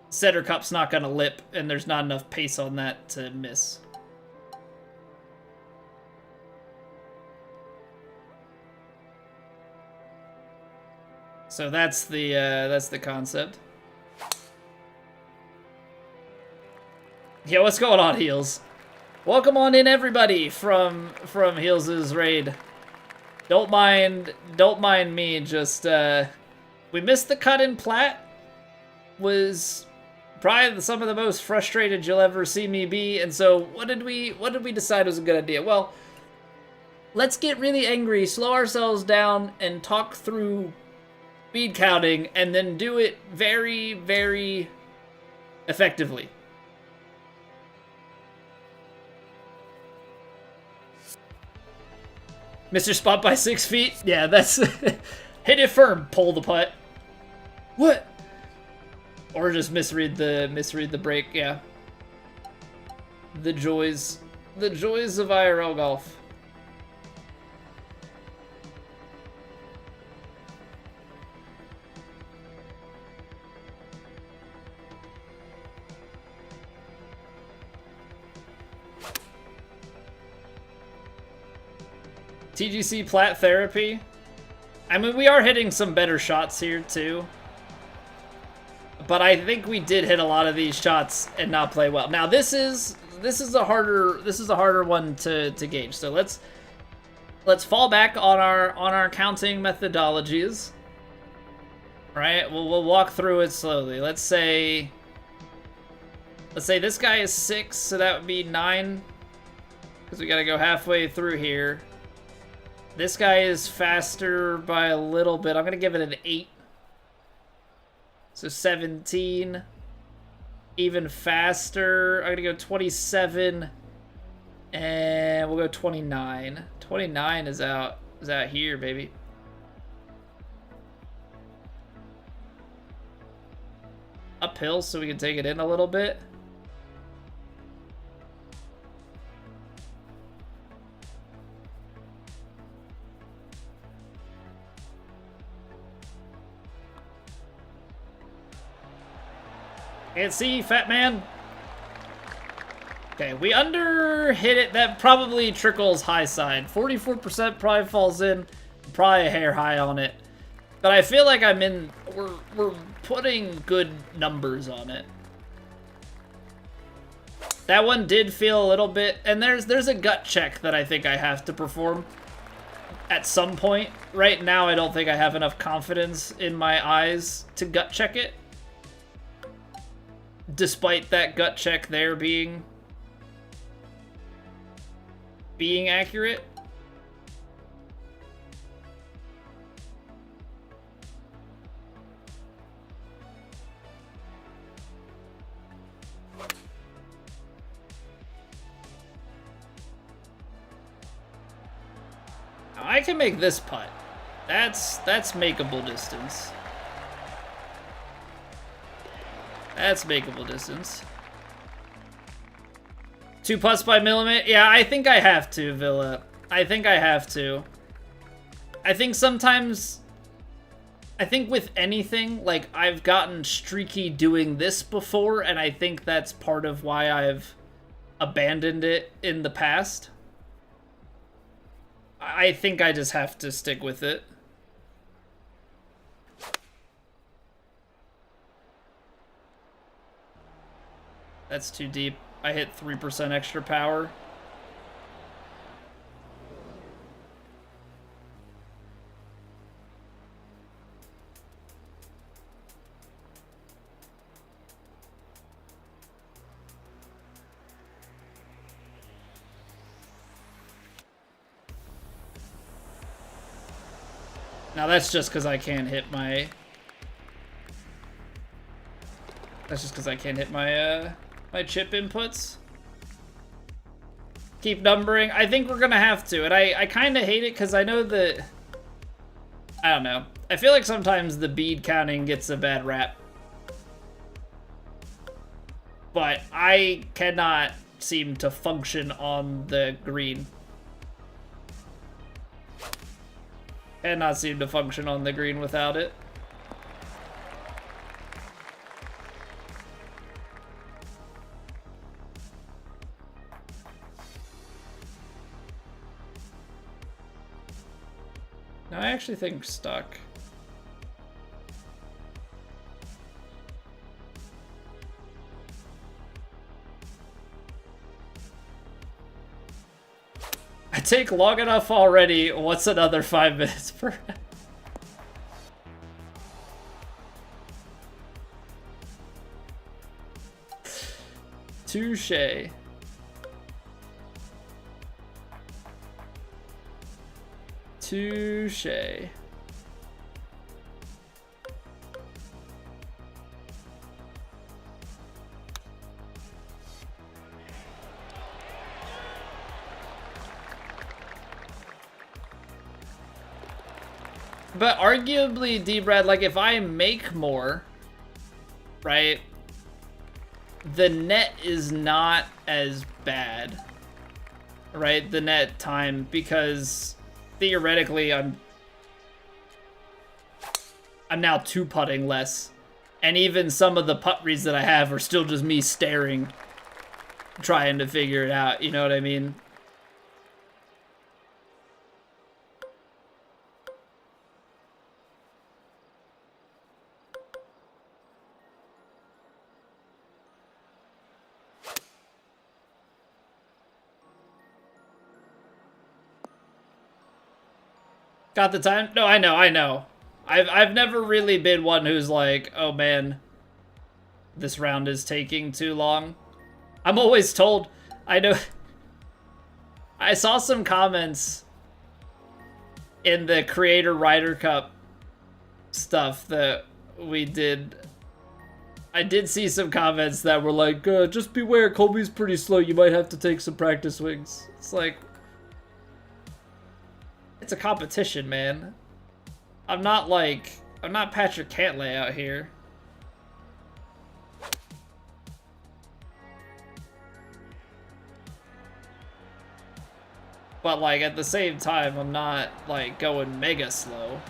S1: center cup's not going to lip, and there's not enough pace on that to miss. So that's the concept. Yeah, what's going on, Heels? Welcome on in, everybody, from Heels' raid. Don't mind me. Just we missed the cut in plat. Was probably some of the most frustrated you'll ever see me be. And so, what did we decide was a good idea? Well, let's get really angry, slow ourselves down, and talk through bead counting, and then do it very, very effectively. Mr. Spot by 6 feet? Yeah, that's... hit it firm, pull the putt. What? Or just misread the break, yeah. The joys of IRL golf. TGC plat therapy. I mean, we are hitting some better shots here too, but I think we did hit a lot of these shots and not play well. Now this is a harder one to gauge. So let's fall back on our counting methodologies. All right, we'll walk through it slowly. Let's say this guy is 6, so that would be 9, because we got to go halfway through here. This guy is faster by a little bit. I'm going to give it an 8. So 17. Even faster. I'm going to go 27. And we'll go 29. 29 is out here, baby. Uphill so we can take it in a little bit. Can't see, fat man. Okay, we under hit it. That probably trickles high side. 44% probably falls in. Probably a hair high on it. But I feel like we're putting good numbers on it. That one did feel a little bit, and there's a gut check that I think I have to perform at some point. Right now, I don't think I have enough confidence in my eyes to gut check it. Despite that gut check there being accurate. Now I can make this putt. That's makeable distance. That's makeable distance. 2 putts by millimeter? Yeah, I think I have to, Villa. I think I have to. I think sometimes... I think with anything, like, I've gotten streaky doing this before, and I think that's part of why I've abandoned it in the past. I think I just have to stick with it. That's too deep. I hit 3% extra power. Now that's just because I can't hit my... That's just because I can't hit my, my chip inputs. Keep numbering. I think we're gonna have to, and I kind of hate it because I know that... I don't know. I feel like sometimes the bead counting gets a bad rap. But I cannot seem to function on the green. Cannot seem to function on the green without it. No, I actually think stuck. I take long enough already. What's another 5 minutes per? Touche. Touche. But arguably, D-Brad, like, if I make more, right, the net is not as bad, right? The net time, because theoretically, I'm now two-putting less. And even some of the putt reads that I have are still just me staring, trying to figure it out, you know what I mean? Got the time? No, I know. I've never really been one who's like, oh man, this round is taking too long. I'm always told, I know, I saw some comments in the Creator Ryder Cup stuff that we did. I did see some comments that were like, just beware, Colby's pretty slow, you might have to take some practice swings. It's like, it's a competition, man. I'm not Patrick Cantlay out here. But like at the same time, I'm not like going mega slow.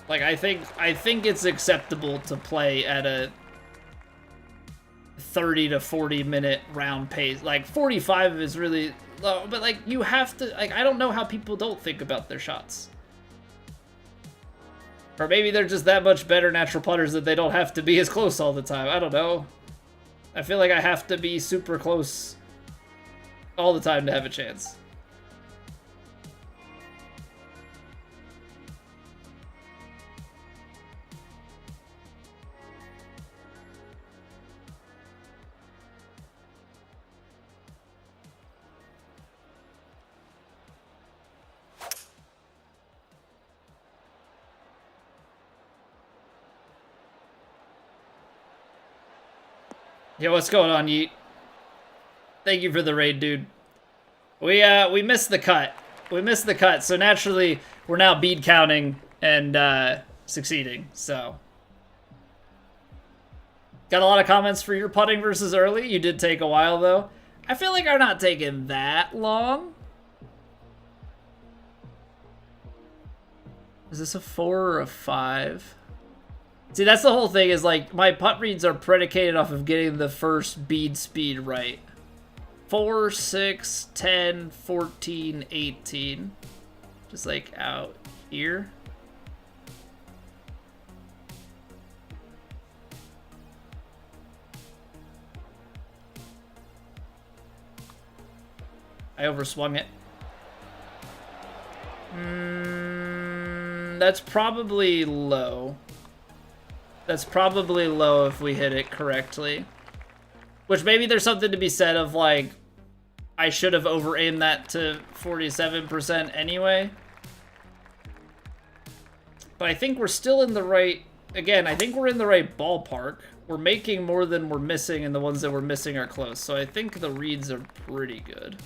S1: Like I think it's acceptable to play at a 30 to 40 minute round pace. Like 45 is really low, but like you have to, like, I don't know how people don't think about their shots. Or maybe they're just that much better natural putters that they don't have to be as close all the time. I don't know. I feel like I have to be super close all the time to have a chance. Yo, what's going on, Yeet? Thank you for the raid, dude. We missed the cut. We missed the cut, so naturally we're now bead counting and succeeding. So got a lot of comments for your putting versus early. You did take a while though. I feel like I'm not taking that long. Is this a 4 or a 5? See, that's the whole thing, is like my putt reads are predicated off of getting the first bead speed right. 4, 6, 10, 14, 18. Just like out here. I overswung it. That's probably low. That's probably low if we hit it correctly. Which maybe there's something to be said of like, I should have over-aimed that to 47% anyway. But I think we're still in the right, again, I think we're in the right ballpark. We're making more than we're missing, and the ones that we're missing are close. So I think the reads are pretty good.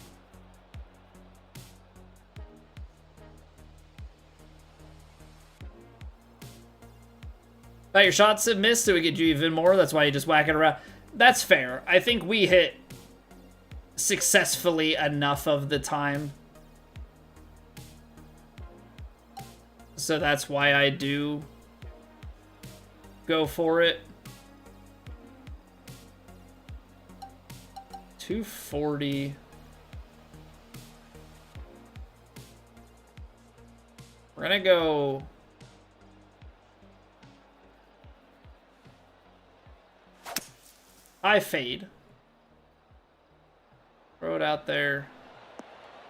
S1: Thought your shots have missed, so we get you even more. That's why you just whack it around. That's fair. I think we hit successfully enough of the time. So that's why I do go for it. 240. We're gonna go. High fade. Throw it out there.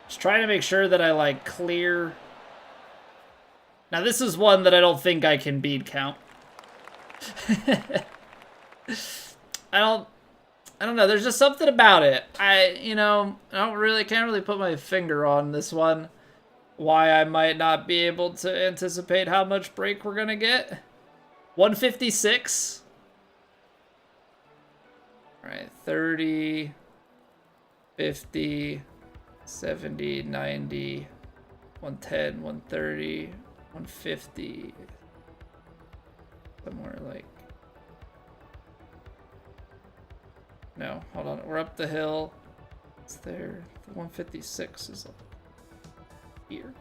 S1: Just trying to make sure that I like clear. Now this is one that I don't think I can bead count. I don't know. There's just something about it. I can't really put my finger on this one. Why I might not be able to anticipate how much break we're gonna get. 156. All right, 30, 50, 70, 90, 110, 130, 150. Somewhere like... No, hold on. We're up the hill. It's there. The 156 is up here.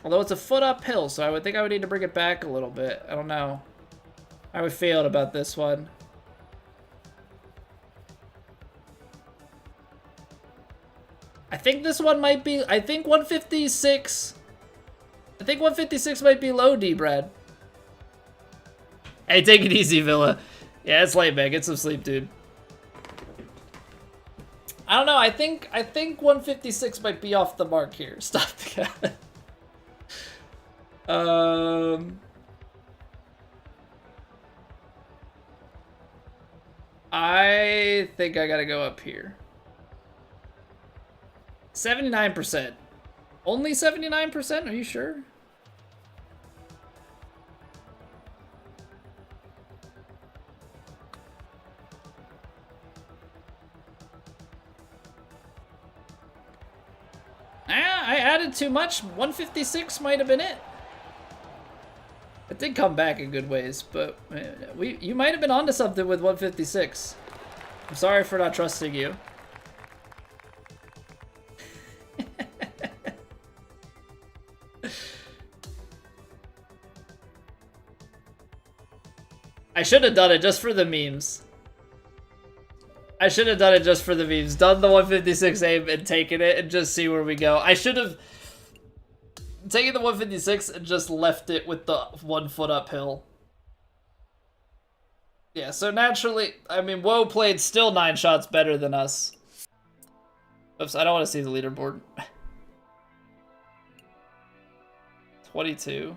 S1: Although it's a foot uphill, so I would think I would need to bring it back a little bit. I don't know. I would feel about this one. I think this one might be... I think 156... I think 156 might be low, D-Brad. Hey, take it easy, Villa. Yeah, it's late, man. Get some sleep, dude. I don't know. I think 156 might be off the mark here. Stop the cat. I think I gotta go up here. 79%. Only 79%? Are you sure? I added too much. 156 might have been it. It did come back in good ways, but you might have been onto something with 156. I'm sorry for not trusting you. I should have done it just for the memes. I should have done it just for the memes. Done the 156 aim and taken it and just see where we go. I should have taken the 156 and just left it with the 1 foot uphill. Yeah, so naturally, I mean, Woe played still 9 shots better than us. Oops, I don't want to see the leaderboard. 22.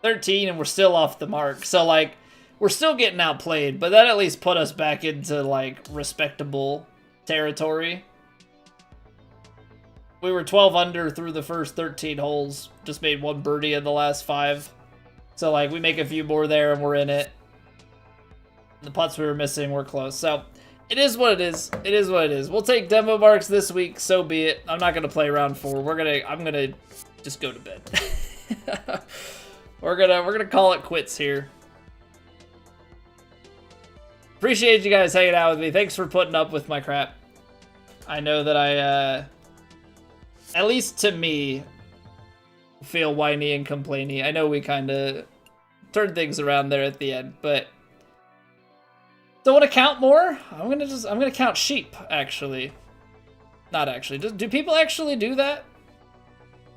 S1: 13, and we're still off the mark. So, like, we're still getting outplayed, but that at least put us back into, like, respectable territory. We were 12 under through the first 13 holes. Just made 1 birdie in the last 5. So, like, we make a few more there and we're in it. The putts we were missing were close. So, it is what it is. It is what it is. We'll take demo marks this week, so be it. I'm not going to play round 4. I'm going to just go to bed. We're gonna call it quits here. Appreciate you guys hanging out with me. Thanks for putting up with my crap. I know that I, at least to me, feel whiny and complainy. I know we kind of turned things around there at the end, but don't want to count more. I'm gonna count sheep. Actually, not actually. Do people actually do that?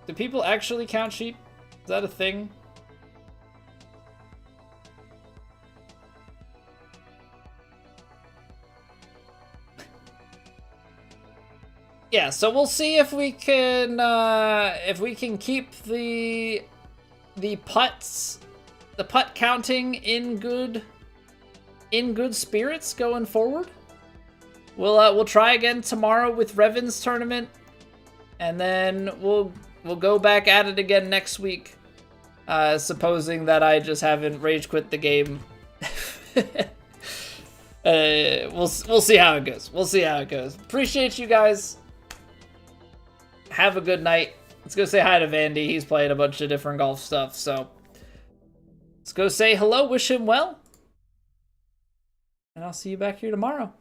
S1: Do people actually count sheep? Is that a thing? Yeah, so we'll see if we can keep the putt counting in good spirits going forward. We'll try again tomorrow with Revan's tournament, and then we'll go back at it again next week, supposing that I just haven't rage quit the game. We'll see how it goes. We'll see how it goes. Appreciate you guys. Have a good night. Let's go say hi to Vandy. He's playing a bunch of different golf stuff, so let's go say hello, wish him well, and I'll see you back here tomorrow.